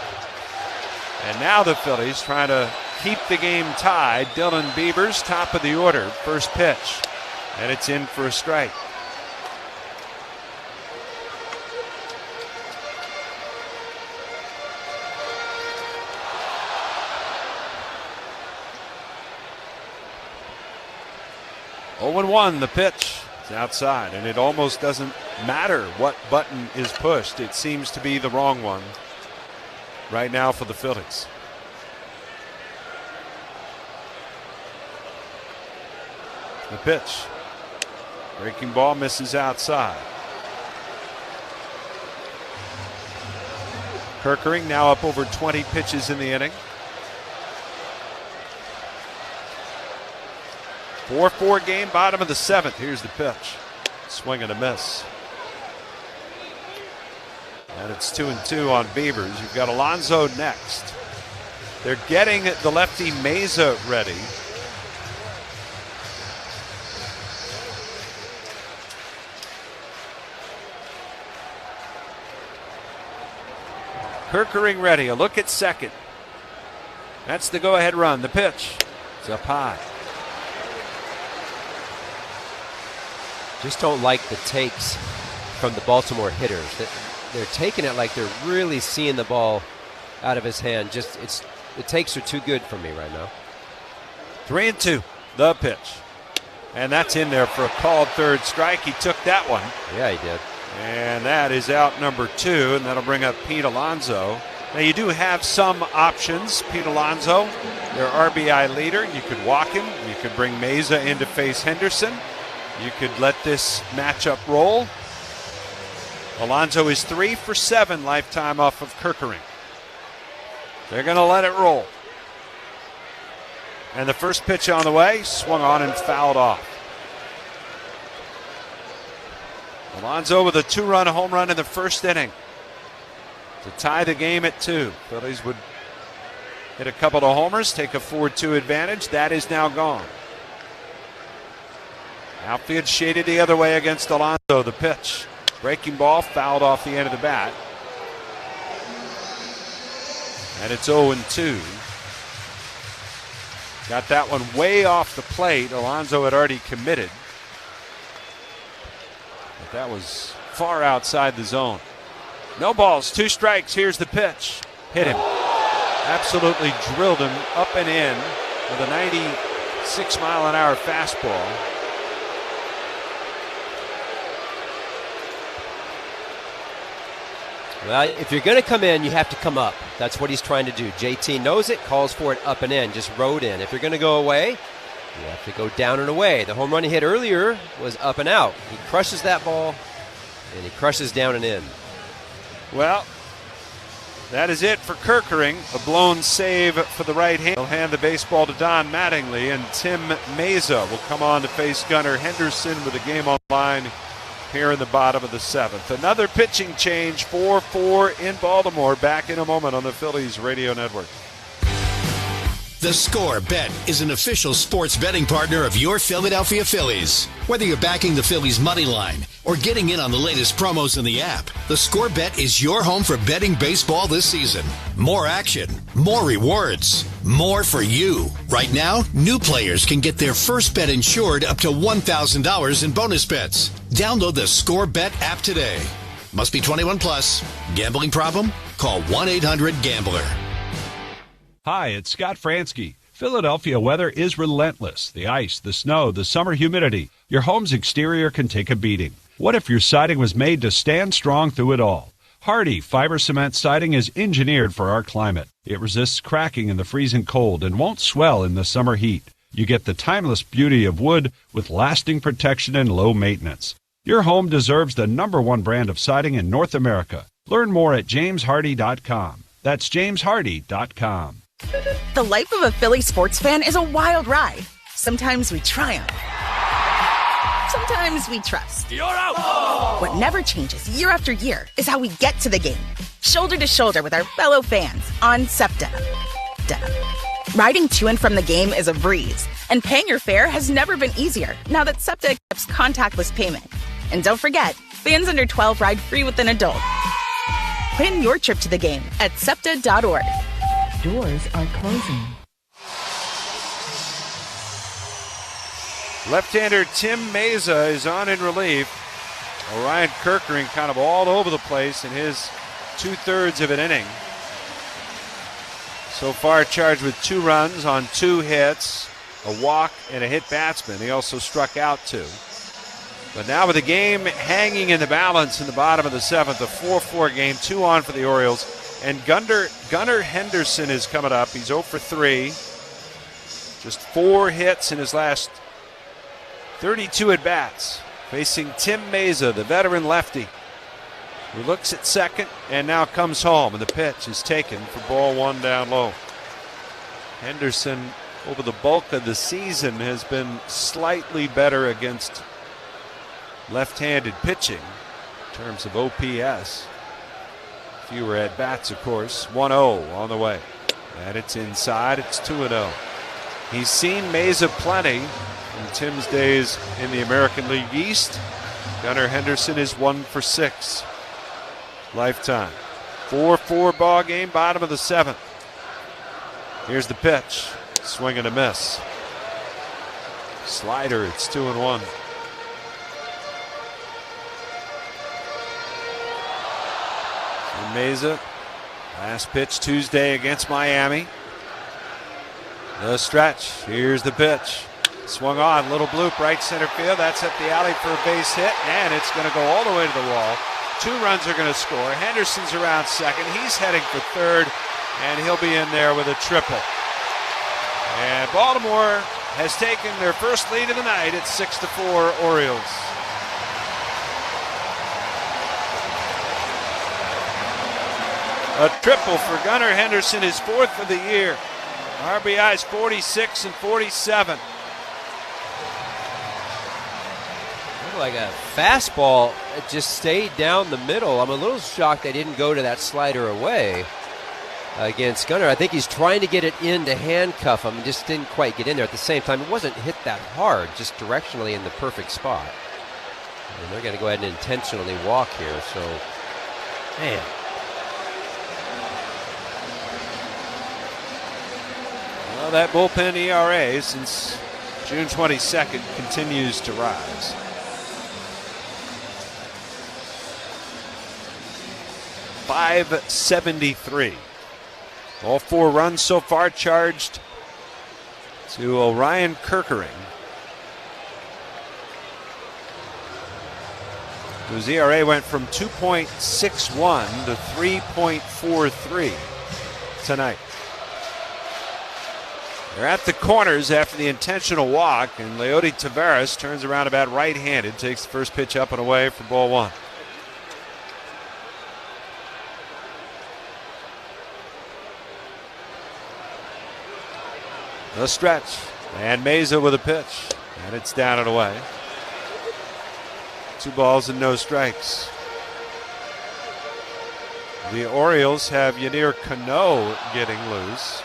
And now the Phillies trying to keep the game tied. Dylan Beavers, top of the order, first pitch. And it's in for a strike. Oh, 0-1, the pitch. It's outside, and it almost doesn't matter what button is pushed. It seems to be the wrong one right now for the Phillies. The pitch. Breaking ball misses outside. Kerkering now up over 20 pitches in the inning. 4-4 game, bottom of the 7th. Here's the pitch. Swing and a miss. And it's 2-2 on Beavers. You've got Alonso next. They're getting the lefty Meza ready. Kerkering ready. A look at second. That's the go-ahead run. The pitch. It's up high. Just don't like the takes from the Baltimore hitters. They're taking it like they're really seeing the ball out of his hand. The takes are too good for me right now. 3-2, the pitch. And that's in there for a called third strike. He took that one. Yeah, he did. And that is out number 2, and that'll bring up Pete Alonso. Now you do have some options. Pete Alonso, their RBI leader. You could walk him. You could bring Meza in to face Henderson. You could let this matchup roll. Alonso is 3 for 7 lifetime off of Kerkering. They're going to let it roll. And the first pitch on the way, swung on and fouled off. Alonso with a 2-run home run in the first inning to tie the game at 2. Phillies would hit a couple of homers, take a 4-2 advantage. That is now gone. Outfield shaded the other way against Alonso. The pitch. Breaking ball fouled off the end of the bat. And it's 0-2. Got that one way off the plate. Alonso had already committed. But that was far outside the zone. No balls, 2 strikes. Here's the pitch. Hit him. Absolutely drilled him up and in with a 96-mile-an-hour fastball. Well, if you're going to come in, you have to come up. That's what he's trying to do. JT knows it, calls for it up and in, just rode in. If you're going to go away, you have to go down and away. The home run he hit earlier was up and out. He crushes that ball, and he crushes down and in. Well, that is it for Kerkering. A blown save for the right hand. He'll hand the baseball to Don Mattingly, and Tim Meza will come on to face Gunnar Henderson with the game on line here in the bottom of the 7th. Another pitching change, 4-4 in Baltimore. Back in a moment on the Phillies Radio Network. The Score Bet is an official sports betting partner of your Philadelphia Phillies. Whether you're backing the Phillies money line or getting in on the latest promos in the app, the Score Bet is your home for betting baseball this season. More action, more rewards, more for you. Right now, new players can get their first bet insured up to $1,000 in bonus bets. Download the Score Bet app today. Must be 21 plus. Gambling problem? Call 1-800-GAMBLER. Hi, it's Scott Fransky. Philadelphia weather is relentless. The ice, the snow, the summer humidity. Your home's exterior can take a beating. What if your siding was made to stand strong through it all? Hardy fiber cement siding is engineered for our climate. It resists cracking in the freezing cold and won't swell in the summer heat. You get the timeless beauty of wood with lasting protection and low maintenance. Your home deserves the #1 brand of siding in North America. Learn more at jameshardy.com. That's jameshardy.com. The life of a Philly sports fan is a wild ride. Sometimes we triumph. Sometimes we trust. You're out! Oh! What never changes year after year is how we get to the game. Shoulder to shoulder with our fellow fans on SEPTA. Riding to and from the game is a breeze, and paying your fare has never been easier now that SEPTA accepts contactless payment. And don't forget, fans under 12 ride free with an adult. Plan your trip to the game at SEPTA.org. Doors are closing. Left-hander Tim Meza is on in relief. Orion Kerkering kind of all over the place in his 2/3 of an inning. So far charged with 2 runs on 2 hits, a walk, and a hit batsman. He also struck out 2. But now with the game hanging in the balance in the bottom of the 7th, a 4-4 game, 2 on for the Orioles. And Gunnar Henderson is coming up. He's 0 for 3. Just 4 hits in his last 32 at-bats. Facing Tim Meza, the veteran lefty, who looks at second and now comes home. And the pitch is taken for ball 1 down low. Henderson, over the bulk of the season, has been slightly better against left-handed pitching in terms of OPS. Fewer at-bats, of course. 1-0 on the way. And it's inside. It's 2-0. He's seen Meza plenty in Tim's days in the American League East. Gunnar Henderson is 1 for 6. Lifetime. 4-4 ball game, bottom of the 7th. Here's the pitch. Swing and a miss. Slider, it's 2-1. Meza, last pitch Tuesday against Miami. The stretch. Here's the pitch. Swung on, little bloop, right center field. That's up the alley for a base hit, and it's going to go all the way to the wall. 2 runs are going to score. Henderson's around second. He's heading for third, and he'll be in there with a triple. And Baltimore has taken their first lead of the night at 6-4 Orioles. A triple for Gunnar Henderson, his 4th of the year. RBIs 46 and 47. Looked like a fastball. It just stayed down the middle. I'm a little shocked they didn't go to that slider away against Gunnar. I think he's trying to get it in to handcuff him. Just didn't quite get in there. At the same time, it wasn't hit that hard, just directionally in the perfect spot. And they're going to go ahead and intentionally walk here. So, man. Well, that bullpen ERA since June 22nd continues to rise. .573. All 4 runs so far charged to Orion Kerkering, whose ERA went from 2.61 to 3.43 tonight. They're at the corners after the intentional walk, and Leody Taveras turns around about right-handed, takes the first pitch up and away for ball 1. The stretch. And Meza with a pitch. And it's down and away. 2 balls and no strikes. The Orioles have Yennier Cano getting loose.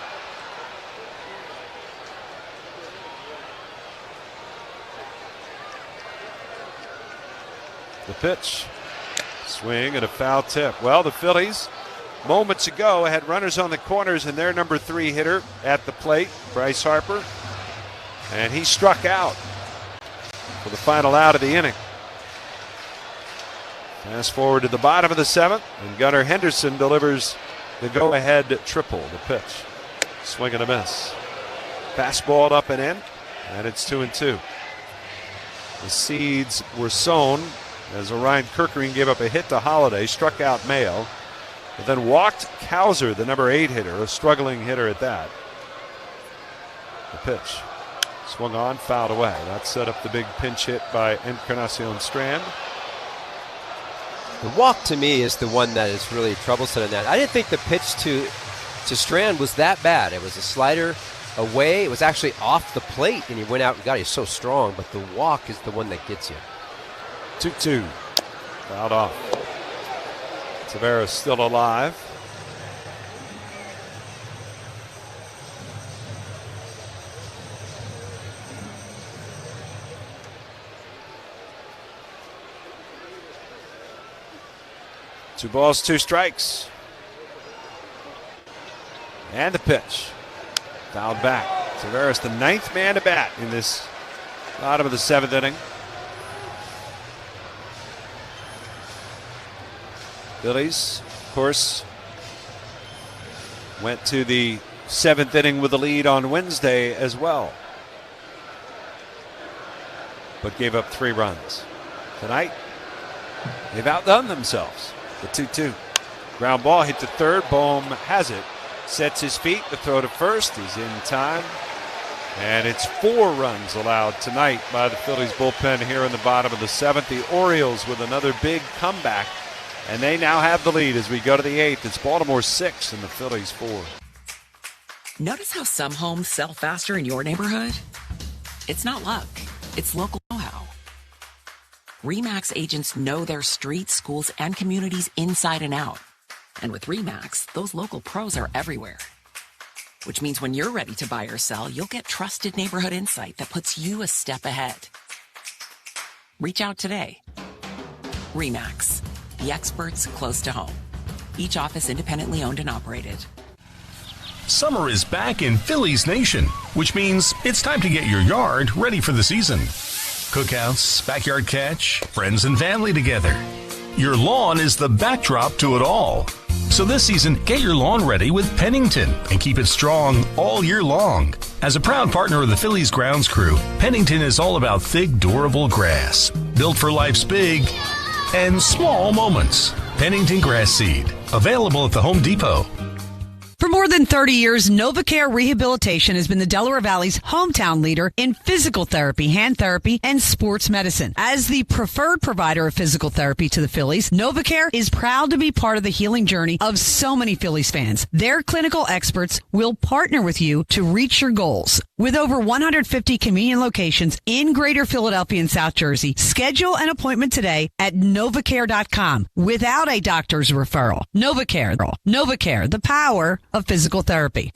The pitch. Swing and a foul tip. Well, the Phillies moments ago had runners on the corners and their number 3 hitter at the plate, Bryce Harper. And he struck out for the final out of the inning. Fast forward to the bottom of the 7th, and Gunnar Henderson delivers the go-ahead triple. The pitch. Swing and a miss. Fastball up and in, and it's 2-2. The seeds were sown as Orion Kirkering gave up a hit to Holiday, struck out Mayo, but then walked Cowser, the number 8 hitter, a struggling hitter at that. The pitch. Swung on, fouled away. That set up the big pinch hit by Encarnacion Strand. The walk to me is the one that is really troublesome in that. I didn't think the pitch to Strand was that bad. It was a slider away. It was actually off the plate, and he went out and got it. He's so strong, but the walk is the one that gets you. 2-2. Fouled off. Tavares still alive. Two balls, 2 strikes. And the pitch. Fouled back. Tavares, the 9th man to bat in this bottom of the 7th inning. Phillies, of course, went to the 7th inning with a lead on Wednesday as well, but gave up 3 runs. Tonight, they've outdone themselves. The 2-2. Ground ball hit to third. Bohm has it. Sets his feet. The throw to first. He's in time. And it's 4 runs allowed tonight by the Phillies bullpen here in the bottom of the 7th. The Orioles with another big comeback. And they now have the lead as we go to the 8th. It's Baltimore 6 and the Phillies 4. Notice how some homes sell faster in your neighborhood? It's not luck. It's local know-how. RE/MAX agents know their streets, schools, and communities inside and out. And with RE/MAX, those local pros are everywhere. Which means when you're ready to buy or sell, you'll get trusted neighborhood insight that puts you a step ahead. Reach out today. RE/MAX, the experts close to home. Each office independently owned and operated. Summer is back in Phillies Nation, which means it's time to get your yard ready for the season. Cookouts, backyard catch, friends and family together. Your lawn is the backdrop to it all. So this season, get your lawn ready with Pennington and keep it strong all year long. As a proud partner of the Phillies grounds crew, Pennington is all about thick, durable grass, built for life's big and small moments. Pennington Grass Seed, available at the Home Depot. For more than 30 years, NovaCare Rehabilitation has been the Delaware Valley's hometown leader in physical therapy, hand therapy, and sports medicine. As the preferred provider of physical therapy to the Phillies, NovaCare is proud to be part of the healing journey of so many Phillies fans. Their clinical experts will partner with you to reach your goals. With over 150 convenient locations in Greater Philadelphia and South Jersey, schedule an appointment today at NovaCare.com without a doctor's referral. NovaCare, the power of physical therapy.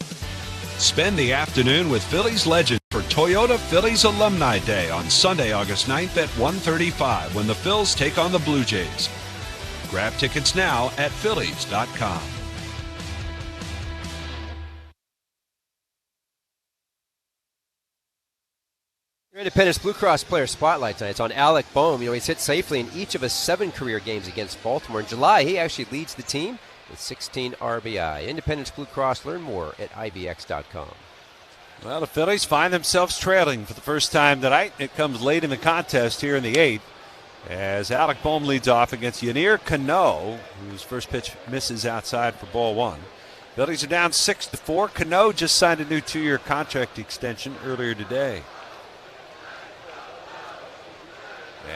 Spend the afternoon with Phillies legend for Toyota Phillies Alumni Day on Sunday, August 9th at 1:35 when the Phils take on the Blue Jays. Grab tickets now at Phillies.com. Your Independence Blue Cross Player Spotlight tonight. It's on Alec Bohm. He's hit safely in each of his 7 career games against Baltimore. In July, he actually leads the team with 16 RBI. Independence Blue Cross. Learn more at IBX.com. Well, the Phillies find themselves trailing for the first time tonight. It comes late in the contest here in the 8th as Alec Bohm leads off against Yennier Cano, whose first pitch misses outside for ball 1. Phillies are down 6-4. Cano just signed a new 2-year contract extension earlier today.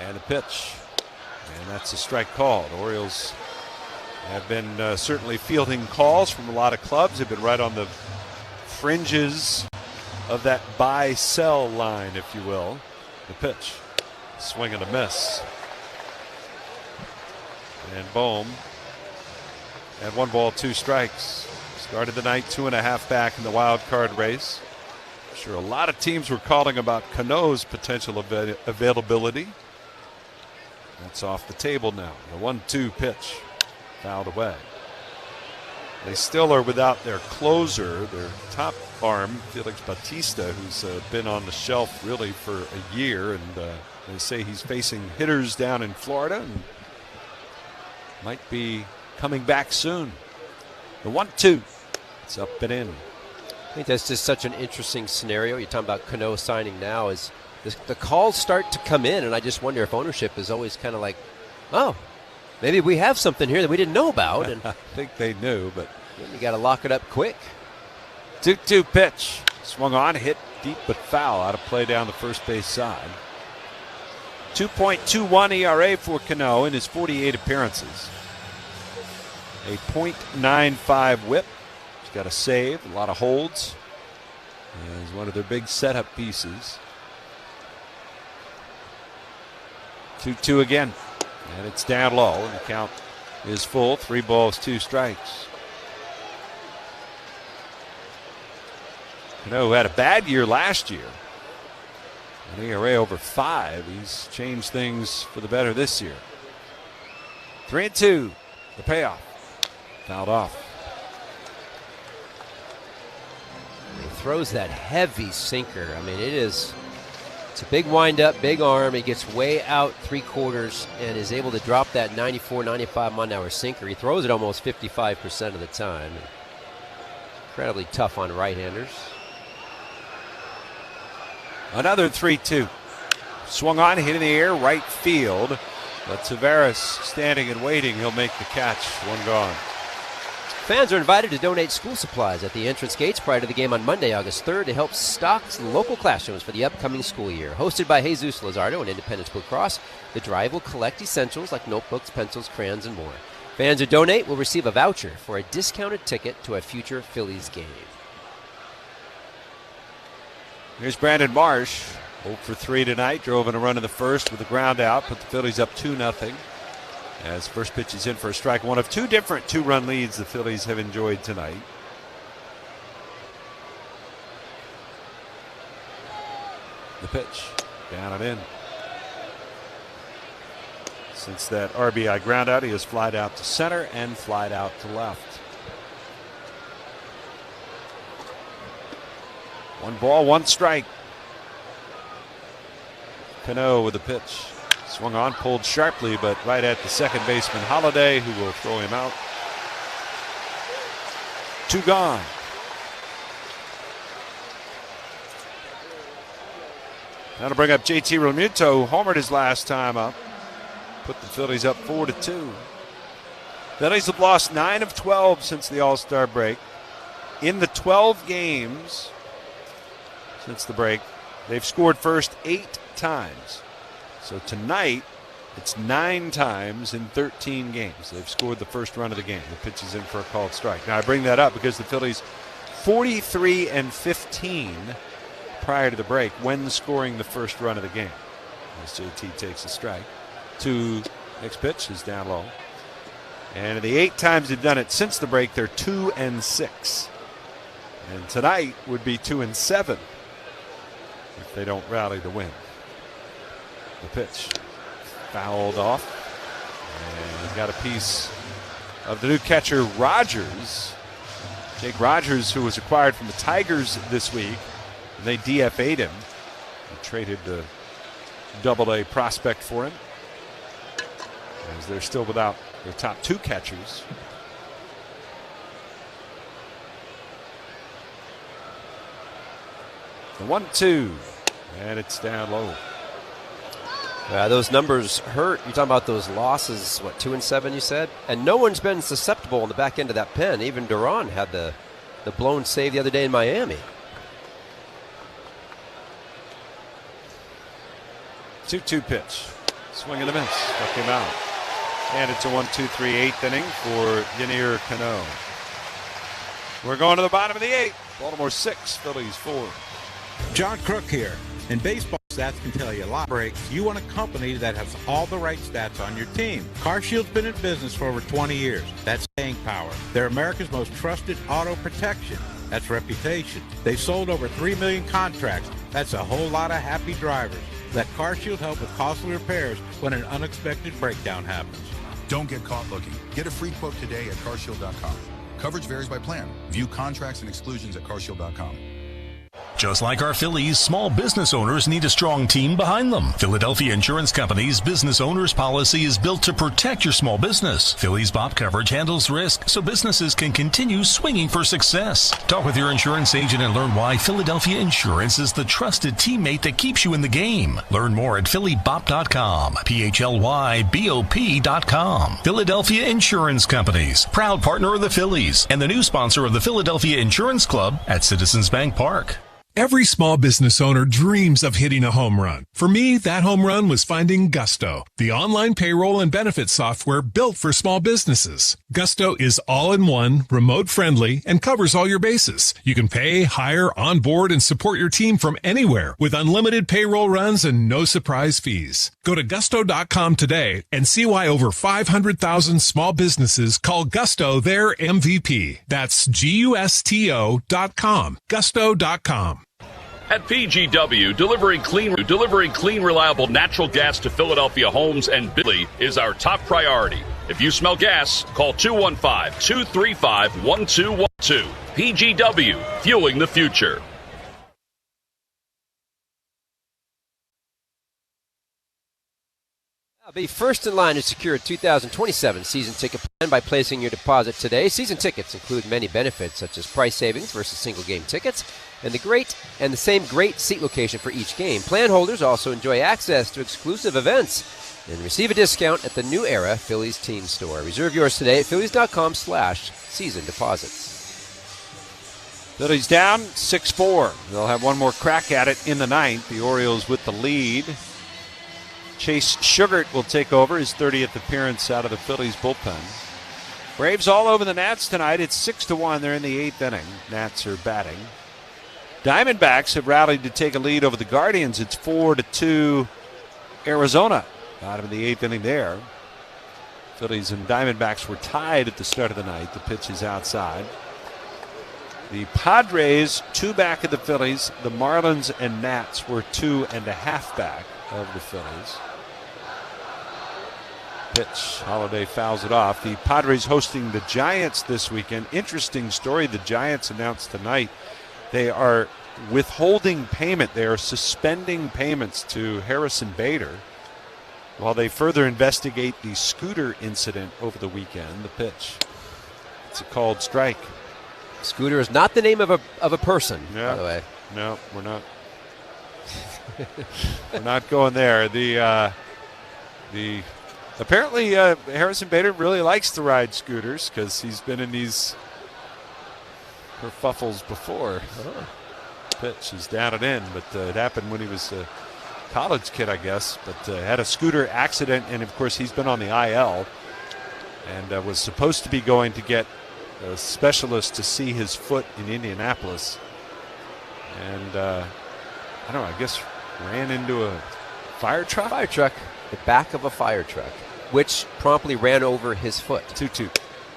And the pitch. And that's a strike call. The Orioles have been certainly fielding calls from a lot of clubs. They've been right on the fringes of that buy-sell line, if you will. The pitch. Swing and a miss. And Bohm had 1 ball, 2 strikes. Started the night 2.5 back in the wild card race. I'm sure a lot of teams were calling about Cano's potential availability. That's off the table now. The 1-2 pitch fouled away. They still are without their closer, their top arm, Felix Bautista, who's been on the shelf really for a year. And they say he's facing hitters down in Florida and might be coming back soon. The 1-2. It's up and in. I think that's just such an interesting scenario. You're talking about Cano signing now. Is the calls start to come in, and I just wonder if ownership is always kind of like, oh, maybe we have something here that we didn't know about. And I think they knew, but you got to lock it up quick. 2-2 pitch. Swung on, hit deep but foul. Out of play down the first base side. 2.21 ERA for Cano in his 48 appearances. A .95 whip. He's got a save, a lot of holds. He's one of their big setup pieces. 2-2 again. And it's down low, and the count is full. 3 balls, 2 strikes. Cano had a bad year last year. An ERA over 5. He's changed things for the better this year. 3-2. The payoff. Fouled off. He throws that heavy sinker. I mean, it's a big windup, big arm. He gets way out 3/4 and is able to drop that 94, 95 mile-an-hour sinker. He throws it almost 55% of the time. Incredibly tough on right-handers. Another 3-2. Swung on, hit in the air, right field. But Tavares standing and waiting. He'll make the catch. 1 gone. Fans are invited to donate school supplies at the entrance gates prior to the game on Monday, August 3rd to help stock local classrooms for the upcoming school year. Hosted by Jesus Luzardo and Independence Blue Cross, the drive will collect essentials like notebooks, pencils, crayons, and more. Fans who donate will receive a voucher for a discounted ticket to a future Phillies game. Here's Brandon Marsh. 0 for 3 tonight. Drove in a run in the first with a ground out. Put the Phillies up 2-0. As first pitch is in for a strike. One of 2 different 2-run leads the Phillies have enjoyed tonight. The pitch. Down and in. Since that RBI ground out, he has flied out to center and flied out to left. 1 ball, 1 strike. Cano with the pitch. Swung on, pulled sharply, but right at the second baseman, Holliday, who will throw him out. 2 gone. Now to bring up JT Realmuto, who homered his last time up. Put the Phillies up 4-2. Phillies have lost 9 of 12 since the All-Star break. In the 12 games since the break, they've scored first 8 times. So tonight, it's 9 times in 13 games. They've scored the first run of the game. The pitch is in for a called strike. Now I bring that up because the Phillies 43-15 prior to the break when scoring the first run of the game. As JT takes a strike. 2, next pitch is down low. And the 8 times they've done it since the break, they're 2-6. And tonight would be 2-7 if they don't rally the win. The pitch fouled off, and got a piece of the new catcher Rogers. Jake Rogers, who was acquired from the Tigers this week. They DFA'd him. They traded the Double-A prospect for him, as they're still without their top 2 catchers. The 1-2, and it's down low. Those numbers hurt. You're talking about those losses, 2-7 you said? And no one's been susceptible on the back end of that pen. Even Duran had the blown save the other day in Miami. 2-2 pitch. Swing and a miss. Struck him out. And it's a 1-2-3 8th inning for Yennier Cano. We're going to the bottom of the 8th. Baltimore 6, Phillies 4. John Crook here. In baseball, stats can tell you a lot. You want a company that has all the right stats on your team. CarShield's been in business for over 20 years. That's staying power. They're America's most trusted auto protection. That's reputation. They've sold over 3 million contracts. That's a whole lot of happy drivers. Let CarShield help with costly repairs when an unexpected breakdown happens. Don't get caught looking. Get a free quote today at carshield.com. Coverage varies by plan. View contracts and exclusions at carshield.com. Just like our Phillies, small business owners need a strong team behind them. Philadelphia Insurance Company's Business Owners Policy is built to protect your small business. Phillies BOP coverage handles risk so businesses can continue swinging for success. Talk with your insurance agent and learn why Philadelphia Insurance is the trusted teammate that keeps you in the game. Learn more at phillybop.com, PHLYBOP.com. Philadelphia Insurance Companies, proud partner of the Phillies and the new sponsor of the Philadelphia Insurance Club at Citizens Bank Park. Every small business owner dreams of hitting a home run. For me, that home run was finding Gusto, the online payroll and benefits software built for small businesses. Gusto is all-in-one, remote-friendly, and covers all your bases. You can pay, hire, onboard, and support your team from anywhere with unlimited payroll runs and no surprise fees. Go to gusto.com today and see why over 500,000 small businesses call Gusto their MVP. That's GUSTO.com. Gusto.com. At PGW, delivering clean, reliable natural gas to Philadelphia homes and businesses is our top priority. If you smell gas, call 215-235-1212. PGW, fueling the future. Be first in line to secure a 2027 season ticket plan by placing your deposit today. Season tickets include many benefits such as price savings versus single game tickets and the same great seat location for each game. Plan holders also enjoy access to exclusive events and receive a discount at the New Era Phillies team store. Reserve yours today at phillies.com/season deposits. Phillies down 6-4. They'll have one more crack at it in the ninth. The Orioles with the lead. Chase Sugart will take over his 30th appearance out of the Phillies bullpen. Braves all over the Nats tonight. It's 6-1. They're in the 8th inning. Nats are batting. Diamondbacks have rallied to take a lead over the Guardians. It's 4-2 Arizona. Bottom of the 8th inning there. Phillies and Diamondbacks were tied at the start of the night. The pitch is outside. The Padres 2 back of the Phillies. The Marlins and Nats were 2.5 back of the Phillies. Pitch. Holiday fouls it off. The Padres hosting the Giants this weekend. Interesting story. The Giants announced tonight they are withholding payment. They are suspending payments to Harrison Bader while they further investigate the scooter incident over the weekend. The pitch. It's a called strike. Scooter is not the name of a person, by the way. No, we're not. We're not going there. Apparently Harrison Bader really likes to ride scooters because he's been in these kerfuffles before. Oh. Pitch is down and in, but it happened when he was a college kid, I guess. But had a scooter accident, and of course he's been on the IL and was supposed to be going to get a specialist to see his foot in Indianapolis, and I don't know, I guess ran into a fire truck? The back of a fire truck, which promptly ran over his foot. Toot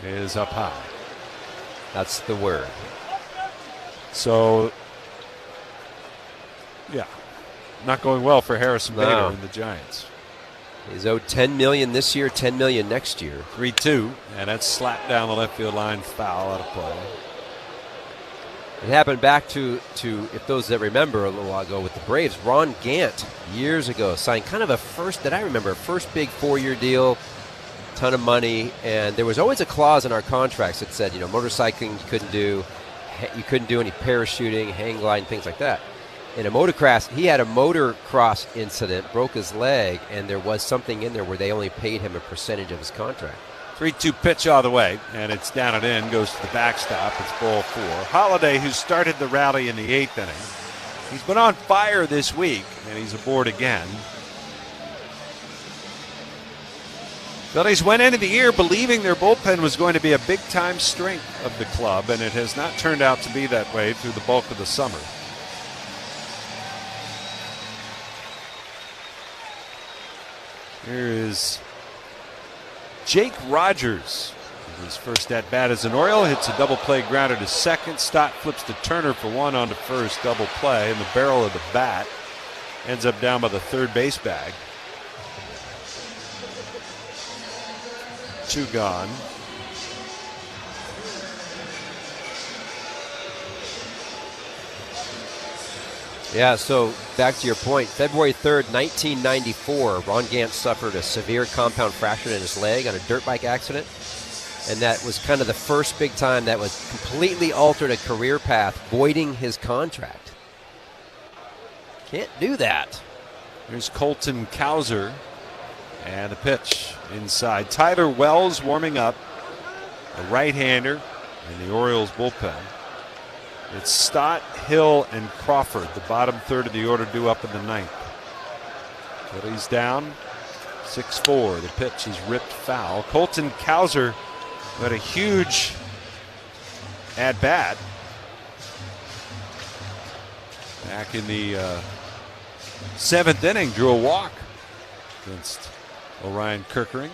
is up high. That's the word. So, yeah, not going well for Harrison Bader and the Giants. He's owed $10 million this year, $10 million next year. 3-2, and that's slapped down the left field line, foul out of play. It happened back to if those that remember a little while ago with the Braves. Ron Gant years ago signed kind of a first big 4-year deal, ton of money, and there was always a clause in our contracts that said, motorcycling you couldn't do any parachuting, hang gliding, things like that. In a motocross, he had a motocross incident, broke his leg, and there was something in there where they only paid him a percentage of his contract. 3-2 pitch all the way, and it's down and in, goes to the backstop. It's ball 4. Holiday, who started the rally in the 8th inning, he's been on fire this week, and he's aboard again. Phillies went into the year believing their bullpen was going to be a big-time strength of the club, and it has not turned out to be that way through the bulk of the summer. Here is Jake Rogers. His first at bat as an Oriole, hits a double play grounder to second. Stott flips to Turner for one on to first, double play, and the barrel of the bat ends up down by the third base bag. 2 gone. Yeah, so back to your point, February 3rd, 1994, Ron Gant suffered a severe compound fracture in his leg on a dirt bike accident. And that was kind of the first big time that was completely altered a career path, voiding his contract. Can't do that. Here's Colton Cowser. And the pitch inside. Tyler Wells warming up. A right-hander in the Orioles bullpen. It's Stott, Hill, and Crawford, the bottom third of the order, due up in the ninth. Phillies down 6-4. The pitch is ripped foul. Colton Cowser had a huge at-bat back in the 7th inning. Drew a walk against Orion Kirkering.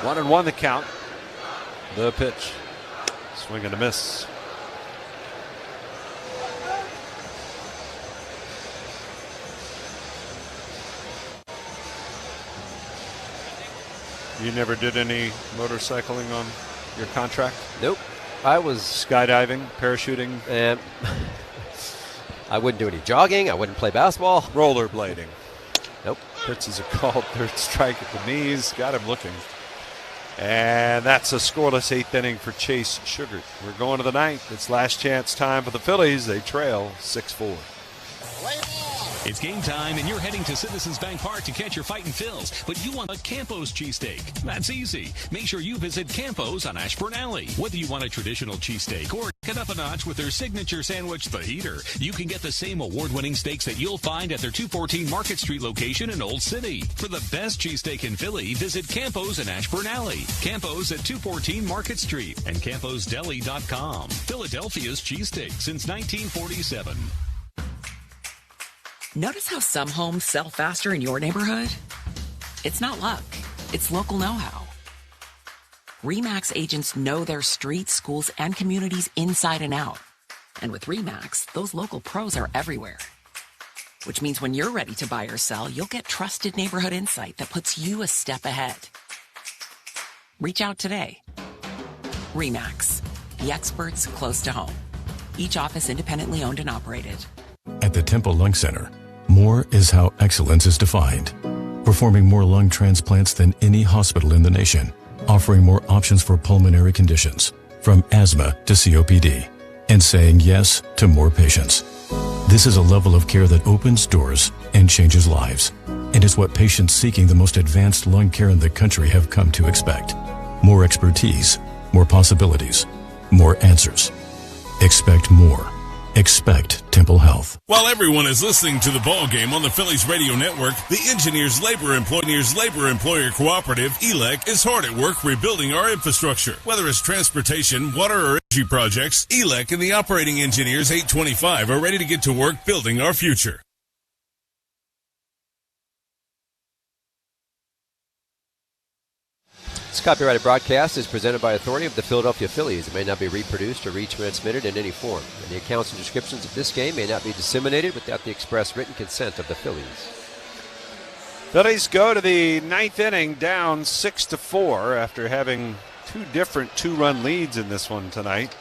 One and one the count. The pitch. Swing and a miss. You never did any motorcycling on your contract? Nope. I was skydiving, parachuting. I wouldn't do any jogging. I wouldn't play basketball. Rollerblading. Nope. Pitches a called third strike at the knees. Got him looking. And that's a scoreless 8th inning for Chase Sugar. We're going to the 9th. It's last chance time for the Phillies. They trail 6-4. It's game time, and you're heading to Citizens Bank Park to catch your Fightin' Phils, but you want a Campos cheesesteak. That's easy. Make sure you visit Campos on Ashburn Alley. Whether you want a traditional cheesesteak or get up a notch with their signature sandwich, The Heater, you can get the same award-winning steaks that you'll find at their 214 Market Street location in Old City. For the best cheesesteak in Philly, visit Campos in Ashburn Alley. Campos at 214 Market Street and CamposDeli.com. Philadelphia's cheesesteak since 1947. Notice how some homes sell faster in your neighborhood? It's not luck. It's local know-how. RE/MAX agents know their streets, schools, and communities inside and out. And with RE/MAX, those local pros are everywhere. Which means when you're ready to buy or sell, you'll get trusted neighborhood insight that puts you a step ahead. Reach out today. RE/MAX, the experts close to home. Each office independently owned and operated. At the Temple Lung Center, more is how excellence is defined. Performing more lung transplants than any hospital in the nation, offering more options for pulmonary conditions, from asthma to COPD, and saying yes to more patients. This is a level of care that opens doors and changes lives, and is what patients seeking the most advanced lung care in the country have come to expect. More expertise, more possibilities, more answers. Expect more. Expect Temple Health. While everyone is listening to the ball game on the Phillies radio network, the Engineers Labor Employer Cooperative, ELEC, is hard at work rebuilding our infrastructure. Whether it's transportation, water, or energy projects, ELEC and the operating engineers 825 are ready to get to work building our future. This copyrighted broadcast is presented by authority of the Philadelphia Phillies. It may not be reproduced or retransmitted in any form. And the accounts and descriptions of this game may not be disseminated without the express written consent of the Phillies. Phillies go to the 9th inning down 6-4 after having two different two-run leads in this one tonight.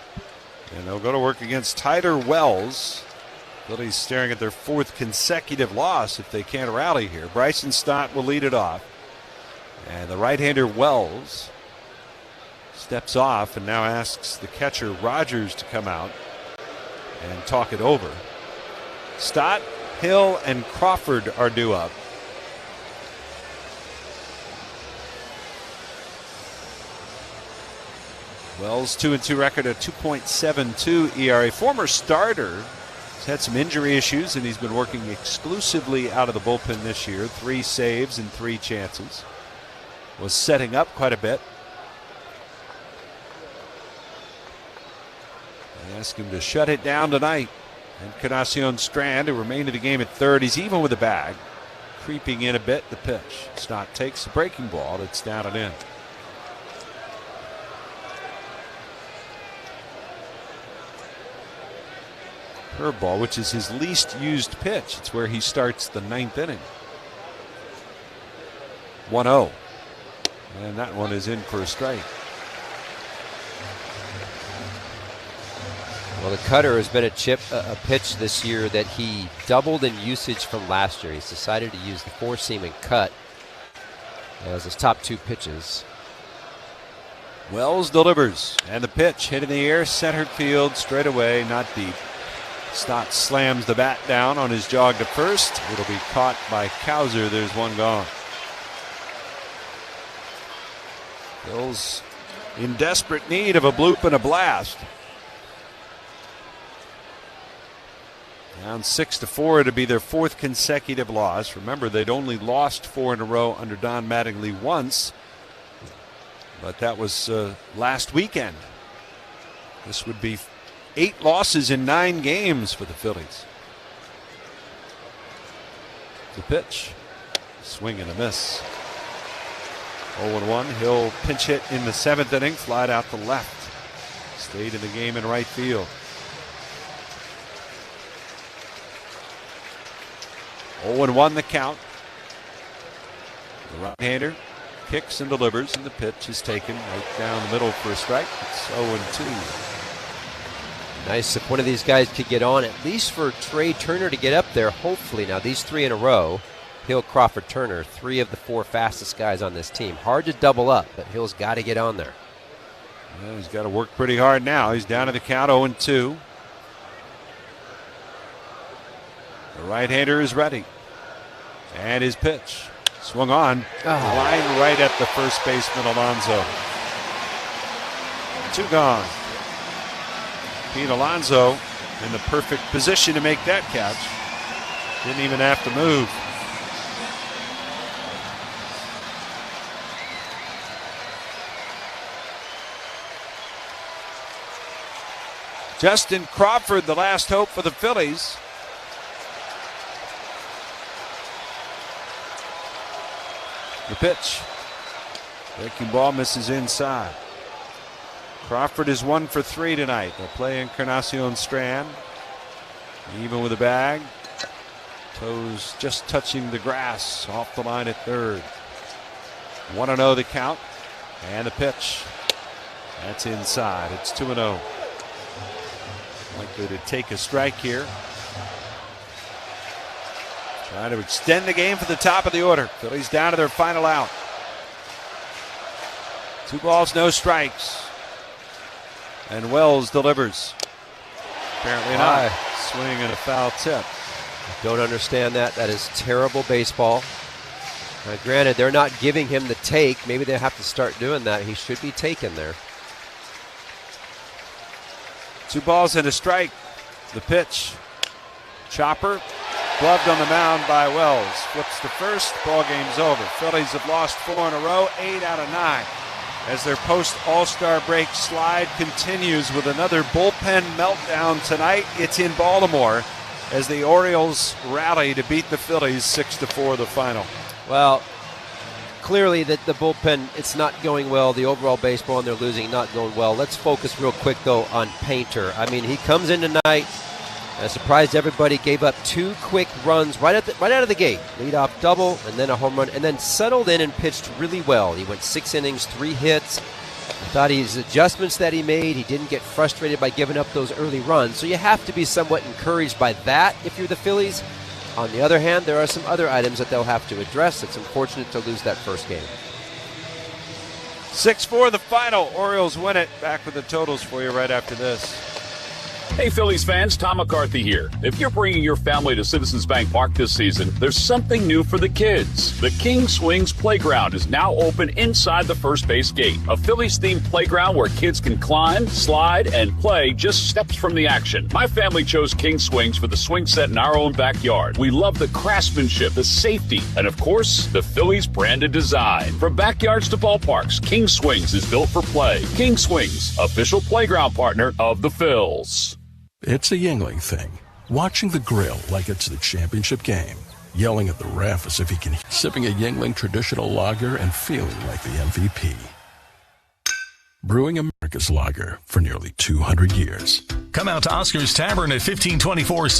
And they'll go to work against Tyler Wells. Phillies staring at their 4th consecutive loss if they can't rally here. Bryson Stott will lead it off. And the right-hander Wells steps off and now asks the catcher Rogers to come out and talk it over. Stott, Hill, and Crawford are due up. Wells 2-2 record, a 2.72 ERA. Former starter. He's had some injury issues and he's been working exclusively out of the bullpen this year. 3 saves and 3 chances. Was setting up quite a bit Ask him to shut it down tonight. And Encarnacion Strand, who remained in the game at third, he's even with the bag. Creeping in a bit, the pitch. Stott takes the breaking ball. It's down and in. Curveball, which is his least used pitch. It's where he starts the ninth inning. 1-0. And that one is in for a strike. Well, the cutter has been a pitch this year that he doubled in usage from last year. He's decided to use the four-seam and cut as his top two pitches. Wells delivers, and the pitch hit in the air, center field, straight away, not deep. Stott slams the bat down on his jog to first. It'll be caught by Cowser. There's one gone. Phil's in desperate need of a bloop and a blast. Down 6-4 to be their fourth consecutive loss. Remember, they'd only lost 4 in a row under Don Mattingly once, but that was last weekend. This would be 8 losses in 9 games for the Phillies. The pitch, swing and a miss. 0-1. He'll pinch hit in the 7th inning, flied out to left. Stayed in the game in right field. 0-1 the count. The right-hander kicks and delivers, and the pitch is taken right down the middle for a strike. It's 0-2. Nice if one of these guys could get on, at least for Trey Turner to get up there, hopefully. Now, these 3 in a row, Hill, Crawford, Turner, 3 of the 4 fastest guys on this team. Hard to double up, but Hill's got to get on there. Well, he's got to work pretty hard now. He's down to the count, 0-2. The right-hander is ready. And his pitch. Swung on. Line right at the first baseman, Alonso. 2 gone. Pete Alonso in the perfect position to make that catch. Didn't even have to move. Justin Crawford, the last hope for the Phillies. The pitch. Breaking ball misses inside. Crawford is 1 for 3 tonight. They'll play Encarnacion Strand. Even with a bag. Toes just touching the grass off the line at third. 1-0 the count. And the pitch. That's inside. It's 2-0. Likely to take a strike here. Trying to extend the game for the top of the order. Phillies down to their final out. 2 balls, no strikes. And Wells delivers. Apparently not. Swing and a foul tip. Don't understand that. That is terrible baseball. Now, granted, they're not giving him the take. Maybe they have to start doing that. He should be taken there. 2 balls and a strike. The pitch. Chopper. Gloved on the mound by Wells. Flips to first. Ball game's over. Phillies have lost 4 in a row, 8 out of 9. As their post-All-Star break slide continues with another bullpen meltdown tonight. It's in Baltimore as the Orioles rally to beat the Phillies 6-4 the final. Well, clearly the bullpen, it's not going well. The overall baseball, and they're losing, not going well. Let's focus real quick, though, on Painter. I mean, he comes in tonight. Surprised everybody, gave up 2 quick runs right out of the gate. Leadoff double and then a home run, and then settled in and pitched really well. He went 6 innings, 3 hits. I thought his adjustments that he made, he didn't get frustrated by giving up those early runs. So you have to be somewhat encouraged by that if you're the Phillies. On the other hand, there are some other items that they'll have to address. It's unfortunate to lose that first game. 6-4 the final. Orioles win it. Back with the totals for you right after this. Hey, Phillies fans, Tom McCarthy here. If you're bringing your family to Citizens Bank Park this season, there's something new for the kids. The King Swings Playground is now open inside the first base gate. A Phillies-themed playground where kids can climb, slide, and play just steps from the action. My family chose King Swings for the swing set in our own backyard. We love the craftsmanship, the safety, and of course, the Phillies branded design. From backyards to ballparks, King Swings is built for play. King Swings, official playground partner of the Phils. It's a Yingling thing. Watching the grill like it's the championship game. Yelling at the ref as if he can. Sipping a Yingling traditional lager and feeling like the MVP. Brewing America's lager for nearly 200 years. Come out to Oscar's Tavern at 1524